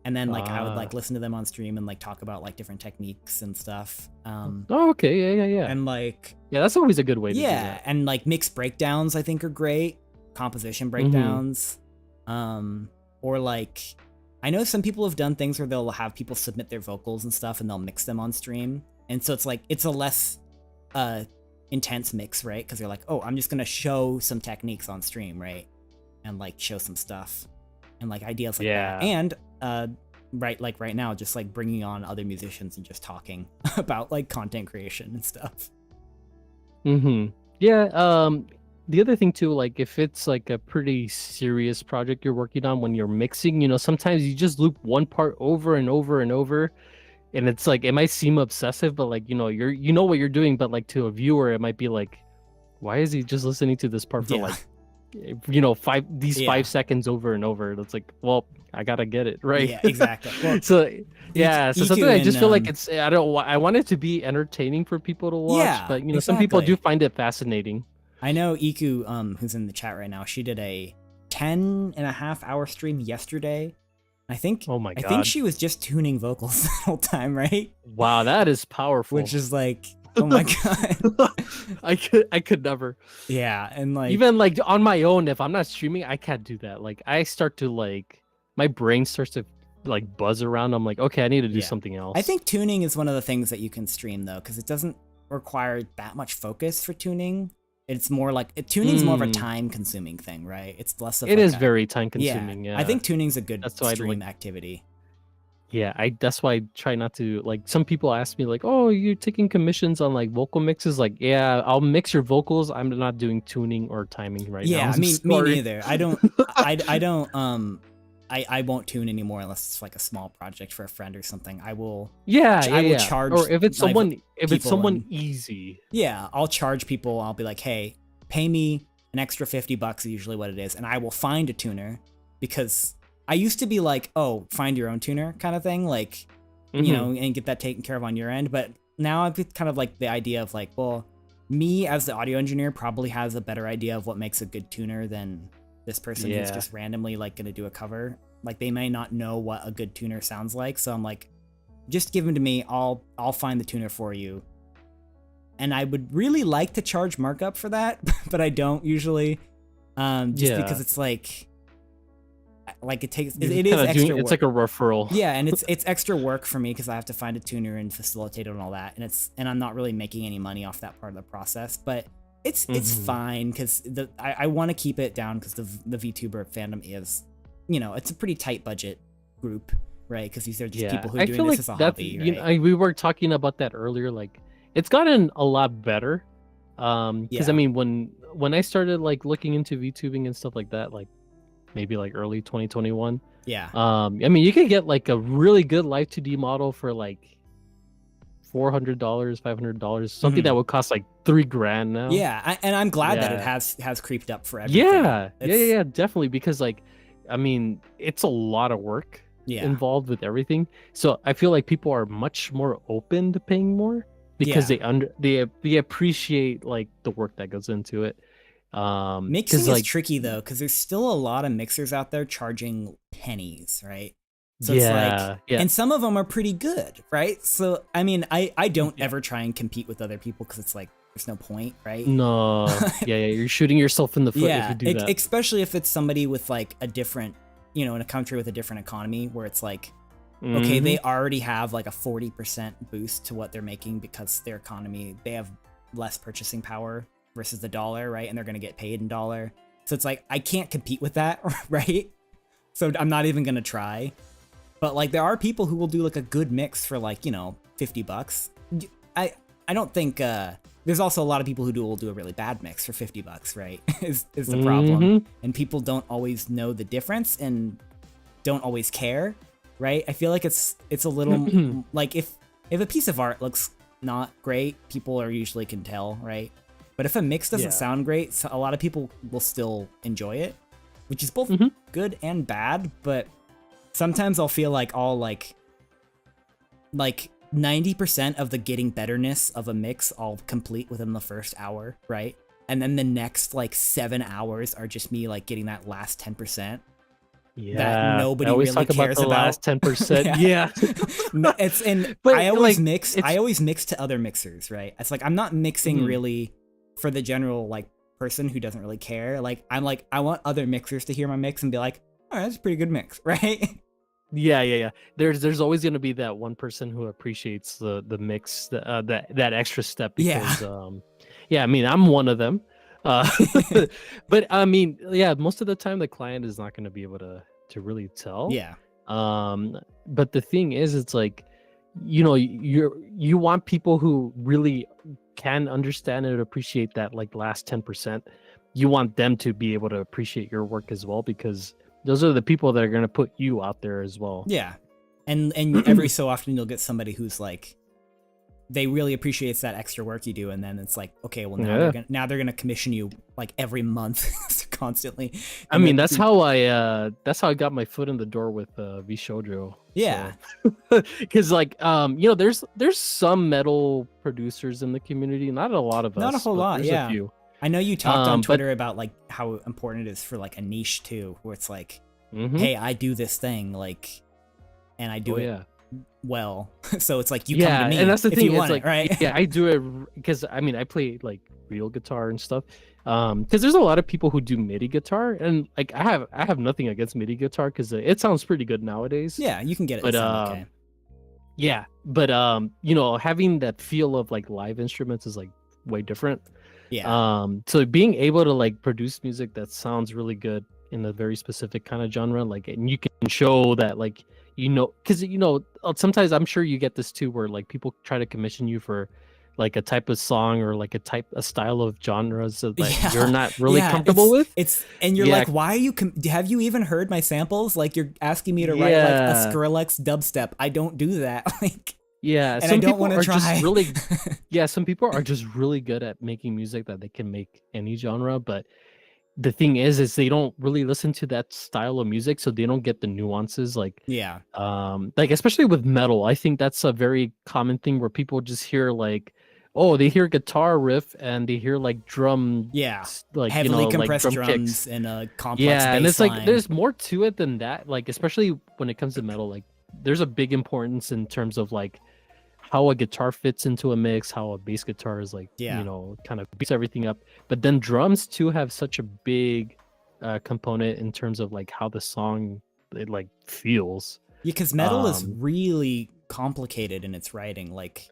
[SPEAKER 1] And then like I would like listen to them on stream and like talk about like different techniques and stuff.
[SPEAKER 2] Oh, okay, yeah.
[SPEAKER 1] And like
[SPEAKER 2] Yeah, that's always a good way to do
[SPEAKER 1] yeah,
[SPEAKER 2] that.
[SPEAKER 1] and like mixed breakdowns I think are great. Composition breakdowns. Or like I know some people have done things where they'll have people submit their vocals and stuff and they'll mix them on stream. And so it's like it's a less intense mix, right? Because they're like, oh, I'm just gonna show some techniques on stream, right? And like show some stuff and like ideas like that. And right now, just like bringing on other musicians and just talking about like content creation and stuff.
[SPEAKER 2] Yeah. The other thing too, like if it's like a pretty serious project you're working on, when you're mixing, sometimes you just loop one part over and over and over, and it's like it might seem obsessive, but like you know what you're doing, but like to a viewer it might be like, why is he just listening to this part for like 5 seconds over and over? It's like, well, I gotta get it right.
[SPEAKER 1] Yeah, exactly. Well,
[SPEAKER 2] so something I just feel like
[SPEAKER 1] and,
[SPEAKER 2] I want it to be entertaining for people to watch,
[SPEAKER 1] Yeah,
[SPEAKER 2] but some people do
[SPEAKER 1] exactly.
[SPEAKER 2] find it fascinating.
[SPEAKER 1] I know Iku, who's in the chat right now, she did a 10.5-hour stream yesterday. I think
[SPEAKER 2] Oh my
[SPEAKER 1] I
[SPEAKER 2] god.
[SPEAKER 1] think she was just tuning vocals the whole time, right?
[SPEAKER 2] Wow, that is powerful.
[SPEAKER 1] Which is like Oh my god.
[SPEAKER 2] I could never.
[SPEAKER 1] Yeah, and like
[SPEAKER 2] Even like on my own, if I'm not streaming, I can't do that. Like I start to like my brain starts to like buzz around. I'm like, okay, I need to do
[SPEAKER 1] yeah.
[SPEAKER 2] something else.
[SPEAKER 1] I think tuning is one of the things that you can stream though, because it doesn't require that much focus for tuning. It's more like tuning's more of a time-consuming thing, right? It's less of
[SPEAKER 2] it
[SPEAKER 1] like
[SPEAKER 2] is
[SPEAKER 1] a,
[SPEAKER 2] very time consuming. Yeah,
[SPEAKER 1] I think tuning's a good
[SPEAKER 2] that's why
[SPEAKER 1] stream activity.
[SPEAKER 2] yeah, that's why I try not to like. Some people ask me like, "Oh, you're taking commissions on like vocal mixes?" Like, yeah, I'll mix your vocals. I'm not doing tuning or timing right now.
[SPEAKER 1] Yeah,
[SPEAKER 2] I'm
[SPEAKER 1] me
[SPEAKER 2] sorry.
[SPEAKER 1] neither. I don't I won't tune anymore unless it's like a small project for a friend or something. I will I will charge,
[SPEAKER 2] or if it's someone
[SPEAKER 1] people
[SPEAKER 2] easy.
[SPEAKER 1] Yeah, I'll charge people. I'll be like, "Hey, pay me an extra $50 usually what it is, and I will find a tuner," because I used to be like, "Oh, find your own tuner" kind of thing, like, you know, and get that taken care of on your end, but now I've kind of like the idea of like, well, me as the audio engineer probably has a better idea of what makes a good tuner than this person who's just randomly like going to do a cover. Like they may not know what a good tuner sounds like. So I'm like, just give them to me. I'll find the tuner for you. And I would really like to charge markup for that, but I don't usually, just because it's like it takes, it is extra work.
[SPEAKER 2] It's like a referral.
[SPEAKER 1] Yeah, and it's extra work for me because I have to find a tuner and facilitate it and all that, and I'm not really making any money off that part of the process, but it's fine because I want to keep it down because the VTuber fandom is, you know, it's a pretty tight budget group, right? Because these are just people who are doing this as a hobby, right?
[SPEAKER 2] You know, we were talking about that earlier. Like, it's gotten a lot better. Because I mean, when I started like looking into VTubing and stuff like that, like maybe like early 2021.
[SPEAKER 1] Yeah.
[SPEAKER 2] I mean, you can get like a really good Live 2D model for like $400, $500, something that would cost like $3,000 now.
[SPEAKER 1] Yeah, and I'm glad that it has creeped up for everything.
[SPEAKER 2] Yeah, definitely, because like, I mean, it's a lot of work involved with everything. So I feel like people are much more open to paying more because they appreciate like the work that goes into it.
[SPEAKER 1] Mixing is like tricky though, because there's still a lot of mixers out there charging pennies, right? So it's like, and some of them are pretty good, right? So I mean, I don't ever try and compete with other people because it's like there's no point, right?
[SPEAKER 2] No, you're shooting yourself in the foot if you do that.
[SPEAKER 1] Especially if it's somebody with like a different, you know, in a country with a different economy where it's like, okay, they already have like a 40% boost to what they're making because their economy, they have less purchasing power versus the dollar, right? And they're going to get paid in dollar. So it's like, I can't compete with that, right? So I'm not even going to try. But like, there are people who will do like a good mix for like, you know, $50. I don't think, there's also a lot of people who will do a really bad mix for $50, right? is the problem. And people don't always know the difference and don't always care, right? I feel like it's a little like if a piece of art looks not great, people are usually can tell, right? But if a mix doesn't sound great, so a lot of people will still enjoy it, which is both good and bad. But sometimes I'll feel like all like 90% of the getting betterness of a mix I'll complete within the first hour, right? And then the next like 7 hours are just me like getting that last 10%. That nobody really cares about.
[SPEAKER 2] Last 10%. Yeah.
[SPEAKER 1] It's and but I always mix to other mixers, right? It's like I'm not mixing really for the general like person who doesn't really care. Like I'm like I want other mixers to hear my mix and be like, "Oh, that's a pretty good mix," right?
[SPEAKER 2] Yeah. There's always gonna be that one person who appreciates the mix, that extra step. Because I mean, I'm one of them. But I mean, most of the time the client is not gonna be able to really tell.
[SPEAKER 1] Yeah.
[SPEAKER 2] But the thing is, it's like, you know, you want people who really can understand and appreciate that like last 10%. You want them to be able to appreciate your work as well, because those are the people that are going to put you out there as well.
[SPEAKER 1] Yeah. And every so often you'll get somebody who's like, they really appreciates that extra work you do, and then it's like, okay, well now they're gonna commission you like every month constantly.
[SPEAKER 2] I mean, that's how I got my foot in the door with VShojo.
[SPEAKER 1] Yeah,
[SPEAKER 2] because like you know, there's some metal producers in the community, not a lot of us,
[SPEAKER 1] not a whole lot. Yeah,
[SPEAKER 2] a few.
[SPEAKER 1] I know you talked on Twitter about like how important it is for like a niche too, where it's like, hey, I do this thing, like, and I do it well. So it's like you come to me
[SPEAKER 2] and that's the
[SPEAKER 1] if
[SPEAKER 2] thing.
[SPEAKER 1] you
[SPEAKER 2] It's
[SPEAKER 1] want
[SPEAKER 2] like,
[SPEAKER 1] it, right?
[SPEAKER 2] yeah, I do it because I mean, I play like real guitar and stuff. Because there's a lot of people who do MIDI guitar, and like I have nothing against MIDI guitar because it sounds pretty good nowadays.
[SPEAKER 1] Yeah, you can get it to
[SPEAKER 2] But
[SPEAKER 1] sound okay.
[SPEAKER 2] yeah, but you know, having that feel of like live instruments is like way different.
[SPEAKER 1] Yeah.
[SPEAKER 2] So being able to like produce music that sounds really good in a very specific kind of genre, like, and you can show that, like, you know, because you know, sometimes I'm sure you get this too, where like people try to commission you for like a type of song or like a style of genres that you're
[SPEAKER 1] Yeah.
[SPEAKER 2] not really
[SPEAKER 1] Yeah,
[SPEAKER 2] comfortable with.
[SPEAKER 1] and you're
[SPEAKER 2] Yeah,
[SPEAKER 1] like, why are you have you even heard my samples? Like you're asking me to write like a
[SPEAKER 2] yeah,
[SPEAKER 1] Skrillex dubstep. I don't do that. Like,
[SPEAKER 2] yeah.
[SPEAKER 1] and I
[SPEAKER 2] Some
[SPEAKER 1] don't
[SPEAKER 2] people
[SPEAKER 1] want to
[SPEAKER 2] are just
[SPEAKER 1] try.
[SPEAKER 2] really, yeah, some people are just really good at making music that they can make any genre, but the thing is they don't really listen to that style of music, so they don't get the nuances,
[SPEAKER 1] Yeah.
[SPEAKER 2] like especially with metal. I think that's a very common thing where people just hear like, oh, they hear guitar riff and they hear like drum,
[SPEAKER 1] Yeah.
[SPEAKER 2] like, you
[SPEAKER 1] Heavily
[SPEAKER 2] know, like
[SPEAKER 1] compressed
[SPEAKER 2] drum kicks.
[SPEAKER 1] drums and a complex
[SPEAKER 2] Yeah, and
[SPEAKER 1] bass
[SPEAKER 2] it's like
[SPEAKER 1] line.
[SPEAKER 2] there's more to it than that, like especially when it comes to metal. Like there's a big importance in terms of like how a guitar fits into a mix, how a bass guitar is like, you
[SPEAKER 1] Yeah.
[SPEAKER 2] know, kind of beats everything up. But then drums too have such a big component in terms of like how the song it like feels.
[SPEAKER 1] Yeah, because metal is
[SPEAKER 2] Um,
[SPEAKER 1] really complicated in its writing. Like,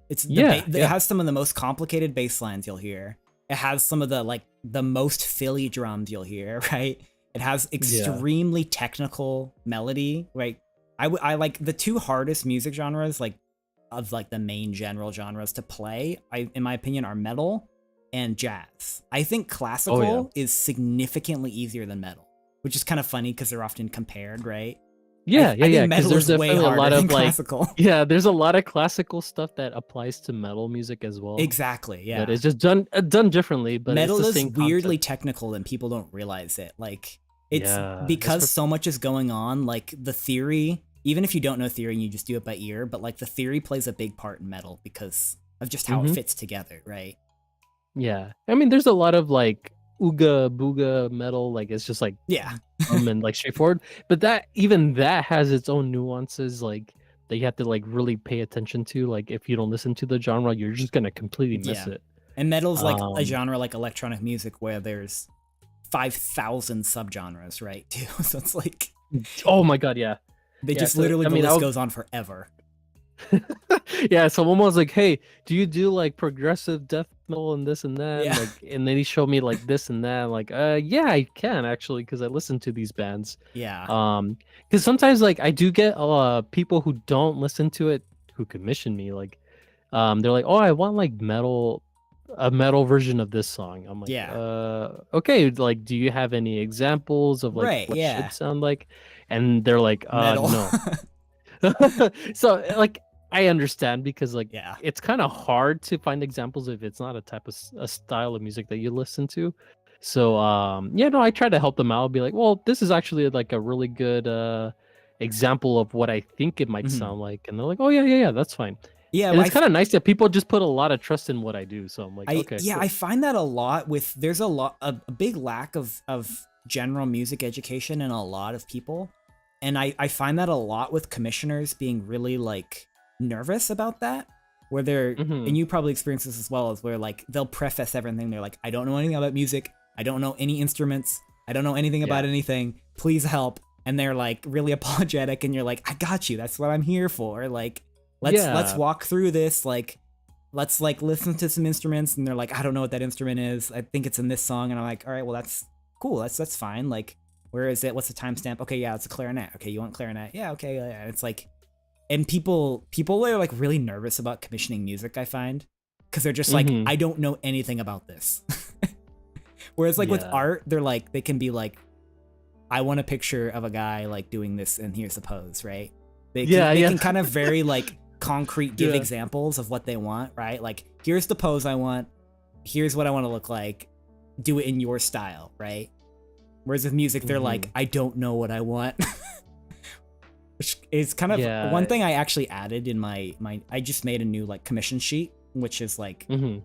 [SPEAKER 1] it's
[SPEAKER 2] yeah,
[SPEAKER 1] it
[SPEAKER 2] yeah,
[SPEAKER 1] has some of the most complicated bass lines you'll hear. It has some of the like the most Philly drums you'll hear, right? It has
[SPEAKER 2] yeah.
[SPEAKER 1] extremely technical melody, right? I like the two hardest music genres, like of like the main general genres to play, in my opinion, are metal and jazz. I think
[SPEAKER 2] Oh yeah.
[SPEAKER 1] classical is significantly easier than metal, which is kind of funny because they're often compared, right?
[SPEAKER 2] Yeah, yeah,
[SPEAKER 1] I
[SPEAKER 2] yeah.
[SPEAKER 1] think
[SPEAKER 2] Because
[SPEAKER 1] metal
[SPEAKER 2] there's
[SPEAKER 1] is way
[SPEAKER 2] definitely a
[SPEAKER 1] harder
[SPEAKER 2] lot
[SPEAKER 1] than
[SPEAKER 2] of like,
[SPEAKER 1] classical.
[SPEAKER 2] yeah, there's a lot of classical stuff that applies to metal music as well.
[SPEAKER 1] Exactly,
[SPEAKER 2] That
[SPEAKER 1] yeah.
[SPEAKER 2] is just done differently, but it's
[SPEAKER 1] Metal
[SPEAKER 2] the
[SPEAKER 1] is
[SPEAKER 2] same
[SPEAKER 1] weirdly
[SPEAKER 2] concept.
[SPEAKER 1] technical and people don't realize it. Like, it's
[SPEAKER 2] Yeah,
[SPEAKER 1] because so much is going on, like the theory, even if you don't know theory and you just do it by ear, but like the theory plays a big part in metal because of just how it
[SPEAKER 2] mm-hmm.
[SPEAKER 1] fits together, right?
[SPEAKER 2] Yeah. I mean, there's a lot of like ooga booga metal, like it's just like
[SPEAKER 1] Yeah.
[SPEAKER 2] and like straightforward. But that even that has its own nuances, like that you have to like really pay attention to. Like if you don't listen to the genre, you're just gonna completely miss
[SPEAKER 1] Yeah.
[SPEAKER 2] it.
[SPEAKER 1] And metal's like a
[SPEAKER 2] Um
[SPEAKER 1] genre like electronic music where there's 5,000 subgenres, right? Too. So it's like
[SPEAKER 2] oh my god, yeah.
[SPEAKER 1] they
[SPEAKER 2] Yeah.
[SPEAKER 1] just
[SPEAKER 2] So
[SPEAKER 1] literally
[SPEAKER 2] I
[SPEAKER 1] the
[SPEAKER 2] mean
[SPEAKER 1] list goes on forever.
[SPEAKER 2] yeah, someone was like, "Hey, do you do like progressive death metal and this and that?"
[SPEAKER 1] Yeah.
[SPEAKER 2] Like, and then he showed me like this and that. Like, yeah, I can actually because I listen to these bands.
[SPEAKER 1] Yeah.
[SPEAKER 2] Because sometimes like I do get people who don't listen to it who commission me. Like, they're like, "Oh, I want like a metal version of this song." I'm like,
[SPEAKER 1] Yeah.
[SPEAKER 2] okay. Like, do you have any examples of like
[SPEAKER 1] Right,
[SPEAKER 2] what
[SPEAKER 1] yeah.
[SPEAKER 2] should sound like? And they're like,
[SPEAKER 1] Metal.
[SPEAKER 2] no. So like I understand because like
[SPEAKER 1] Yeah.
[SPEAKER 2] it's kind of hard to find examples if it's not a type of a style of music that you listen to. So yeah, no, I try to help them out, be like, well, this is actually like a really good example of what I think it might
[SPEAKER 1] Mhm.
[SPEAKER 2] sound like. And they're like, oh yeah, yeah, yeah, that's fine.
[SPEAKER 1] Yeah,
[SPEAKER 2] And it's kind of nice that people just put a lot of trust in what I do. So I'm like, okay,
[SPEAKER 1] I
[SPEAKER 2] cool.
[SPEAKER 1] find that a lot with there's a big lack of general music education in a lot of people. And I find that a lot with commissioners being really like nervous about that. Where they're
[SPEAKER 2] Hmm.
[SPEAKER 1] and you probably experience this as well, as where like they'll preface everything. They're like, I don't know anything about music, I don't know any instruments, I don't know anything about
[SPEAKER 2] Yeah.
[SPEAKER 1] anything, please help. And they're like really apologetic, and you're like, I got you, that's what I'm here for. Like, let's
[SPEAKER 2] Yeah.
[SPEAKER 1] walk through this, like let's like listen to some instruments. And they're like, I don't know what that instrument is, I think it's in this song. And I'm like, all right, well, that's cool, that's fine. Like, where is it, what's the timestamp? Okay, yeah, it's a clarinet. Okay, you want clarinet? Yeah, okay, yeah. It's like, and people are like really nervous about commissioning music, I find, because they're just like,
[SPEAKER 2] Hmm.
[SPEAKER 1] I don't know anything about this. Whereas like with
[SPEAKER 2] Yeah.
[SPEAKER 1] art, they're like, they can be like, I want a picture of a guy like doing this, and here's the pose, right?
[SPEAKER 2] Yeah.
[SPEAKER 1] They
[SPEAKER 2] Yeah.
[SPEAKER 1] can kind of very like concrete give
[SPEAKER 2] Yeah.
[SPEAKER 1] examples of what they want, right? Like, here's the pose I want, here's what I want to look like, do it in your style, right? Whereas with music, they're like, I don't know what I want. Which is kind of
[SPEAKER 2] Yeah.
[SPEAKER 1] one thing I actually added in my I just made a new like commission sheet, which is like,
[SPEAKER 2] Hmm.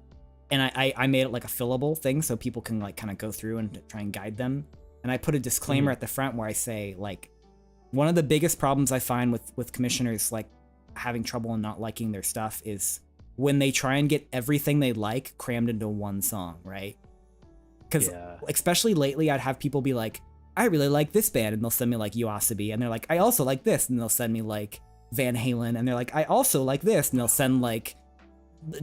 [SPEAKER 1] and I made it like a fillable thing so people can like kind of go through and try and guide them. And I put a disclaimer at the front where I say, like, one of the biggest problems I find with commissioners like having trouble and not liking their stuff is when they try and get everything they like crammed into one song, right? Because especially lately, I'd have people be like, I really like this band, and they'll send me like Yoasobi, and they're like, I also like this, and they'll send me like Van Halen, and they're like, I also like this, and they'll send like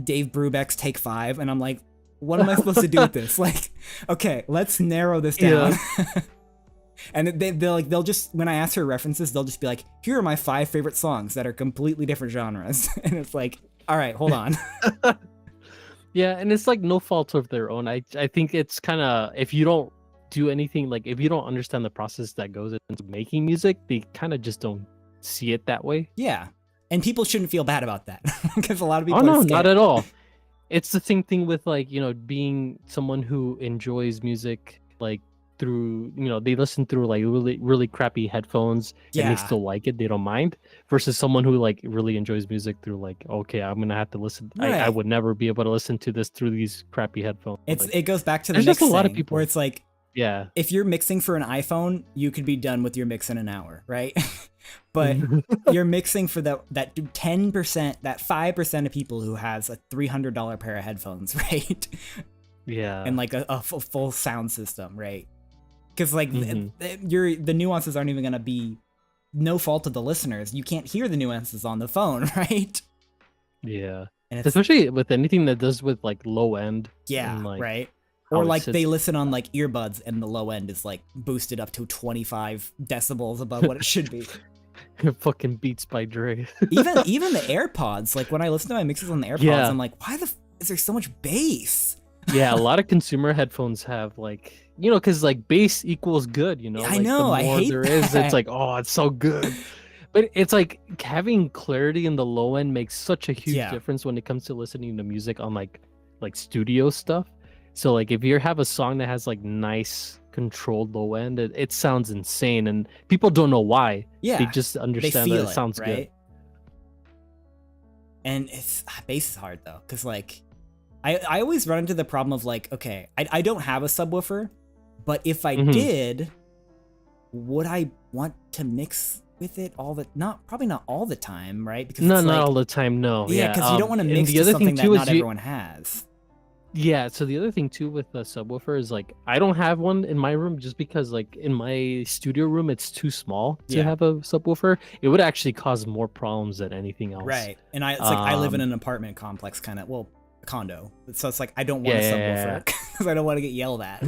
[SPEAKER 1] Dave Brubeck's Take 5, and I'm like, what am I supposed to do with this? Like, okay, let's narrow this down. And they'll just, when I ask for references, they'll just be like, here are my 5 favorite songs that are completely different genres. And it's like, all right, hold on.
[SPEAKER 2] Yeah, and it's like no fault of their own. I think it's kind of, if you don't do anything, like if you don't understand the process that goes into making music, they kind of just don't see it that way.
[SPEAKER 1] Yeah. And people shouldn't feel bad about that, because a lot of people
[SPEAKER 2] are
[SPEAKER 1] scared.
[SPEAKER 2] Not at all. It's the same thing with like, being someone who enjoys music like through, they listen through like really, really crappy headphones and they still like it. They don't mind, versus someone who like really enjoys music through like, okay, I'm going to have to listen. Right. I would never be able to listen to this through these crappy headphones.
[SPEAKER 1] It goes back to the
[SPEAKER 2] there's
[SPEAKER 1] mix
[SPEAKER 2] just a lot of
[SPEAKER 1] thing,
[SPEAKER 2] people
[SPEAKER 1] where it's like,
[SPEAKER 2] yeah,
[SPEAKER 1] if you're mixing for an iPhone, you could be done with your mix in an hour, right? But you're mixing for that 10%, that 5% of people who has a $300 pair of headphones, right?
[SPEAKER 2] Yeah.
[SPEAKER 1] And like a full sound system, right? Because like the nuances aren't even gonna be no fault of the listeners. You can't hear the nuances on the phone, right?
[SPEAKER 2] Yeah. And especially with anything that does with like low end.
[SPEAKER 1] Yeah,
[SPEAKER 2] like,
[SPEAKER 1] right. Or like they listen on like earbuds and the low end is like boosted up to 25 decibels above what it should be.
[SPEAKER 2] Fucking Beats by Dre.
[SPEAKER 1] even the AirPods, like when I listen to my mixes on the AirPods, I'm like, why is there so much bass?
[SPEAKER 2] Yeah, a lot of consumer headphones have like, because like bass equals good,
[SPEAKER 1] I
[SPEAKER 2] like,
[SPEAKER 1] know,
[SPEAKER 2] the more
[SPEAKER 1] I hate
[SPEAKER 2] there
[SPEAKER 1] that.
[SPEAKER 2] is, it's like, oh, it's so good. But it's like having clarity in the low end makes such a huge difference when it comes to listening to music on like studio stuff. So like if you have a song that has like nice controlled low end, it sounds insane, and people don't know why.
[SPEAKER 1] Yeah,
[SPEAKER 2] they just understand that it sounds
[SPEAKER 1] right?
[SPEAKER 2] good.
[SPEAKER 1] And bass is hard though, because like I always run into the problem of like, okay, I don't have a subwoofer, but if I did, would I want to mix with it probably not all the time, right? Because
[SPEAKER 2] not all the time, no.
[SPEAKER 1] Yeah, because you don't want to mix to something that not everyone has.
[SPEAKER 2] Yeah, so the other thing too with the subwoofer is like, I don't have one in my room just because like in my studio room it's too small to have a subwoofer. It would actually cause more problems than anything else.
[SPEAKER 1] Right. And it's like I live in an apartment complex, kind of, well, a condo. So it's like I don't want a subwoofer because I don't want to get yelled at.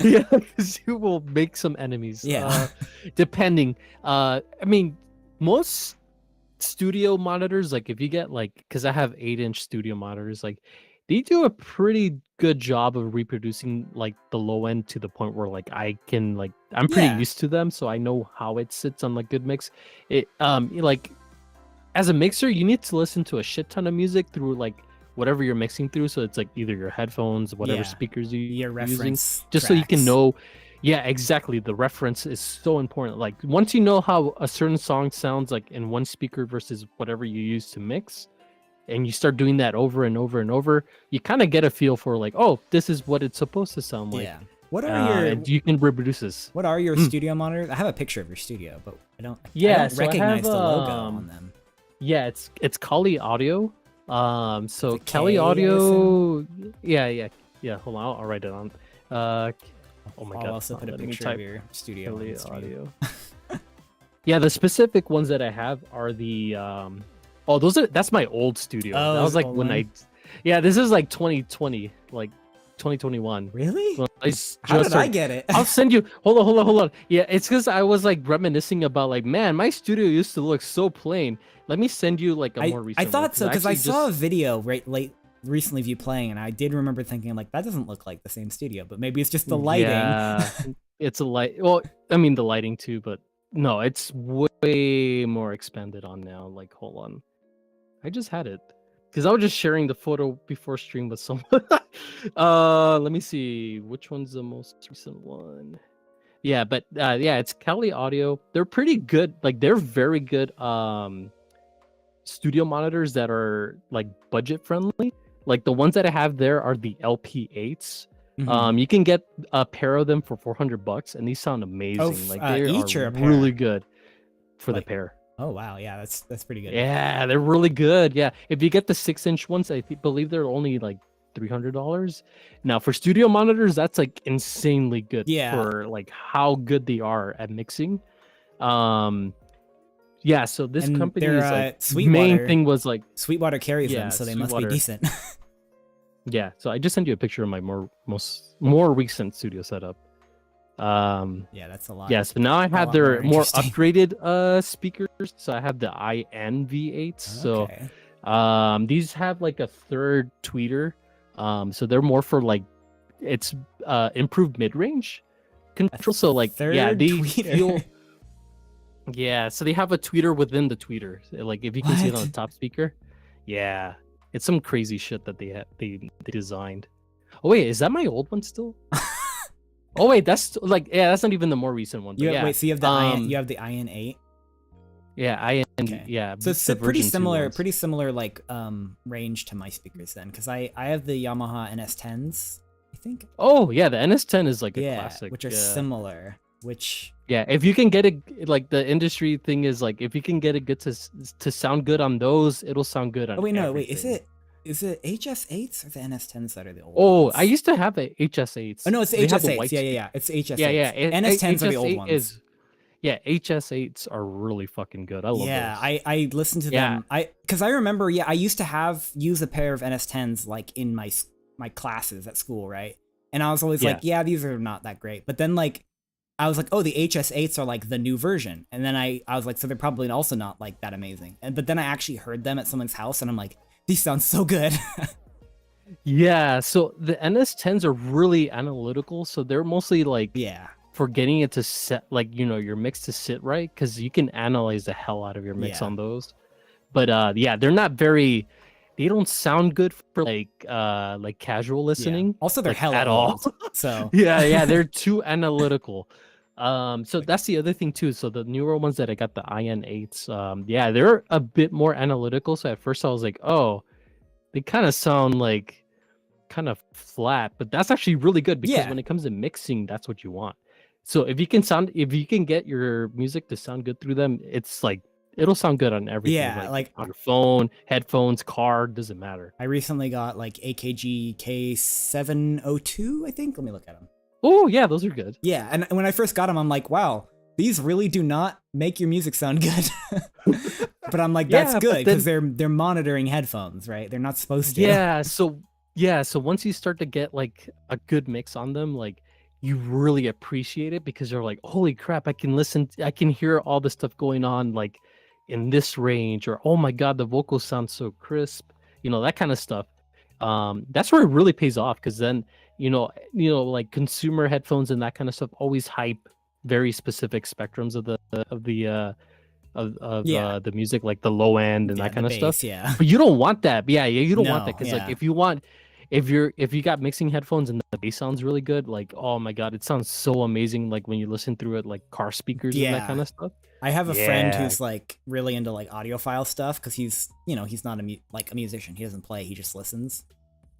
[SPEAKER 2] Yeah, because you will make some enemies.
[SPEAKER 1] Yeah.
[SPEAKER 2] Depending. I mean, most studio monitors, like if you get like, because I have 8-inch studio monitors, like they do a pretty good job of reproducing like the low end to the point where like I can like, I'm pretty used to them, so I know how it sits on like good mix. It like as a mixer, you need to listen to a shit ton of music through like whatever you're mixing through. So it's like either your headphones, whatever speakers you're using, just
[SPEAKER 1] tracks.
[SPEAKER 2] So you can know. Yeah, exactly. The reference is so important. Like once you know how a certain song sounds like in one speaker versus whatever you use to mix, and you start doing that over and over and over, you kind of get a feel for like, oh, this is what it's supposed to sound like.
[SPEAKER 1] Yeah. What are
[SPEAKER 2] and you can reproduce this.
[SPEAKER 1] What are your studio monitors? I have a picture of your studio, but I don't recognize the logo on them.
[SPEAKER 2] Yeah, it's Kali Audio. So Kali
[SPEAKER 1] K,
[SPEAKER 2] Audio. Yeah. Hold on, I'll write it on. Oh my god.
[SPEAKER 1] I'll also put a picture of your studio.
[SPEAKER 2] Kali Audio. Yeah, the specific ones that I have are the that's my old studio.
[SPEAKER 1] Oh,
[SPEAKER 2] that was like when this is like 2020, like 2021.
[SPEAKER 1] Really?
[SPEAKER 2] Well,
[SPEAKER 1] How did I get it?
[SPEAKER 2] I'll send you. Hold on. Yeah, it's because I was like reminiscing about like, man, my studio used to look so plain. Let me send you like a more recent.
[SPEAKER 1] I thought so because I saw a video recently of you playing, and I did remember thinking like, that doesn't look like the same studio, but maybe it's just the lighting.
[SPEAKER 2] Yeah, it's a light. Well, I mean the lighting too, but no, it's way more expanded on now. Like, hold on, I just had it because I was just sharing the photo before stream with someone. Let me see which one's the most recent one. Yeah, but it's Kali Audio. They're pretty good. Like they're very good studio monitors that are like budget friendly. Like the ones that I have there are the LP8s. You can get a pair of them for $400, and these sound amazing. Like they
[SPEAKER 1] each
[SPEAKER 2] are
[SPEAKER 1] or a pair?
[SPEAKER 2] really good for the pair.
[SPEAKER 1] Oh wow, yeah, that's pretty good.
[SPEAKER 2] Yeah, they're really good. Yeah, if you get the 6-inch ones, believe they're only like $300. Now for studio monitors, that's like insanely good
[SPEAKER 1] Yeah,
[SPEAKER 2] for like how good they are at mixing. Um, yeah. So this
[SPEAKER 1] and they're
[SPEAKER 2] company's like main
[SPEAKER 1] Sweetwater.
[SPEAKER 2] thing was like,
[SPEAKER 1] Sweetwater carries them,
[SPEAKER 2] yeah,
[SPEAKER 1] so they must be
[SPEAKER 2] Sweetwater.
[SPEAKER 1] decent.
[SPEAKER 2] Yeah. So I just sent you a picture of my more recent studio setup.
[SPEAKER 1] Yeah, that's a lot.
[SPEAKER 2] Yeah, so now I
[SPEAKER 1] A
[SPEAKER 2] have
[SPEAKER 1] lot more
[SPEAKER 2] their more
[SPEAKER 1] interesting.
[SPEAKER 2] upgraded speakers. So I have the IN-V8s. So
[SPEAKER 1] Okay.
[SPEAKER 2] these have like a third tweeter. So they're more for like it's improved mid-range control. So like yeah,
[SPEAKER 1] Third
[SPEAKER 2] they
[SPEAKER 1] tweeter.
[SPEAKER 2] feel yeah, so they have a tweeter within the tweeter. Like if you can see it on the
[SPEAKER 1] What?
[SPEAKER 2] top speaker. Yeah. It's some crazy shit that they designed. Oh wait, is that my old one still? Oh wait, that's like yeah, that's not even the more recent one. But
[SPEAKER 1] You
[SPEAKER 2] yeah,
[SPEAKER 1] wait, so you have the you have the IN8.
[SPEAKER 2] yeah, I
[SPEAKER 1] Okay.
[SPEAKER 2] yeah.
[SPEAKER 1] So it's
[SPEAKER 2] the
[SPEAKER 1] a pretty
[SPEAKER 2] version 2
[SPEAKER 1] similar,
[SPEAKER 2] ones.
[SPEAKER 1] pretty similar like range to my speakers then, because I have the Yamaha NS10s, I think.
[SPEAKER 2] Oh yeah, the NS10 is like a
[SPEAKER 1] Yeah,
[SPEAKER 2] classic.
[SPEAKER 1] which are similar. Which
[SPEAKER 2] Yeah, if you can get it, like the industry thing is like if you can get it good to sound good on those, it'll sound good on.
[SPEAKER 1] oh wait, no, wait,
[SPEAKER 2] everything.
[SPEAKER 1] is it HS8s or the NS10s that are the old
[SPEAKER 2] Oh,
[SPEAKER 1] ones?
[SPEAKER 2] I used to have a HS8s.
[SPEAKER 1] Oh no, it's the
[SPEAKER 2] They have a
[SPEAKER 1] HS8s.
[SPEAKER 2] white
[SPEAKER 1] Yeah, yeah,
[SPEAKER 2] speaker.
[SPEAKER 1] yeah. It's the HS8s.
[SPEAKER 2] Yeah, yeah.
[SPEAKER 1] NS10s are the old
[SPEAKER 2] HS8
[SPEAKER 1] ones.
[SPEAKER 2] is yeah. HS8s are really fucking good. I love
[SPEAKER 1] Yeah,
[SPEAKER 2] those.
[SPEAKER 1] I listened to
[SPEAKER 2] Yeah.
[SPEAKER 1] them. Because I remember, yeah, I used to use a pair of NS10s like in my classes at school, right? And I was always
[SPEAKER 2] Yeah.
[SPEAKER 1] like, yeah, these are not that great. But then like I was like, oh, the HS8s are like the new version. And then I was like, so they're probably also not like that amazing. But then I actually heard them at someone's house and I'm like, these sound so good.
[SPEAKER 2] Yeah. So the NS10s are really analytical. So they're mostly like
[SPEAKER 1] Yeah.
[SPEAKER 2] for getting it to set like your mix to sit right because you can analyze the hell out of your mix
[SPEAKER 1] Yeah.
[SPEAKER 2] on those. But yeah, they're not very. They don't sound good for like casual listening.
[SPEAKER 1] Yeah. Also, they're
[SPEAKER 2] like,
[SPEAKER 1] hella
[SPEAKER 2] at all.
[SPEAKER 1] old. So
[SPEAKER 2] Yeah, they're too analytical. So that's the other thing too. So the newer ones that I got, the IN8s, yeah, they're a bit more analytical. So at first I was like, oh, they kind of sound like kind of flat, but that's actually really good because
[SPEAKER 1] yeah.
[SPEAKER 2] when it comes to mixing, that's what you want. So if you can get your music to sound good through them, it's like it'll sound good on everything.
[SPEAKER 1] Yeah, like
[SPEAKER 2] on your phone, headphones, car, doesn't matter.
[SPEAKER 1] I recently got like AKG K702, I think. Let me look at them.
[SPEAKER 2] Oh yeah, those are good.
[SPEAKER 1] Yeah, and when I first got them, I'm like, wow, these really do not make your music sound good. But I'm like, that's
[SPEAKER 2] Yeah,
[SPEAKER 1] good because they're monitoring headphones, right? They're not supposed to.
[SPEAKER 2] So once you start to get like a good mix on them, like you really appreciate it because you're like, holy crap, I can hear all the stuff going on like in this range, or oh my god, the vocals sound so crisp, that kind of stuff. That's where it really pays off because then like consumer headphones and that kind of stuff always hype very specific spectrums of the music, like the low end and
[SPEAKER 1] Yeah,
[SPEAKER 2] that kind of
[SPEAKER 1] bass,
[SPEAKER 2] stuff.
[SPEAKER 1] yeah.
[SPEAKER 2] But you don't want that. Yeah, you don't want that because
[SPEAKER 1] No,
[SPEAKER 2] like
[SPEAKER 1] yeah.
[SPEAKER 2] if you got mixing headphones and the bass sounds really good, like oh my god, it sounds so amazing. Like when you listen through it, like car speakers and that
[SPEAKER 1] Yeah.
[SPEAKER 2] kind of stuff.
[SPEAKER 1] I have a friend
[SPEAKER 2] Yeah.
[SPEAKER 1] who's like really into like audiophile stuff because he's not a musician. He doesn't play. He just listens.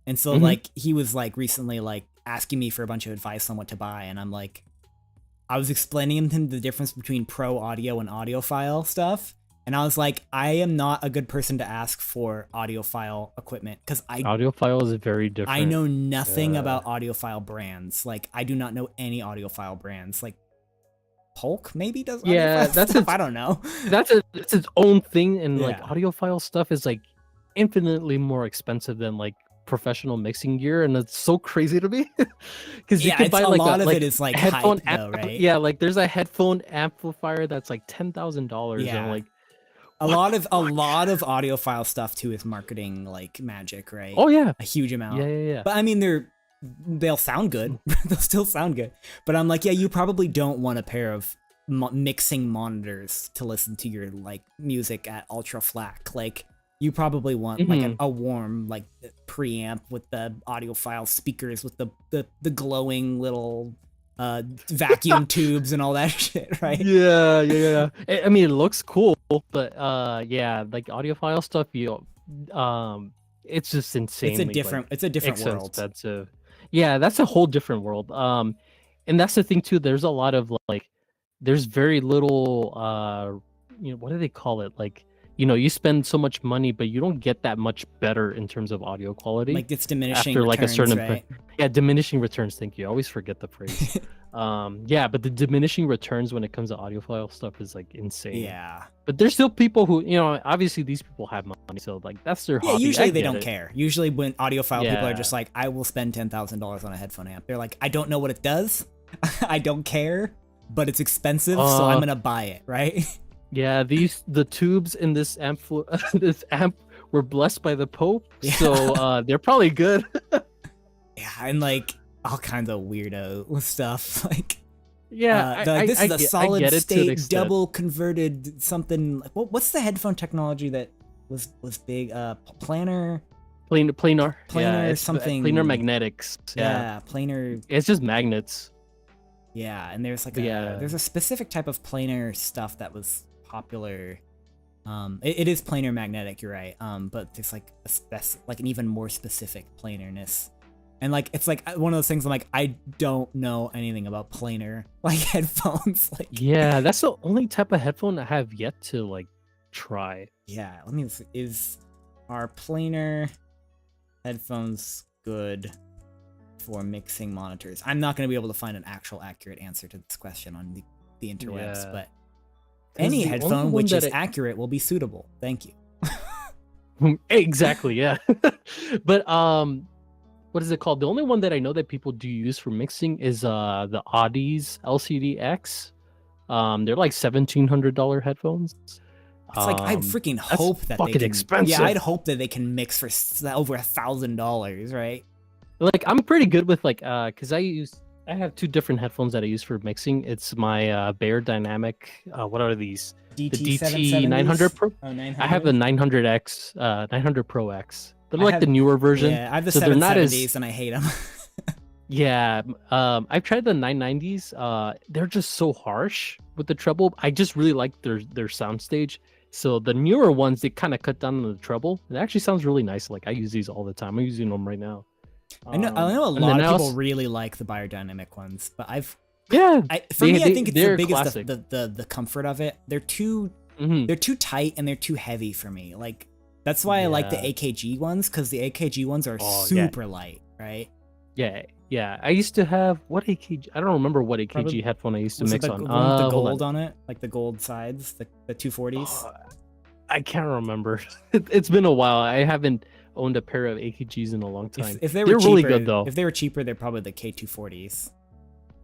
[SPEAKER 1] And so
[SPEAKER 2] Mhm.
[SPEAKER 1] like he was like recently like asking me for a bunch of advice on what to buy, and I'm like, I was explaining to him the difference between pro audio and audiophile stuff. And I was like, I am not a good person to ask for audiophile equipment because
[SPEAKER 2] Audiophile is very different.
[SPEAKER 1] I know nothing about audiophile brands. Like I do not know any audiophile brands. Like Polk maybe does.
[SPEAKER 2] Yeah,
[SPEAKER 1] that's stuff. I don't know.
[SPEAKER 2] It's its own thing, and like
[SPEAKER 1] Yeah.
[SPEAKER 2] audiophile stuff is like infinitely more expensive than like professional mixing gear, and it's so crazy to me because you
[SPEAKER 1] Yeah,
[SPEAKER 2] can
[SPEAKER 1] it's
[SPEAKER 2] buy
[SPEAKER 1] a
[SPEAKER 2] like
[SPEAKER 1] lot of
[SPEAKER 2] like
[SPEAKER 1] it is like
[SPEAKER 2] headphone
[SPEAKER 1] hype though, right?
[SPEAKER 2] yeah, like there's a headphone amplifier that's like $10,000, and
[SPEAKER 1] Yeah.
[SPEAKER 2] I'm like
[SPEAKER 1] A lot of audiophile stuff too is marketing like magic, right?
[SPEAKER 2] oh yeah,
[SPEAKER 1] A huge amount.
[SPEAKER 2] yeah.
[SPEAKER 1] But I mean, they'll sound good. They'll still sound good. But I'm like, yeah, you probably don't want a pair of mixing monitors to listen to your like music at ultra FLAC. Like you probably want like a warm like preamp with the audiophile speakers with the glowing little vacuum tubes and all that shit, right?
[SPEAKER 2] Yeah. I mean, it looks cool, but yeah, like audiophile stuff, it's just insane.
[SPEAKER 1] It's a different world.
[SPEAKER 2] Expensive. Yeah, that's a whole different world. And that's the thing too. There's a lot of like, there's very little what do they call it? Like, you spend so much money, but you don't get that much better in terms of audio quality.
[SPEAKER 1] Like it's diminishing
[SPEAKER 2] after
[SPEAKER 1] returns,
[SPEAKER 2] like a certain
[SPEAKER 1] right?
[SPEAKER 2] Yeah, diminishing returns. Thank you. I always forget the phrase. Yeah, but the diminishing returns when it comes to audiophile stuff is like insane.
[SPEAKER 1] Yeah.
[SPEAKER 2] But there's still people who, obviously these people have money, so like that's their hobby.
[SPEAKER 1] Usually they
[SPEAKER 2] get
[SPEAKER 1] don't
[SPEAKER 2] it.
[SPEAKER 1] care. Usually when audiophile people are
[SPEAKER 2] Yeah.
[SPEAKER 1] just like, I will spend $10,000 on a headphone amp. They're like, I don't know what it does. I don't care, but it's expensive, so I'm gonna buy it, right?
[SPEAKER 2] Yeah, the tubes in this amp this amp were blessed by the Pope,
[SPEAKER 1] Yeah.
[SPEAKER 2] so they're probably good.
[SPEAKER 1] Yeah, and like all kinds of weirdo stuff. Like,
[SPEAKER 2] Yeah,
[SPEAKER 1] this is a solid
[SPEAKER 2] get it to an
[SPEAKER 1] state
[SPEAKER 2] extent.
[SPEAKER 1] double converted something. Like, what's the headphone technology that was big? Planar.
[SPEAKER 2] Planar.
[SPEAKER 1] Planar
[SPEAKER 2] Yeah, it's
[SPEAKER 1] something.
[SPEAKER 2] planar magnetics.
[SPEAKER 1] Yeah, planar.
[SPEAKER 2] It's just magnets.
[SPEAKER 1] Yeah, and there's like
[SPEAKER 2] Yeah.
[SPEAKER 1] there's a specific type of planar stuff that was popular. It is planar magnetic, you're right. But there's like like an even more specific planarness. And like it's like one of those things I'm like, I don't know anything about planar like headphones. Like,
[SPEAKER 2] Yeah, that's the only type of headphone I have yet to like try.
[SPEAKER 1] yeah, let me see. Are planar headphones good for mixing monitors? I'm not going to be able to find an actual accurate answer to this question on the interwebs,
[SPEAKER 2] Yeah.
[SPEAKER 1] but any
[SPEAKER 2] the only
[SPEAKER 1] headphone
[SPEAKER 2] one
[SPEAKER 1] which
[SPEAKER 2] that
[SPEAKER 1] is accurate will be suitable. Thank you.
[SPEAKER 2] Exactly, yeah. But what is it called? The only one that I know that people do use for mixing is the Audis LCD-X. They're like $1,700 headphones.
[SPEAKER 1] It's like I freaking hope that they
[SPEAKER 2] fucking
[SPEAKER 1] can.
[SPEAKER 2] expensive.
[SPEAKER 1] Yeah, I'd hope that they can mix for over $1,000, right?
[SPEAKER 2] Like I'm pretty good with like because I have two different headphones that I use for mixing. It's my Bear Dynamic. What are these? The DT 900 Pro.
[SPEAKER 1] Oh, 900?
[SPEAKER 2] I have the 900X, 900 Pro X. They're like
[SPEAKER 1] have-
[SPEAKER 2] the newer version.
[SPEAKER 1] Yeah, I have the
[SPEAKER 2] so they're not
[SPEAKER 1] 770s
[SPEAKER 2] as
[SPEAKER 1] and I hate them.
[SPEAKER 2] yeah. I've tried the 990s. They're just so harsh with the treble. I just really like their soundstage. So the newer ones, they kind of cut down on the treble. It actually sounds really nice. Like I use these all the time. I'm using them right now.
[SPEAKER 1] I know a
[SPEAKER 2] and
[SPEAKER 1] lot
[SPEAKER 2] then
[SPEAKER 1] of
[SPEAKER 2] I
[SPEAKER 1] people
[SPEAKER 2] also-
[SPEAKER 1] really like the biodynamic ones, but
[SPEAKER 2] Yeah.
[SPEAKER 1] for me, I
[SPEAKER 2] they-
[SPEAKER 1] think it's
[SPEAKER 2] they're
[SPEAKER 1] the biggest
[SPEAKER 2] classic.
[SPEAKER 1] the comfort of it. They're too
[SPEAKER 2] Mhm.
[SPEAKER 1] they're too tight and they're too heavy for me. Like that's why I like the
[SPEAKER 2] Yeah.
[SPEAKER 1] AKG ones, because the AKG ones are
[SPEAKER 2] Oh, yeah.
[SPEAKER 1] super light, right?
[SPEAKER 2] Yeah. I used to have what AKG? I don't remember what AKG
[SPEAKER 1] Probably-
[SPEAKER 2] headphone I used to
[SPEAKER 1] Was it
[SPEAKER 2] mix
[SPEAKER 1] the
[SPEAKER 2] on.
[SPEAKER 1] one with the
[SPEAKER 2] Hold
[SPEAKER 1] gold
[SPEAKER 2] on.
[SPEAKER 1] on it, like the gold sides, the 240s.
[SPEAKER 2] Oh, I can't remember. It's been a while. I haven't owned a pair of AKGs in a long time.
[SPEAKER 1] If they were
[SPEAKER 2] They're
[SPEAKER 1] cheaper,
[SPEAKER 2] really good though.
[SPEAKER 1] If they were cheaper, they're probably the K240s.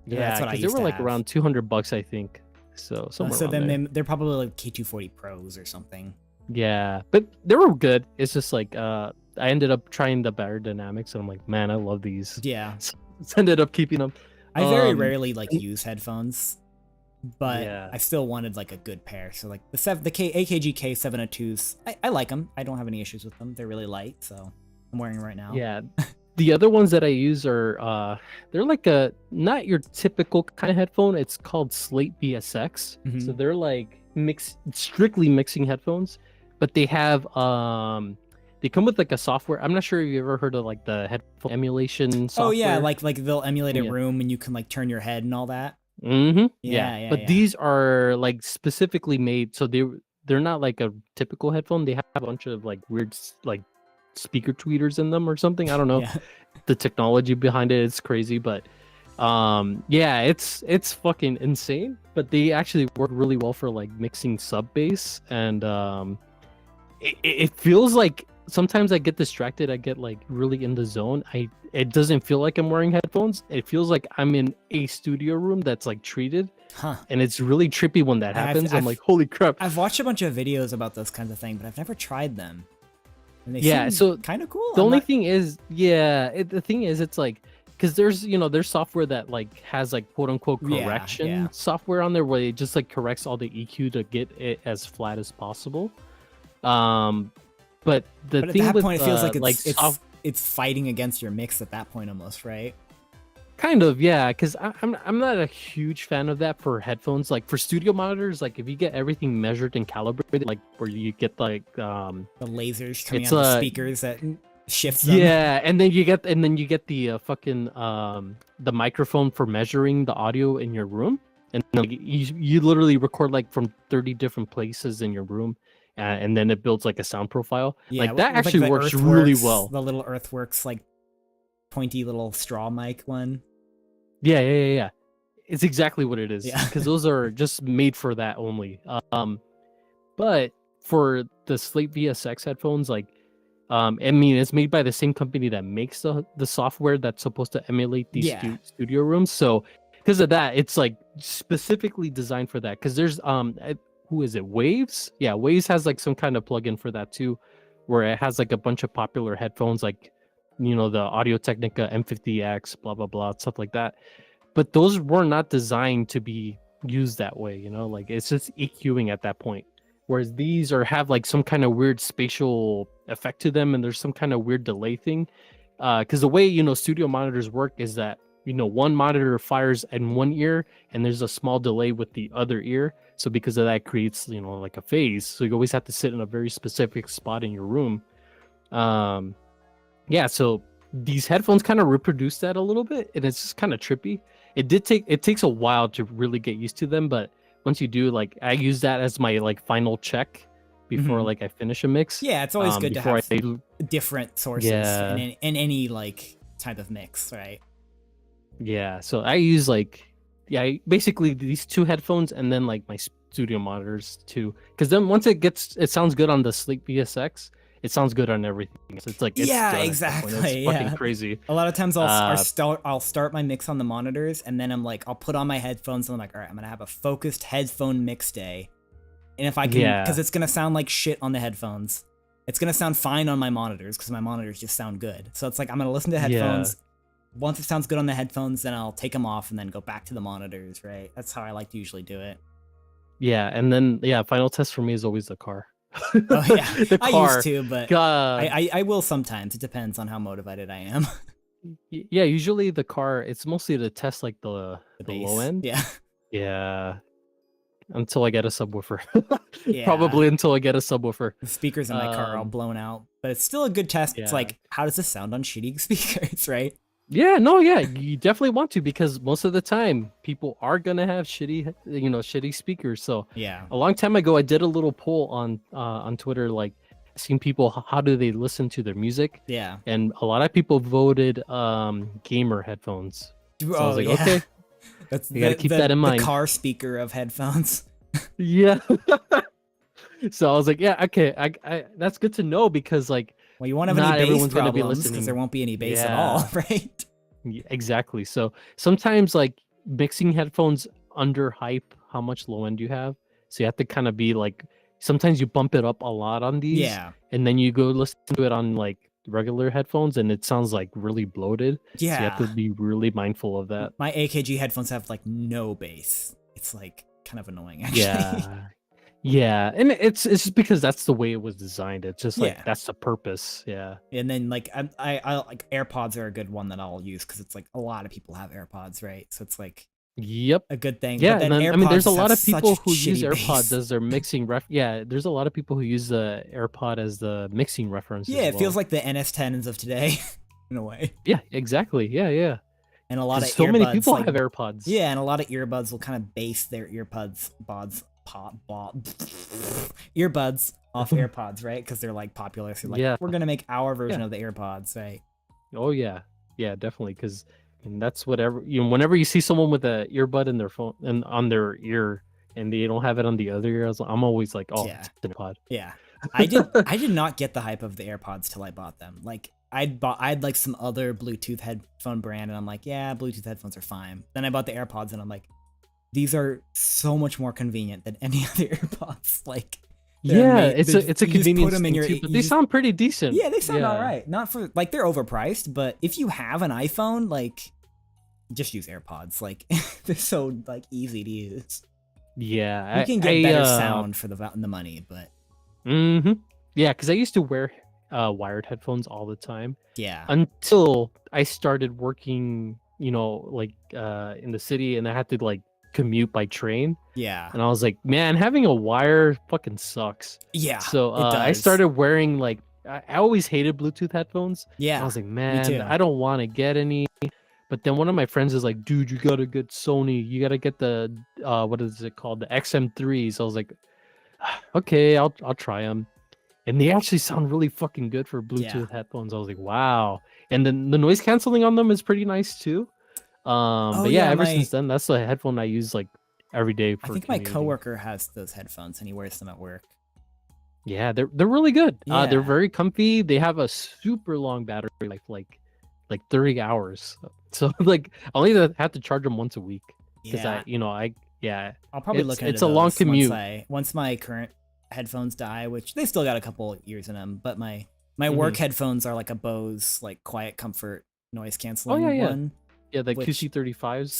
[SPEAKER 2] Yeah,
[SPEAKER 1] that's what I
[SPEAKER 2] 'cause
[SPEAKER 1] used
[SPEAKER 2] they were
[SPEAKER 1] to
[SPEAKER 2] like
[SPEAKER 1] have.
[SPEAKER 2] around $200, I think. So somewhere
[SPEAKER 1] So
[SPEAKER 2] around
[SPEAKER 1] then
[SPEAKER 2] there.
[SPEAKER 1] they're probably like K240 Pros or something.
[SPEAKER 2] Yeah, but they were good. It's just like I ended up trying the Bear Dynamics, and I'm like, man, I love these.
[SPEAKER 1] Yeah,
[SPEAKER 2] So ended up keeping them.
[SPEAKER 1] I very
[SPEAKER 2] Um,
[SPEAKER 1] rarely like use headphones, but
[SPEAKER 2] Yeah.
[SPEAKER 1] I still wanted like a good pair. So like the AKG K702s, I like them. I don't have any issues with them. They're really light, so I'm wearing them right now.
[SPEAKER 2] Yeah. The other ones that I use are they're like a not your typical kind of headphone. It's called Slate BSX.
[SPEAKER 1] Mhm.
[SPEAKER 2] So they're like strictly mixing headphones, but they have they come with like a software. I'm not sure if you ever heard of like the headphone emulation software.
[SPEAKER 1] Oh yeah, like they'll emulate a
[SPEAKER 2] Yeah.
[SPEAKER 1] room and you can like turn your head and all that.
[SPEAKER 2] Mm-hmm.
[SPEAKER 1] Yeah,
[SPEAKER 2] But
[SPEAKER 1] yeah.
[SPEAKER 2] these are like specifically made so they're not like a typical headphone. They have a bunch of like weird like speaker tweeters in them or something. I don't know.
[SPEAKER 1] Yeah.
[SPEAKER 2] The technology behind it is crazy, but yeah, it's fucking insane. But they actually work really well for like mixing sub bass, and it feels like sometimes I get distracted. I get like really in the zone. It doesn't feel like I'm wearing headphones. It feels like I'm in a studio room that's like treated,
[SPEAKER 1] Huh.
[SPEAKER 2] and it's really trippy when that happens. I'm
[SPEAKER 1] I've-
[SPEAKER 2] like, holy crap.
[SPEAKER 1] I've watched a bunch of videos about those kinds of things, but I've never tried them. And they
[SPEAKER 2] Yeah,
[SPEAKER 1] seem
[SPEAKER 2] so
[SPEAKER 1] kind of cool.
[SPEAKER 2] The
[SPEAKER 1] I'm
[SPEAKER 2] only
[SPEAKER 1] not-
[SPEAKER 2] thing is, yeah, the thing is, it's like, because there's software that like has like quote unquote
[SPEAKER 1] Yeah,
[SPEAKER 2] correction
[SPEAKER 1] yeah.
[SPEAKER 2] software on there where it just like corrects all the EQ to get it as flat as possible. But the
[SPEAKER 1] But at
[SPEAKER 2] thing
[SPEAKER 1] that
[SPEAKER 2] with
[SPEAKER 1] point, it feels like
[SPEAKER 2] like
[SPEAKER 1] it's fighting against your mix at that point almost, right?
[SPEAKER 2] kind of, yeah, because I'm not a huge fan of that for headphones. Like for studio monitors, like if you get everything measured and calibrated, like where you get like
[SPEAKER 1] The lasers coming
[SPEAKER 2] It's,
[SPEAKER 1] out of the
[SPEAKER 2] uh,
[SPEAKER 1] speakers that shifts them.
[SPEAKER 2] yeah, and then you get the fucking the microphone for measuring the audio in your room. and like, you literally record like from 30 different places in your room, and then it builds like a sound profile.
[SPEAKER 1] Yeah,
[SPEAKER 2] Like that
[SPEAKER 1] with, like
[SPEAKER 2] actually
[SPEAKER 1] the
[SPEAKER 2] works really
[SPEAKER 1] Earthworks,
[SPEAKER 2] well.
[SPEAKER 1] the little Earthworks like pointy little straw mic one.
[SPEAKER 2] Yeah. It's exactly what it is,
[SPEAKER 1] Yeah.
[SPEAKER 2] because those are just made for that only. But for the Slate VSX headphones, like, I mean, it's made by the same company that makes the software that's supposed to emulate these
[SPEAKER 1] Yeah.
[SPEAKER 2] studio rooms. So because of that, it's like specifically designed for that. Because there's who is it? Waves? Yeah, Waves has like some kind of plugin for that too, where it has like a bunch of popular headphones, like the Audio Technica M50X, blah blah blah, stuff like that. But those were not designed to be used that way. Like it's just EQing at that point. Whereas these have like some kind of weird spatial effect to them, and there's some kind of weird delay thing. Because the way studio monitors work is that one monitor fires in one ear, and there's a small delay with the other ear. So because of that, it creates like a phase. So you always have to sit in a very specific spot in your room. Yeah. So these headphones kind of reproduce that a little bit, and it's just kind of trippy. It takes a while to really get used to them, but once you do, like I use that as my like final check before like I finish a mix.
[SPEAKER 1] Yeah, it's always good to
[SPEAKER 2] before
[SPEAKER 1] have different sources in any like type of mix, right?
[SPEAKER 2] Yeah, so I use basically these two headphones and then like my studio monitors too, because then once it sounds good on the Sleek VSX, it sounds good on everything. So it's like
[SPEAKER 1] yeah,
[SPEAKER 2] done
[SPEAKER 1] exactly.
[SPEAKER 2] It's fucking crazy.
[SPEAKER 1] A lot of times I'll start my mix on the monitors, and then I'm like I'll put on my headphones and I'm like, all right, I'm gonna have a focused headphone mix day, and if I can, because it's gonna sound like shit on the headphones, it's gonna sound fine on my monitors because my monitors just sound good. So it's like I'm gonna listen to headphones. Once it sounds good on the headphones, then I'll take them off and then go back to the monitors. Right? That's how I like to usually do it.
[SPEAKER 2] Yeah, and then final test for me is always the car.
[SPEAKER 1] Oh yeah,
[SPEAKER 2] the car.
[SPEAKER 1] I used to, but I will sometimes. It depends on how motivated I am.
[SPEAKER 2] Yeah, usually the car. It's mostly to test like the low end. Yeah. Until I get a subwoofer.
[SPEAKER 1] Yeah.
[SPEAKER 2] Probably until I get a subwoofer.
[SPEAKER 1] The speakers in my car are all blown out, but it's still a good test. It's like, how does this sound on shitty speakers, right?
[SPEAKER 2] Yeah, no, yeah, you definitely want to, because most of the time people are gonna have shitty speakers. So
[SPEAKER 1] yeah,
[SPEAKER 2] a long time ago I did a little poll on Twitter, like asking people how do they listen to their music.
[SPEAKER 1] Yeah,
[SPEAKER 2] and a lot of people voted gamer headphones. So I was like, okay, you gotta keep that in mind.
[SPEAKER 1] The car speaker of headphones.
[SPEAKER 2] Yeah. So I was like, yeah, okay, I that's good to know, because like,
[SPEAKER 1] well, you won't have any bass problems because there won't be any bass at all, right?
[SPEAKER 2] Yeah, exactly. So sometimes like mixing headphones under hype how much low end you have. So you have to kind of be like, sometimes you bump it up a lot on these.
[SPEAKER 1] Yeah.
[SPEAKER 2] And then you go listen to it on like regular headphones and it sounds like really bloated.
[SPEAKER 1] Yeah.
[SPEAKER 2] So you have to be really mindful of that.
[SPEAKER 1] My AKG headphones have like no bass. It's like kind of annoying actually.
[SPEAKER 2] Yeah. Yeah, and it's just because that's the way it was designed. It's just like that's the purpose. Yeah.
[SPEAKER 1] And then like I like AirPods are a good one that I'll use because it's like a lot of people have AirPods, right? So it's like a good thing.
[SPEAKER 2] Yeah,
[SPEAKER 1] but then
[SPEAKER 2] I mean, there's a lot of people who use AirPods
[SPEAKER 1] bass.
[SPEAKER 2] as their mixing Yeah, there's a lot of people who use the AirPod as the mixing reference.
[SPEAKER 1] Yeah, it feels like the NS10s of today, in a way.
[SPEAKER 2] Yeah, exactly. Yeah.
[SPEAKER 1] And a lot of
[SPEAKER 2] many people have AirPods.
[SPEAKER 1] Yeah, and a lot of earbuds will kind of base their earbuds off AirPods, right? Because they're like popular. So like, we're gonna make our version of the AirPods, right?
[SPEAKER 2] Oh yeah, definitely. Because that's whatever whenever you see someone with an earbud in their phone and on their ear, and they don't have it on the other ear, I'm always like, oh, it's an AirPod.
[SPEAKER 1] Yeah, I did not get the hype of the AirPods till I bought them. Like I'd like some other Bluetooth headphone brand, and I'm like, yeah, Bluetooth headphones are fine. Then I bought the AirPods, and I'm like, these are so much more convenient than any other AirPods. Like,
[SPEAKER 2] it's a convenience thing too, but they sound pretty decent.
[SPEAKER 1] Yeah, they sound all right. Not for like, they're overpriced, but if you have an iPhone, like, just use AirPods. Like, they're so like easy to use.
[SPEAKER 2] Yeah,
[SPEAKER 1] you can get better sound for the money, but.
[SPEAKER 2] Yeah, because I used to wear wired headphones all the time.
[SPEAKER 1] Yeah.
[SPEAKER 2] Until I started working, like in the city, and I had to like commute by train.
[SPEAKER 1] Yeah.
[SPEAKER 2] And I was like, man, having a wire fucking sucks.
[SPEAKER 1] Yeah.
[SPEAKER 2] So I started wearing like, I always hated Bluetooth headphones.
[SPEAKER 1] Yeah.
[SPEAKER 2] I was like, man, I don't want to get any. But then one of my friends is like, dude, you gotta get Sony. You gotta get the what is it called? The XM3s. I was like, okay, I'll try them. And they actually sound really fucking good for
[SPEAKER 1] Yeah.
[SPEAKER 2] Bluetooth headphones. I was like, wow. And then the noise canceling on them is pretty nice too.
[SPEAKER 1] Oh
[SPEAKER 2] But yeah,
[SPEAKER 1] yeah,
[SPEAKER 2] ever since then, that's the headphone I use like every day
[SPEAKER 1] I
[SPEAKER 2] for
[SPEAKER 1] think my
[SPEAKER 2] commuting.
[SPEAKER 1] coworker has those headphones and he wears them at work.
[SPEAKER 2] Yeah, they're really good.
[SPEAKER 1] Yeah.
[SPEAKER 2] They're very comfy. They have a super long battery life, like 30 hours. So like I only have to charge them once a week because
[SPEAKER 1] Yeah. I'll probably look into
[SPEAKER 2] it's a long
[SPEAKER 1] those
[SPEAKER 2] commute.
[SPEAKER 1] once my current headphones die, which they still got a couple years in them, but my work headphones are like a Bose like quiet comfort noise canceling one.
[SPEAKER 2] Yeah, the QC35s.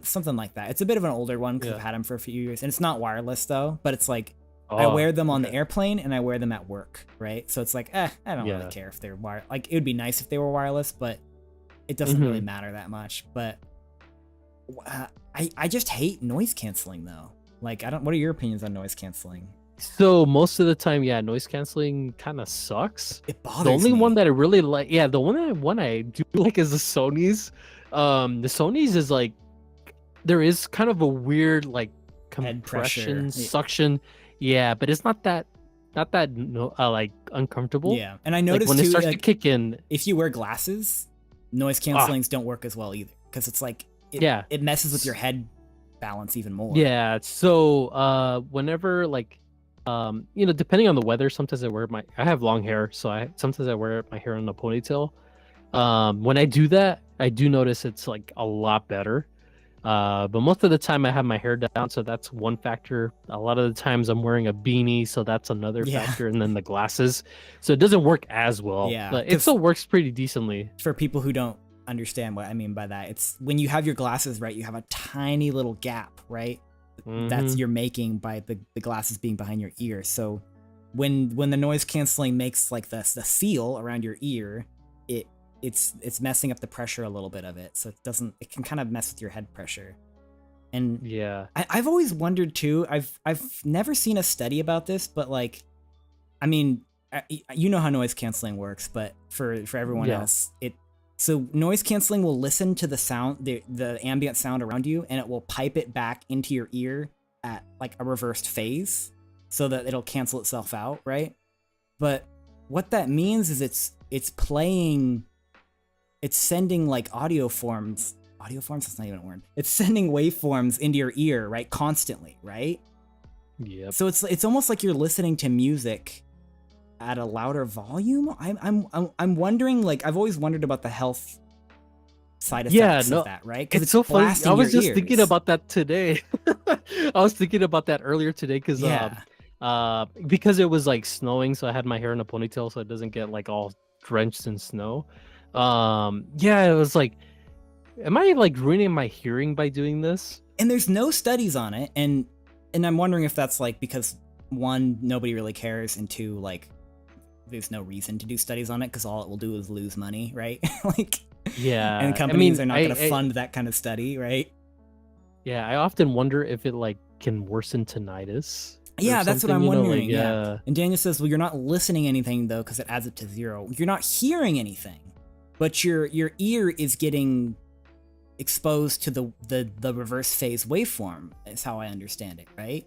[SPEAKER 1] Something like that. It's a bit of an older one because I've had them for a few years, and it's not wireless though. But it's like I wear them on the airplane and I wear them at work, right? So it's like, I don't really care if they're wireless. Like it would be nice if they were wireless, but it doesn't really matter that much. But I just hate noise canceling though. Like what are your opinions on noise canceling?
[SPEAKER 2] So most of the time, noise canceling kind of sucks.
[SPEAKER 1] It bothers
[SPEAKER 2] me. The only
[SPEAKER 1] me.
[SPEAKER 2] one that I really like, the one I do like is the Sony's. The Sony's is like there is kind of a weird like compression suction. Yeah, but it's not that like uncomfortable.
[SPEAKER 1] Yeah, and I noticed
[SPEAKER 2] when
[SPEAKER 1] too,
[SPEAKER 2] it starts to kick in,
[SPEAKER 1] if you wear glasses, noise cancellings don't work as well either because it's like it messes with your head balance even more.
[SPEAKER 2] Yeah, so whenever like depending on the weather, sometimes I have long hair, so sometimes I wear my hair in a ponytail. When I do that, I do notice it's like a lot better. But most of the time I have my hair down, so that's one factor. A lot of the times I'm wearing a beanie, so that's another factor, and then the glasses. So it doesn't work as well.
[SPEAKER 1] Yeah,
[SPEAKER 2] but it still works pretty decently.
[SPEAKER 1] For people who don't understand what I mean by that, it's when you have your glasses, right, you have a tiny little gap, right? That's you're making by the glasses being behind your ear. So when the noise canceling makes like the seal around your ear, it's messing up the pressure a little bit of it, so it can kind of mess with your head pressure. And I've always wondered too, I've never seen a study about this, but like, I mean, you know how noise canceling works, but for everyone else, so noise canceling will listen to the sound, the ambient sound around you, and it will pipe it back into your ear at like a reversed phase so that it'll cancel itself out, right? But what that means is it's sending like audio forms, that's not even a word. It's sending waveforms into your ear, right? Constantly, right?
[SPEAKER 2] Yeah.
[SPEAKER 1] So it's almost like you're listening to music at a louder volume. I'm wondering, like, I've always wondered about the health side effects of that, right?
[SPEAKER 2] Because it's so funny. I was just thinking about that today. I was thinking about that earlier today because it was like snowing, so I had my hair in a ponytail so it doesn't get like all drenched in snow. It was like, am I like ruining my hearing by doing this?
[SPEAKER 1] And there's no studies on it, and I'm wondering if that's like because one, nobody really cares, and two, like there's no reason to do studies on it because all it will do is lose money, right? Like, and companies are not going to fund that kind of study, right?
[SPEAKER 2] Yeah, I often wonder if it like can worsen tinnitus.
[SPEAKER 1] Yeah, that's what I'm wondering. And Daniel says, well, you're not listening anything though because it adds it to 0. You're not hearing anything, but your ear is getting exposed to the reverse phase waveform is how I understand it, right?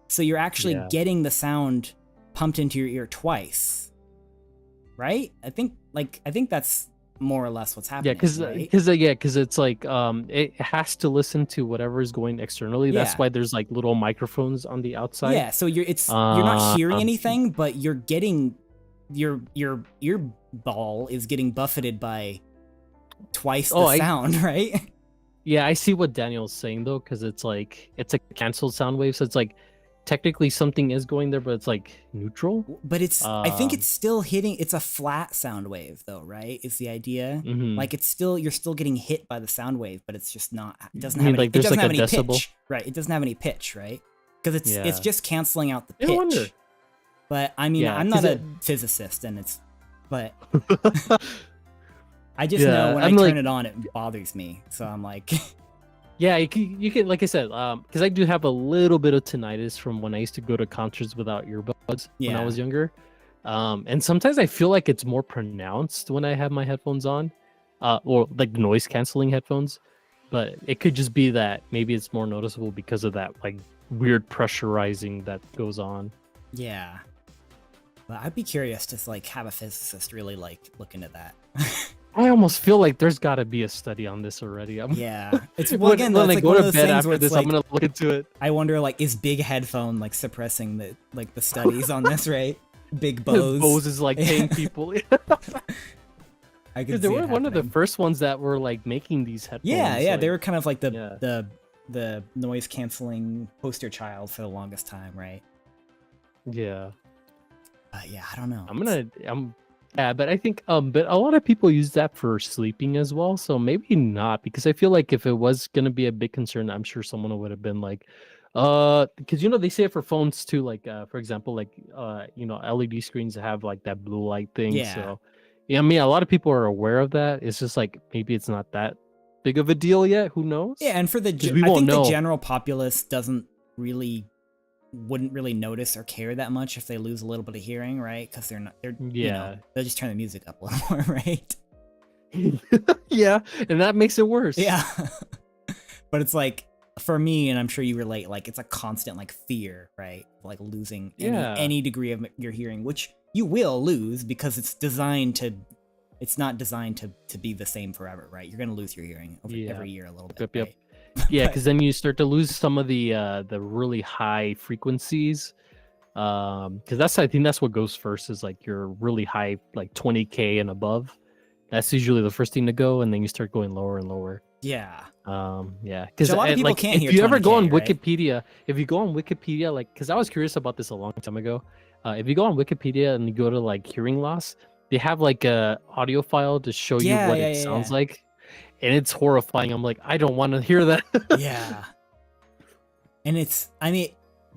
[SPEAKER 1] So you're actually getting the sound pumped into your ear twice, right? I think that's more or less what's happening.
[SPEAKER 2] Because it's like it has to listen to whatever is going externally. That's why there's like little microphones on the outside.
[SPEAKER 1] Yeah, so you're not hearing anything, but you're getting your ear ball is getting buffeted by twice the sound, right?
[SPEAKER 2] Yeah, I see what Daniel's saying though, because it's like it's a canceled sound wave, so it's like technically something is going there, but it's like neutral.
[SPEAKER 1] But I think it's still hitting. It's a flat sound wave though, right? Is the idea? Like you're still getting hit by the sound wave, but it's just not. It doesn't have any pitch, right? It doesn't have any pitch, right? Because it's just canceling out the pitch.
[SPEAKER 2] I wonder.
[SPEAKER 1] But I mean, I'm not a physicist, but I just know when I turn it on, it bothers me. So I'm like,
[SPEAKER 2] yeah, you can, like I said, because I do have a little bit of tinnitus from when I used to go to concerts without earbuds when I was younger. And sometimes I feel like it's more pronounced when I have my headphones on. or like noise canceling headphones, but it could just be that maybe it's more noticeable because of that like weird pressurizing that goes on.
[SPEAKER 1] Yeah. But I'd be curious to like have a physicist really like look into that.
[SPEAKER 2] I almost feel like there's got to be a study on this already.
[SPEAKER 1] Yeah, it's well, again,
[SPEAKER 2] when
[SPEAKER 1] that's
[SPEAKER 2] I
[SPEAKER 1] like
[SPEAKER 2] go
[SPEAKER 1] one of
[SPEAKER 2] to
[SPEAKER 1] those
[SPEAKER 2] bed
[SPEAKER 1] things where
[SPEAKER 2] after
[SPEAKER 1] it's
[SPEAKER 2] this, I'm
[SPEAKER 1] like
[SPEAKER 2] gonna look into it.
[SPEAKER 1] I wonder like is big headphone like suppressing the studies on this, right? Big Bose.
[SPEAKER 2] Bose is like paying people.
[SPEAKER 1] I could
[SPEAKER 2] Because they
[SPEAKER 1] see
[SPEAKER 2] were
[SPEAKER 1] it
[SPEAKER 2] one of the
[SPEAKER 1] happening.
[SPEAKER 2] first ones that were like making these headphones.
[SPEAKER 1] Yeah,
[SPEAKER 2] like,
[SPEAKER 1] they were kind of like
[SPEAKER 2] yeah.
[SPEAKER 1] the noise canceling poster child for the longest time, right?
[SPEAKER 2] Yeah.
[SPEAKER 1] Yeah, I don't know.
[SPEAKER 2] Yeah, but I think but a lot of people use that for sleeping as well, so maybe not, because I feel like if it was gonna be a big concern, I'm sure someone would have been like, because they say it for phones too, like for example, like LED screens have like that blue light thing.
[SPEAKER 1] Yeah.
[SPEAKER 2] So yeah, I mean, a lot of people are aware of that. It's just like maybe it's not that big of a deal yet. Who knows?
[SPEAKER 1] Yeah, and for the
[SPEAKER 2] Because we
[SPEAKER 1] I
[SPEAKER 2] won't
[SPEAKER 1] think the
[SPEAKER 2] know.
[SPEAKER 1] general populace wouldn't really notice or care that much if they lose a little bit of hearing, right? Because
[SPEAKER 2] Yeah.
[SPEAKER 1] they'll just turn the music up a little more, right?
[SPEAKER 2] Yeah, and that makes it worse.
[SPEAKER 1] Yeah. But it's like for me, and I'm sure you relate, like it's a constant like fear, right? Like losing any degree of your hearing, which you will lose because it's not designed to be the same forever, right? You're gonna lose your hearing every year a little bit.
[SPEAKER 2] Yep.
[SPEAKER 1] Right?
[SPEAKER 2] Yeah, because then you start to lose some of the really high frequencies. Because I think that's what goes first, is like your really high, like 20K and above. That's usually the first thing to go, and then you start going lower and lower.
[SPEAKER 1] Yeah.
[SPEAKER 2] Yeah. Because
[SPEAKER 1] a lot of people
[SPEAKER 2] like,
[SPEAKER 1] can't hear
[SPEAKER 2] if you ever go
[SPEAKER 1] 20K,
[SPEAKER 2] on
[SPEAKER 1] right?
[SPEAKER 2] Wikipedia, like, because I was curious about this a long time ago. If you go on Wikipedia and you go to like hearing loss, they have like a audio file to show you what it sounds like. And it's horrifying. I'm like, I don't want to hear that.
[SPEAKER 1] Yeah. And I mean,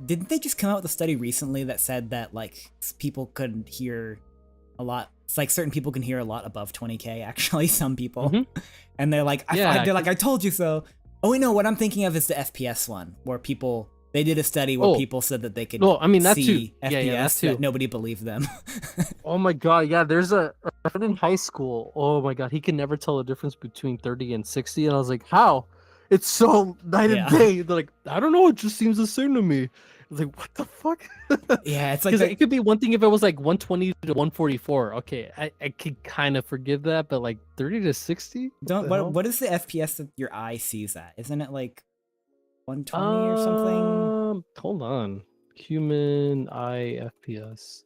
[SPEAKER 1] didn't they just come out with a study recently that said that like people could hear a lot? It's like certain people can hear a lot above 20K, actually, some people.
[SPEAKER 2] Mm-hmm.
[SPEAKER 1] And they're like, I told you so. Oh, wait, no, what I'm thinking of is the FPS one, where they did a study where people said that they could see FPS, that nobody believed them.
[SPEAKER 2] Oh my god, yeah, there's a friend in high school. Oh my god, he can never tell the difference between 30 and 60. And I was like, how? It's so night and day. They're like, I don't know, it just seems the same to me. I was like, what the fuck?
[SPEAKER 1] Yeah, it's like
[SPEAKER 2] it could be one thing if it was like 120 to 144. Okay, I could kind of forgive that, but like 30 to 60?
[SPEAKER 1] What is the FPS that your eye sees at? Isn't it like 120 or something?
[SPEAKER 2] Hold on. Human eye FPS.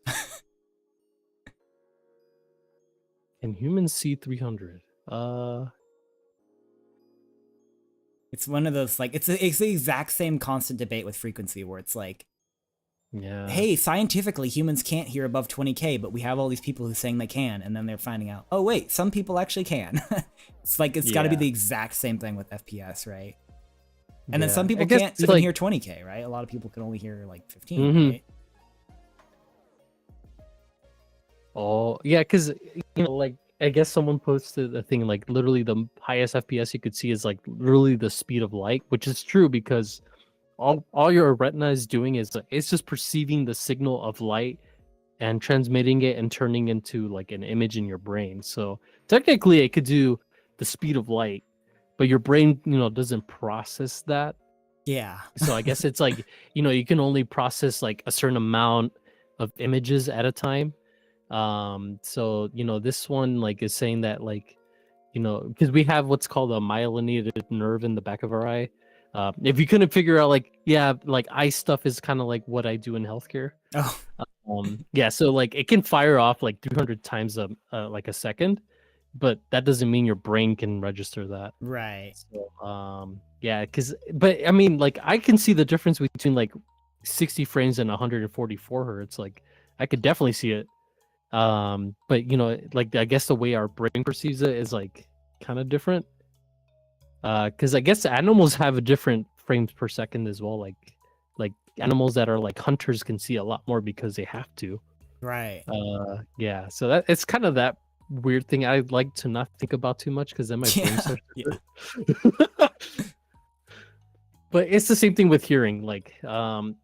[SPEAKER 2] And human see 300.
[SPEAKER 1] It's one of those like it's the exact same constant debate with frequency where it's like,
[SPEAKER 2] yeah,
[SPEAKER 1] hey, scientifically humans can't hear above 20K, but we have all these people who's saying they can, and then they're finding out, oh wait, some people actually can. It's like it's got to be the exact same thing with FPS, right? And then some people can't even hear 20K, right? A lot of people can only hear like 15, right?
[SPEAKER 2] Oh, yeah, because like I guess someone posted a thing like literally the highest FPS you could see is like literally the speed of light, which is true because all your retina is doing is it's just perceiving the signal of light and transmitting it and turning into like an image in your brain. So technically it could do the speed of light, but your brain, doesn't process that.
[SPEAKER 1] Yeah.
[SPEAKER 2] So I guess it's like, you can only process like a certain amount of images at a time. So this one like is saying that like, because we have what's called a myelinated nerve in the back of our eye. If you couldn't figure out like eye stuff is kind of like what I do in healthcare. Yeah, so like it can fire off like 300 times like a second, but that doesn't mean your brain can register that.
[SPEAKER 1] Right.
[SPEAKER 2] So yeah, but I mean like I can see the difference between like 60 frames and 144 hertz. Like I could definitely see it. But like I guess the way our brain perceives it is like kind of different. Because I guess animals have a different frames per second as well. Like animals that are like hunters can see a lot more because they have to.
[SPEAKER 1] Right.
[SPEAKER 2] Yeah. So that it's kind of that weird thing I like to not think about too much because then my brain starts to But it's the same thing with hearing. Like some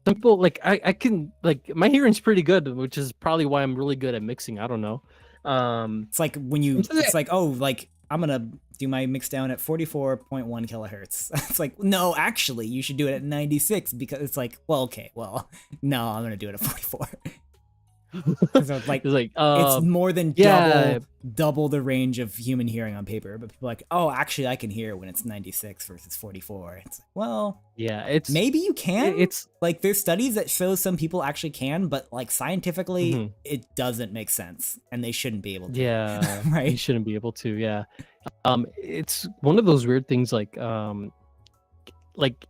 [SPEAKER 2] people like I can like my hearing's pretty good, which is probably why I'm really good at mixing. I don't know.
[SPEAKER 1] It's like when you, it's like, oh, like I'm gonna do my mix down at 44.1 kilohertz. It's like, no, actually, you should do it at 96 because it's like, well, okay, well, no, I'm gonna do it at 44. Because like,
[SPEAKER 2] It's like,
[SPEAKER 1] it's more than
[SPEAKER 2] yeah,
[SPEAKER 1] double the range of human hearing on paper. But people are like, oh, actually, I can hear when it's 96 versus 44. It's like, well,
[SPEAKER 2] yeah, it's
[SPEAKER 1] maybe you can.
[SPEAKER 2] it's
[SPEAKER 1] Like, there's studies that show some people actually can, but like scientifically,
[SPEAKER 2] Mhm.
[SPEAKER 1] it doesn't make sense, and they shouldn't be able to.
[SPEAKER 2] Yeah,
[SPEAKER 1] Right?
[SPEAKER 2] you shouldn't be able to. Yeah, it's one of those weird things. Like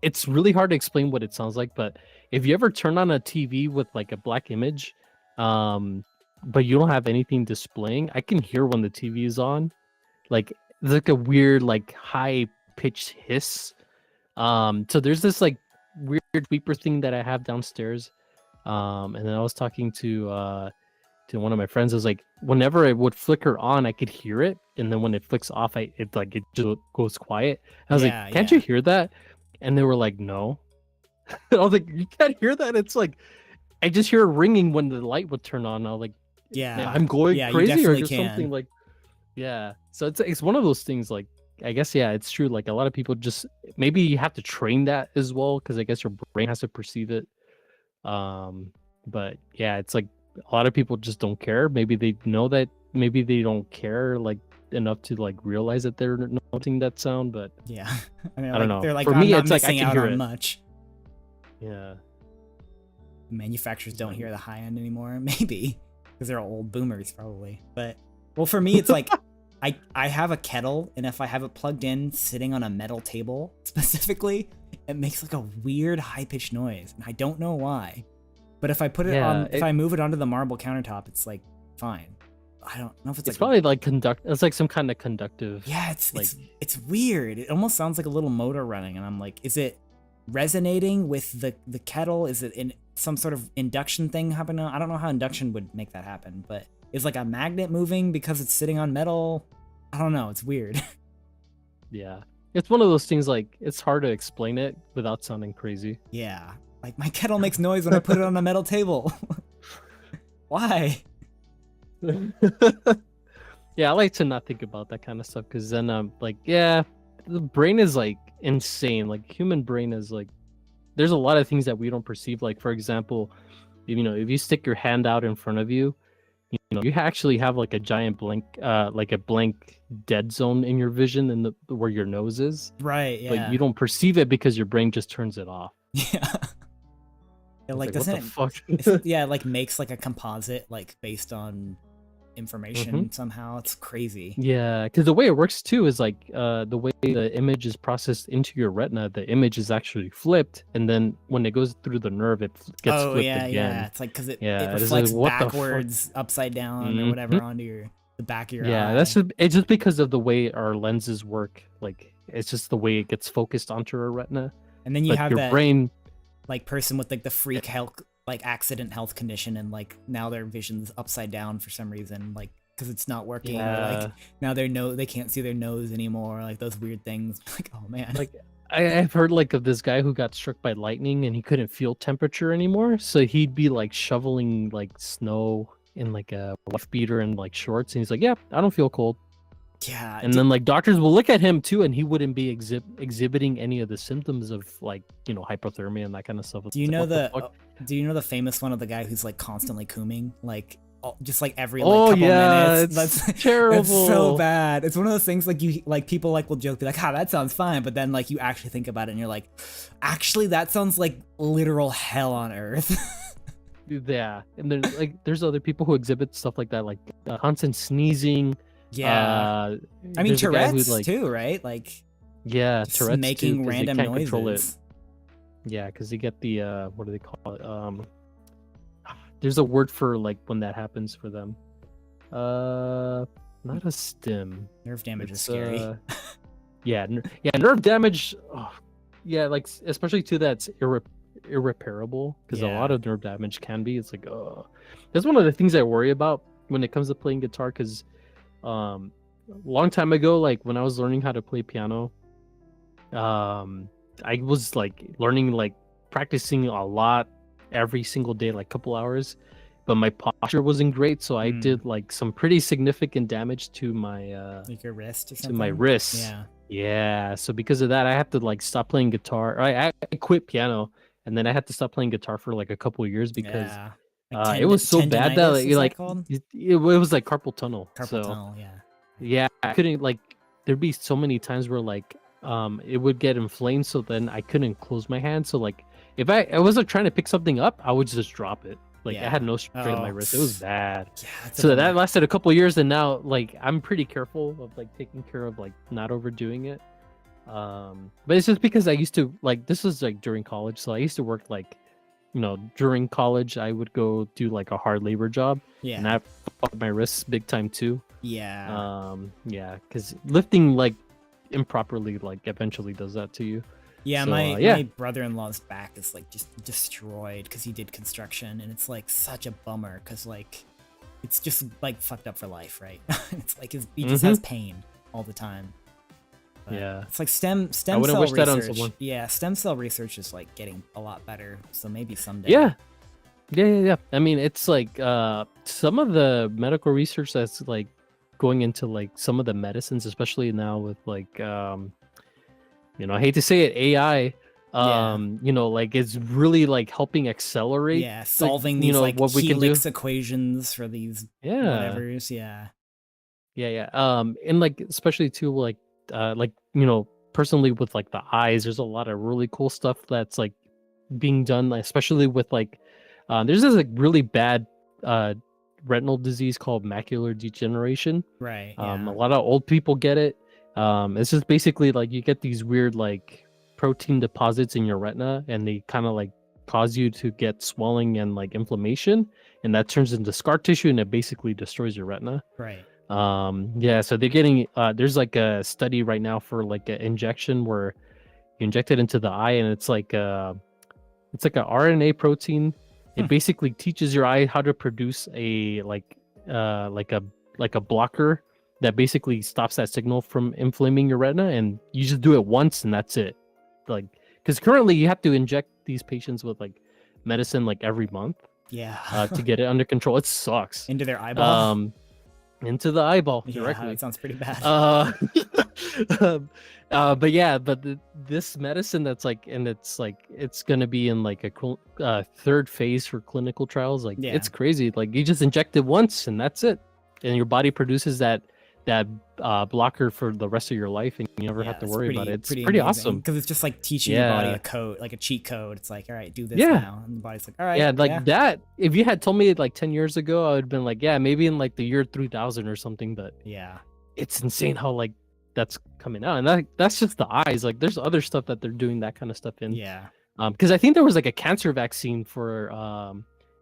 [SPEAKER 2] it's really hard to explain what it sounds like. But if you ever turn on a TV with like a black image, but you don't have anything displaying, I can hear when the TV is on. Like there's like a weird like high pitched hiss. So there's this like weird beeper thing that I have downstairs. And then I was talking to one of my friends. I was like, whenever it would flicker on, I could hear it, and then when it flicks off, it just goes quiet. I was
[SPEAKER 1] Yeah,
[SPEAKER 2] like, can't
[SPEAKER 1] yeah.
[SPEAKER 2] you hear that? And they were like, no. I was like, you can't hear that. It's like I just hear it ringing when the light would turn on. I was like,
[SPEAKER 1] Yeah,
[SPEAKER 2] I'm going
[SPEAKER 1] yeah, you
[SPEAKER 2] crazy or
[SPEAKER 1] definitely
[SPEAKER 2] just
[SPEAKER 1] can.
[SPEAKER 2] something like, yeah. So it's one of those things. Like I guess yeah, it's true. Like a lot of people just maybe you have to train that as well because I guess your brain has to perceive it. But yeah, it's like a lot of people just don't care. Maybe they know that. Maybe they don't care like enough to like realize that they're noting that sound. But
[SPEAKER 1] Yeah, I mean,
[SPEAKER 2] I don't know.
[SPEAKER 1] They're like,
[SPEAKER 2] For
[SPEAKER 1] I'm
[SPEAKER 2] me,
[SPEAKER 1] not
[SPEAKER 2] it's like I
[SPEAKER 1] missing
[SPEAKER 2] can
[SPEAKER 1] out
[SPEAKER 2] hear
[SPEAKER 1] on
[SPEAKER 2] it.
[SPEAKER 1] much.
[SPEAKER 2] Yeah.
[SPEAKER 1] Manufacturers don't hear the high end anymore. Maybe because they're old boomers, probably. But well, for me, it's like I have a kettle, and if I have it plugged in, sitting on a metal table specifically, it makes like a weird high pitched noise, and I don't know why. But if I put it on, if I move it onto the marble countertop, it's like fine. I don't know if it's like
[SPEAKER 2] probably like it's like some kind of conductive.
[SPEAKER 1] yeah,
[SPEAKER 2] like
[SPEAKER 1] it's weird. It almost sounds like a little motor running, and I'm like, is it resonating with the kettle? Is it in some sort of induction thing happening? I don't know how induction would make that happen, but is like a magnet moving because it's sitting on metal? I don't know. It's weird.
[SPEAKER 2] yeah, it's one of those things. Like it's hard to explain it without sounding crazy.
[SPEAKER 1] Yeah, like my kettle makes noise when I put it on a metal table. Why?
[SPEAKER 2] Yeah, I like to not think about that kind of stuff because then I'm like, yeah, the brain is like insane. Like human brain is like, there's a lot of things that we don't perceive. Like for example, if you stick your hand out in front of you, you actually have like a giant blank, like a blank dead zone in your vision and where your nose is.
[SPEAKER 1] Right. Yeah.
[SPEAKER 2] But you don't perceive it because your brain just turns it off.
[SPEAKER 1] Yeah. It like doesn't
[SPEAKER 2] what the fuck?
[SPEAKER 1] yeah, it like makes like a composite like based on information somehow. It's crazy.
[SPEAKER 2] Yeah, because the way it works too is like the way the image is processed into your retina, the image is actually flipped, and then when it goes through the nerve, it gets flipped again.
[SPEAKER 1] Yeah, it's like because it
[SPEAKER 2] it's
[SPEAKER 1] reflects
[SPEAKER 2] like,
[SPEAKER 1] backwards, upside down, or whatever onto the back of your eye.
[SPEAKER 2] Yeah, it's just because of the way our lenses work. Like it's just the way it gets focused onto our retina.
[SPEAKER 1] And then you have
[SPEAKER 2] your
[SPEAKER 1] that
[SPEAKER 2] brain,
[SPEAKER 1] like person with like the freak health, like accident health condition, and like now their vision's upside down for some reason, like because it's not working.
[SPEAKER 2] Yeah.
[SPEAKER 1] Or, like now they can't see their nose anymore. Like those weird things. Like oh man.
[SPEAKER 2] Like I've heard like of this guy who got struck by lightning and he couldn't feel temperature anymore, so he'd be like shoveling like snow in like a wife beater and like shorts, and he's like, "Yeah, I don't feel cold."
[SPEAKER 1] Yeah.
[SPEAKER 2] And then like doctors will look at him too, and he wouldn't be exhibiting any of the symptoms of like hypothermia and that kind of stuff.
[SPEAKER 1] Do you know the famous one of the guy who's like constantly cooming, like just like every like couple minutes?
[SPEAKER 2] That's terrible.
[SPEAKER 1] It's so bad. It's one of those things like you like people like will joke, be like, "Ah, that sounds fine," but then like you actually think about it and you're like, actually that sounds like literal hell on earth.
[SPEAKER 2] Yeah, and then like there's other people who exhibit stuff like that, like constant sneezing.
[SPEAKER 1] Yeah, I mean Tourette's too, right? Like
[SPEAKER 2] yeah, Tourette's
[SPEAKER 1] making
[SPEAKER 2] too,
[SPEAKER 1] random noises.
[SPEAKER 2] Yeah, because you get the what do they call it? There's a word for like when that happens for them. Not a stim.
[SPEAKER 1] Nerve damage is scary.
[SPEAKER 2] Yeah, nerve damage. Oh, yeah, like especially to that's irreparable because a lot of nerve damage can be. It's like, that's one of the things I worry about when it comes to playing guitar because. Long time ago, like when I was learning how to play piano, I was like learning, like practicing a lot every single day, like couple hours. but my posture wasn't great, so I
[SPEAKER 1] Mm.
[SPEAKER 2] did like some pretty significant damage to my
[SPEAKER 1] Like your wrist or
[SPEAKER 2] to
[SPEAKER 1] something?
[SPEAKER 2] my wrists.
[SPEAKER 1] Yeah.
[SPEAKER 2] Yeah, so because of that, I had to like stop playing guitar. I quit piano, and then I had to stop playing guitar for like a couple of years because
[SPEAKER 1] Yeah. Like
[SPEAKER 2] it was so bad that
[SPEAKER 1] tendinitis, is that
[SPEAKER 2] like
[SPEAKER 1] called?
[SPEAKER 2] it was like carpal tunnel.
[SPEAKER 1] Carpal
[SPEAKER 2] So
[SPEAKER 1] tunnel, yeah.
[SPEAKER 2] yeah, I couldn't like there'd be so many times where like it would get inflamed, so then I couldn't close my hand. So like if I was like trying to pick something up, I would just drop it. Like I had
[SPEAKER 1] Yeah.
[SPEAKER 2] no strength in my
[SPEAKER 1] Oh.
[SPEAKER 2] wrist. It was bad.
[SPEAKER 1] Yeah, it's a
[SPEAKER 2] So that
[SPEAKER 1] bummer.
[SPEAKER 2] lasted a couple of years, and now like I'm pretty careful of like taking care of like not overdoing it. But it's just because I used to like this was like during college, so I used to work like during college I would go do like a hard labor job, and
[SPEAKER 1] Yeah.
[SPEAKER 2] I fucked my wrists big time too.
[SPEAKER 1] Yeah.
[SPEAKER 2] Yeah, because lifting like improperly like eventually does that to you.
[SPEAKER 1] Yeah,
[SPEAKER 2] So,
[SPEAKER 1] my brother-in-law's back is like just destroyed because he did construction, and it's like such a bummer because like it's just like fucked up for life, right? It's like he just has pain all the time. But
[SPEAKER 2] Yeah.
[SPEAKER 1] it's like stem
[SPEAKER 2] I wouldn't
[SPEAKER 1] cell
[SPEAKER 2] wish that on
[SPEAKER 1] research.
[SPEAKER 2] someone.
[SPEAKER 1] Yeah, stem cell research is like getting a lot better, so maybe someday.
[SPEAKER 2] Yeah. I mean, it's like some of the medical research that's like going into like some of the medicines, especially now with like I hate to say it, AI. Like it's really like helping accelerate.
[SPEAKER 1] Yeah, solving these like
[SPEAKER 2] what we can do.
[SPEAKER 1] helix equations for these whatevers. Yeah.
[SPEAKER 2] Yeah. And like especially too personally with like the eyes, there's a lot of really cool stuff that's like being done, like, especially with like there's this like really bad retinal disease called macular degeneration.
[SPEAKER 1] Right.
[SPEAKER 2] A
[SPEAKER 1] Yeah.
[SPEAKER 2] lot of old people get it. It's just basically like you get these weird like protein deposits in your retina, and they kind of like cause you to get swelling and like inflammation, and that turns into scar tissue, and it basically destroys your retina.
[SPEAKER 1] Right.
[SPEAKER 2] So they're getting there's like a study right now for like an injection where you inject it into the eye, and it's like a RNA protein. It basically teaches your eye how to produce a like a blocker that basically stops that signal from inflaming your retina, and you just do it once and that's it. Like, because currently you have to inject these patients with like medicine like every month to get it under control. It sucks.
[SPEAKER 1] Into their eyeball.
[SPEAKER 2] Into the eyeball
[SPEAKER 1] Yeah,
[SPEAKER 2] directly.
[SPEAKER 1] that sounds pretty bad.
[SPEAKER 2] This medicine that's like, and it's gonna be in like a third phase for clinical trials. Like, it's crazy. Like, you just inject it once and that's it, and your body produces that blocker for the rest of your life, and you never have to worry about it. It's pretty awesome
[SPEAKER 1] because it's just like teaching your body a code, like a cheat code. It's like, all right, do this now, and the body's like, all right,
[SPEAKER 2] that. If you had told me like 10 years ago, I would have been like, yeah, maybe in like the year 3000 or something. But it's insane how like that's coming out, and that's just the eyes. Like, there's other stuff that they're doing that kind of stuff in. Because I think there was like a cancer vaccine for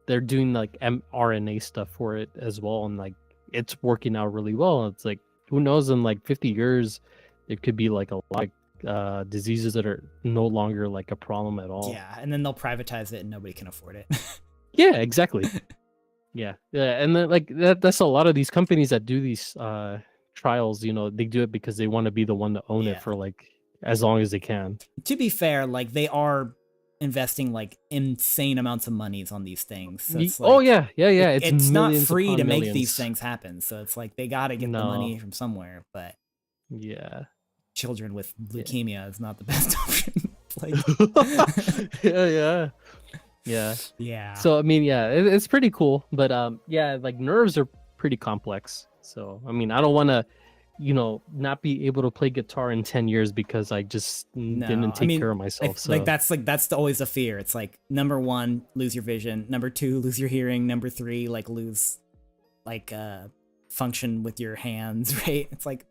[SPEAKER 2] they're doing like mRNA stuff for it as well, and like it's working out really well. It's like, who knows, in like 50 years there could be like a lot of diseases that are no longer like a problem at all.
[SPEAKER 1] And then they'll privatize it and nobody can afford it.
[SPEAKER 2] Yeah, exactly. yeah And then like that's a lot of these companies that do these trials, they do it because they want to be the one to own it for like as long as they can.
[SPEAKER 1] To be fair, like, they are investing like insane amounts of monies on these things, so it's like, it's not free to make these things happen, so it's like they got to get the money from somewhere. But children with leukemia is not the best option.
[SPEAKER 2] Like So I mean, it's pretty cool, but like nerves are pretty complex. So I mean, I don't want to not be able to play guitar in 10 years because I just didn't take care of myself. So
[SPEAKER 1] that's always a fear. It's like, number one, lose your vision. Number two, lose your hearing. Number three, like, lose like function with your hands, right? It's like,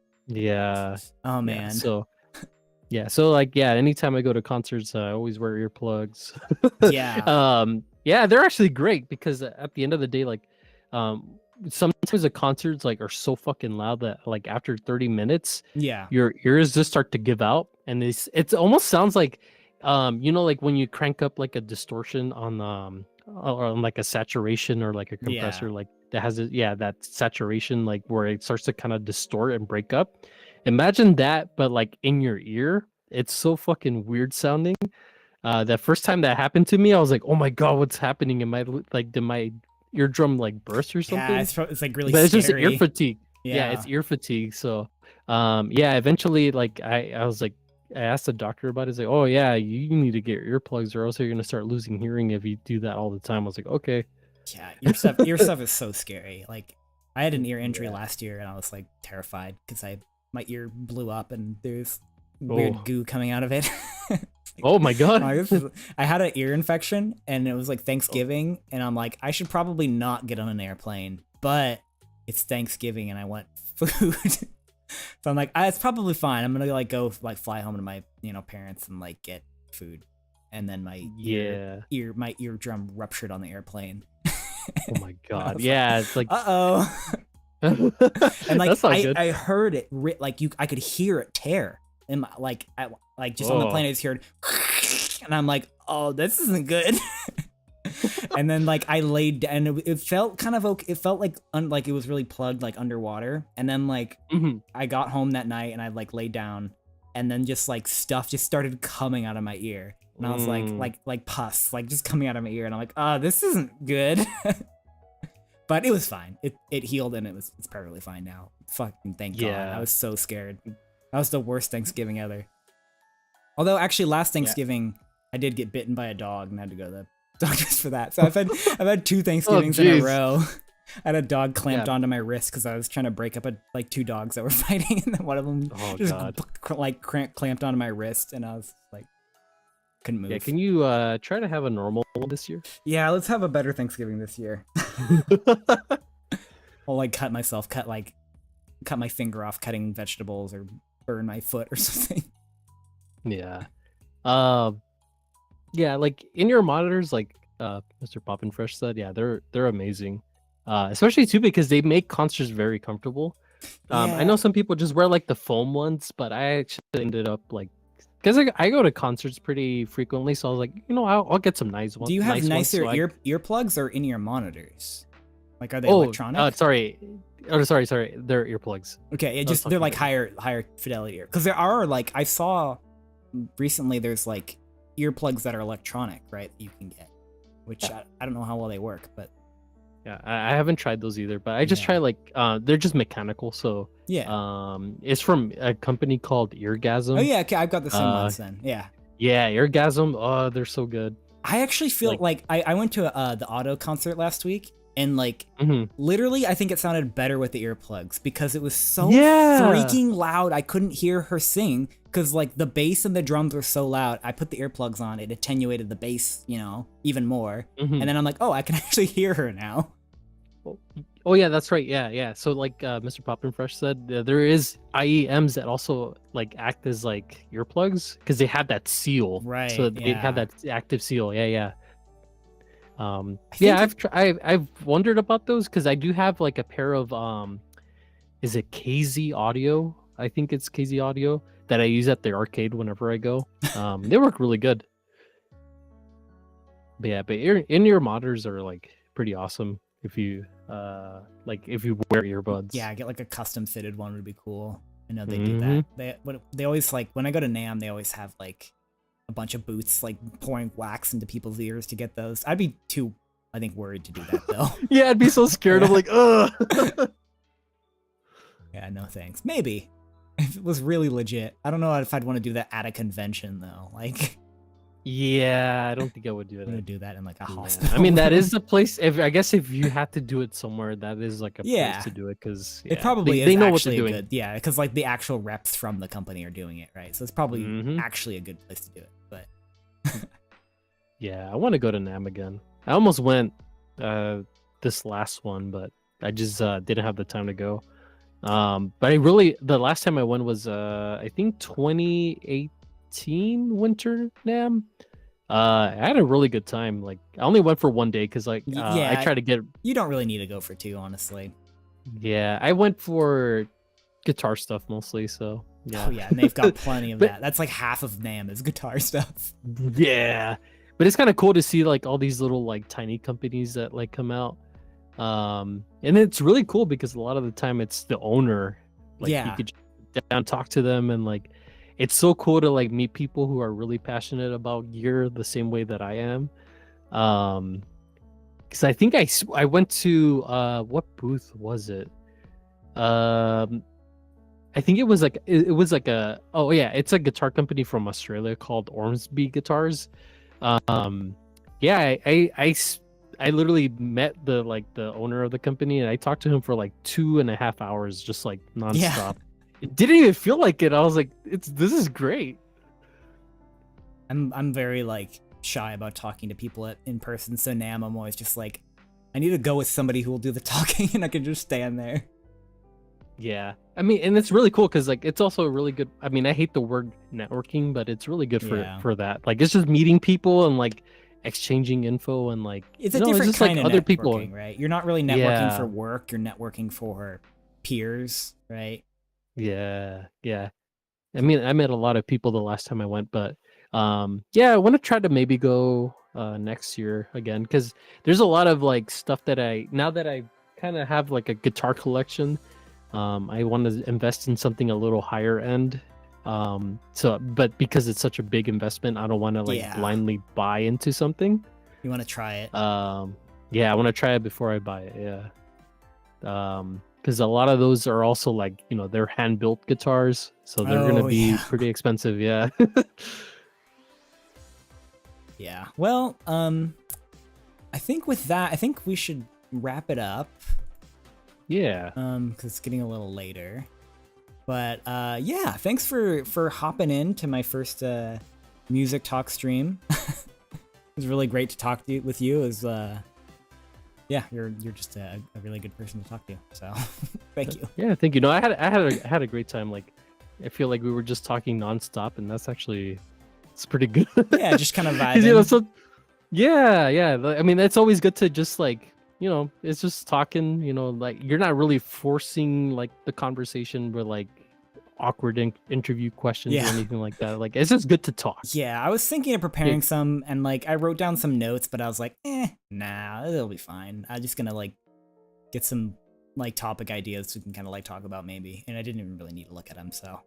[SPEAKER 1] oh man.
[SPEAKER 2] So like, anytime I go to concerts, I always wear earplugs. They're actually great because at the end of the day, like sometimes the concerts like are so fucking loud that like after 30 minutes your ears just start to give out, and it almost sounds like like when you crank up like a distortion on like a saturation or like a compressor, like that has that saturation, like where it starts to kind of distort and break up. Imagine that, but like in your ear. It's so fucking weird sounding. That first time that happened to me, I was like, oh my god, what's happening? Did my eardrum like burst or something.
[SPEAKER 1] Yeah, it's like really
[SPEAKER 2] But it's just
[SPEAKER 1] scary.
[SPEAKER 2] ear fatigue. Yeah,
[SPEAKER 1] Yeah.
[SPEAKER 2] it's ear fatigue. So, yeah, eventually, like I was like, I asked the doctor about it. He's like, oh yeah, you need to get earplugs, or else you're gonna start losing hearing if you do that all the time. I was like, okay.
[SPEAKER 1] Yeah, ear stuff is so scary. Like, I had an ear injury
[SPEAKER 2] Yeah.
[SPEAKER 1] last year, and I was like terrified because my ear blew up and there's
[SPEAKER 2] Oh.
[SPEAKER 1] weird goo coming out of it.
[SPEAKER 2] Oh my god.
[SPEAKER 1] I had an ear infection, and it was like Thanksgiving, and I'm like, I should probably not get on an airplane, but it's Thanksgiving, and I want food. So I'm like, it's probably fine. I'm gonna like go like fly home to my parents and like get food, and then my my eardrum ruptured on the airplane.
[SPEAKER 2] Oh my god. Yeah, it's like
[SPEAKER 1] uh-oh. And like
[SPEAKER 2] that's not good.
[SPEAKER 1] I heard it like I could hear it tear in my just on the plane. I just heard, and I'm like, oh, this isn't good. And then like I laid down, and it felt kind of okay. It felt like like it was really plugged like underwater. And then like I got home that night, and I like laid down, and then just like stuff just started coming out of my ear. And I was like pus, like just coming out of my ear, and I'm like, oh, this isn't good. But it was fine. It healed, and it's perfectly fine now. Fucking thank God. I was so scared. That was the worst Thanksgiving ever. Although actually last Thanksgiving I did get bitten by a dog and had to go to the doctors for that. So I've had 2 Thanksgivings in a row. I had a dog clamped onto my wrist because I was trying to break up like 2 dogs that were fighting, and then one of them like clamped onto my wrist, and I was like, couldn't move.
[SPEAKER 2] Yeah, can you try to have a normal one this year?
[SPEAKER 1] Yeah, let's have a better Thanksgiving this year. I'll like cut my finger off cutting vegetables, or burn my foot or something.
[SPEAKER 2] Yeah. Yeah, like in-ear monitors, like Mr. Poppin' Fresh said, yeah, they're amazing. Especially too because they make concerts very comfortable. I know some people just wear like the foam ones, but I actually ended up like, because I go to concerts pretty frequently, so I was like, I'll get some nice ones.
[SPEAKER 1] Do you have nicer earplugs or in-ear monitors? Like, are they electronic?
[SPEAKER 2] Sorry. Oh, sorry. They're earplugs.
[SPEAKER 1] Okay, they're like higher fidelity ear. Because there are like, I saw recently there's like earplugs that are electronic, right? That you can get, which I don't know how well they work, but
[SPEAKER 2] yeah, I haven't tried those either. But I just try like they're just mechanical, so it's from a company called Eargasm.
[SPEAKER 1] Oh yeah, okay, I've got the same ones then. Yeah,
[SPEAKER 2] Eargasm. Oh, they're so good.
[SPEAKER 1] I actually feel like I went to the Auto concert last week, and like literally I think it sounded better with the earplugs because it was so freaking loud. I couldn't hear her sing because like the bass and the drums were so loud. I put the earplugs on, it attenuated the bass, even more. And then I'm like, oh, I can actually hear her now.
[SPEAKER 2] Oh yeah, that's right. Yeah. So like Mr. Poppin' Fresh said, there is IEMs that also like act as like earplugs because they have that seal.
[SPEAKER 1] Right.
[SPEAKER 2] So they have that active seal. Yeah. I've wondered about those because I do have like a pair of is it KZ Audio? I think it's KZ Audio that I use at the arcade whenever I go. They work really good. But in-ear monitors are like pretty awesome if you if you wear earbuds.
[SPEAKER 1] Yeah, get like a custom fitted one would be cool. I know they do that. They always like when I go to NAMM, they always have like a bunch of booths like pouring wax into people's ears to get those. I'd be too, I think, worried to do that though.
[SPEAKER 2] Yeah, I'd be so scared. I'm like, ugh.
[SPEAKER 1] Yeah, no thanks. Maybe if it was really legit. I don't know if I'd want to do that at a convention though. Like,
[SPEAKER 2] yeah, I don't think I would do it.
[SPEAKER 1] I'm gonna do that in like a hospital.
[SPEAKER 2] I mean, that is the place. I guess if you have to do it somewhere, that is like a place to do it because
[SPEAKER 1] it probably is. They know what they're doing. Good, yeah, because like the actual reps from the company are doing it, right? So it's probably actually a good place to do it. But
[SPEAKER 2] yeah, I want to go to NAMM again. I almost went this last one, but I just didn't have the time to go. But the last time I went was I think 2018 winter NAMM. I had a really good time. Like I only went for one day because like I try to get.
[SPEAKER 1] You don't really need to go for 2, honestly.
[SPEAKER 2] Yeah, I went for guitar stuff mostly. So yeah.
[SPEAKER 1] Oh yeah, and they've got plenty of that. That's like half of NAMM is guitar stuff.
[SPEAKER 2] Yeah, but it's kind of cool to see like all these little like tiny companies that like come out. And it's really cool because a lot of the time it's the owner. Like you could just sit down, talk to them, and like it's so cool to like meet people who are really passionate about gear the same way that I am. because I think I went to what booth was it? Um, I think it was like it was like a oh yeah, it's a guitar company from Australia called Ormsby Guitars. Um, yeah, I literally met the owner of the company, and I talked to him for like 2.5 hours, just like
[SPEAKER 1] Yeah.
[SPEAKER 2] nonstop. It didn't even feel like it. I was like, this is great.
[SPEAKER 1] I'm very like shy about talking to people in person, so now I'm always just like, I need to go with somebody who will do the talking, and I can just stand there.
[SPEAKER 2] Yeah, I mean, and it's really cool because like it's also a really good. I mean, I hate the word networking, but it's really good
[SPEAKER 1] Yeah.
[SPEAKER 2] for that. Like it's just meeting people and like exchanging info and like
[SPEAKER 1] It's a
[SPEAKER 2] it's
[SPEAKER 1] different
[SPEAKER 2] just
[SPEAKER 1] kind
[SPEAKER 2] like
[SPEAKER 1] of
[SPEAKER 2] other
[SPEAKER 1] networking,
[SPEAKER 2] people.
[SPEAKER 1] right? You're not really networking for
[SPEAKER 2] Yeah,
[SPEAKER 1] work, you're networking for peers, right?
[SPEAKER 2] yeah. I mean, I met a lot of people the last time I went, but yeah, I want to try to maybe go next year again because there's a lot of like stuff that I now that I kind of have like a guitar collection. I want to invest in something a little higher end. So but because it's such a big investment, I don't want to like
[SPEAKER 1] Yeah.
[SPEAKER 2] blindly buy into something.
[SPEAKER 1] You want to try it.
[SPEAKER 2] Yeah, I want to try it before I buy it. Yeah. Because a lot of those are also like, you know, they're hand built guitars, so they're gonna
[SPEAKER 1] Oh,
[SPEAKER 2] be
[SPEAKER 1] yeah.
[SPEAKER 2] pretty expensive. Yeah.
[SPEAKER 1] Yeah. Well, I think with that, I think we should wrap it up.
[SPEAKER 2] Yeah.
[SPEAKER 1] Because it's getting a little later. But yeah, thanks for hopping in to my first music talk stream. It was really great to talk with you. It was yeah, you're just a really good person to talk to. So thank you.
[SPEAKER 2] Yeah, thank you. No, I had a great time. Like, I feel like we were just talking nonstop, and that's actually it's pretty good.
[SPEAKER 1] Yeah, just kind of
[SPEAKER 2] 'Cause, you know,
[SPEAKER 1] vibing.
[SPEAKER 2] so yeah. I mean, it's always good to just like, you know, it's just talking. You know, like you're not really forcing like the conversation with like awkward interview questions or
[SPEAKER 1] Yeah.
[SPEAKER 2] anything like that. Like, it's just good to talk.
[SPEAKER 1] Yeah, I was thinking of
[SPEAKER 2] Yeah,
[SPEAKER 1] preparing some, and like I wrote down some notes, but I was like, nah, it'll be fine. I'm just gonna like get some like topic ideas we can kind of like talk about maybe, and I didn't even really need to look at them, so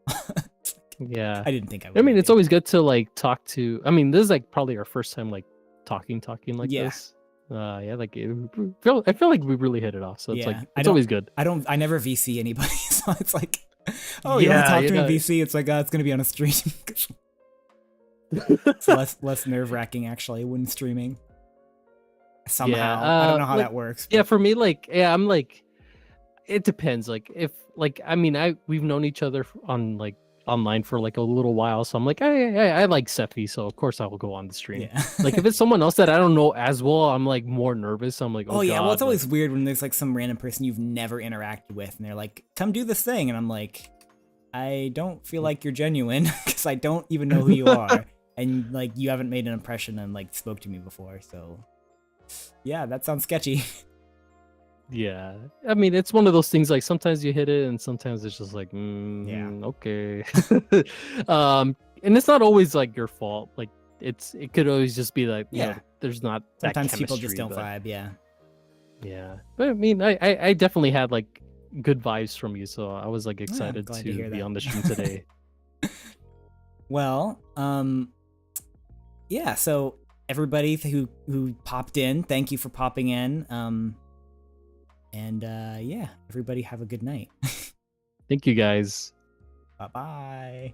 [SPEAKER 2] yeah.
[SPEAKER 1] I didn't think I
[SPEAKER 2] I
[SPEAKER 1] would
[SPEAKER 2] mean,
[SPEAKER 1] need
[SPEAKER 2] it's
[SPEAKER 1] to.
[SPEAKER 2] always good to like talk to. I mean, this is like probably our first time like talking like
[SPEAKER 1] Yeah,
[SPEAKER 2] this. Yeah, like I feel like we really hit it off. So it's like
[SPEAKER 1] yeah.
[SPEAKER 2] it's always good.
[SPEAKER 1] I never VC anybody, so it's like, oh, you want to
[SPEAKER 2] Yeah,
[SPEAKER 1] talk to me in
[SPEAKER 2] yeah.
[SPEAKER 1] VC? It's like, it's gonna be on a stream. It's less nerve wracking actually when streaming. Somehow, I don't know how
[SPEAKER 2] like
[SPEAKER 1] that works.
[SPEAKER 2] yeah,
[SPEAKER 1] But
[SPEAKER 2] for me, like yeah, I'm like it depends. Like if like I mean, we've known each other on like online for like a little while, so I'm like I like Sephi, so of course I will go on the stream.
[SPEAKER 1] yeah.
[SPEAKER 2] Like if it's someone else that I don't know as well, I'm like more nervous. I'm like, oh
[SPEAKER 1] Oh yeah, well it's
[SPEAKER 2] god, like
[SPEAKER 1] always weird when there's like some random person you've never interacted with and they're like, "Come do this thing." And I'm like, "I don't feel like you're genuine because I don't even know who you are and like you haven't made an impression and like spoke to me before." So, yeah, that sounds sketchy.
[SPEAKER 2] yeah. I mean, it's one of those things like sometimes you hit it and sometimes it's just like,
[SPEAKER 1] Yeah.
[SPEAKER 2] okay. And it's not always like your fault. Like it could always just be like, you know,
[SPEAKER 1] Yeah.
[SPEAKER 2] there's not that
[SPEAKER 1] Sometimes
[SPEAKER 2] chemistry.
[SPEAKER 1] people just don't
[SPEAKER 2] but,
[SPEAKER 1] vibe, yeah.
[SPEAKER 2] yeah. But I mean, I definitely had like good vibes from you, so I was like
[SPEAKER 1] Yeah, I'm
[SPEAKER 2] excited
[SPEAKER 1] glad to
[SPEAKER 2] to
[SPEAKER 1] hear
[SPEAKER 2] be
[SPEAKER 1] that.
[SPEAKER 2] on the stream today.
[SPEAKER 1] Well, yeah, so everybody who popped in, thank you for popping in. And yeah, everybody have a good night.
[SPEAKER 2] Thank you guys.
[SPEAKER 1] Bye-bye.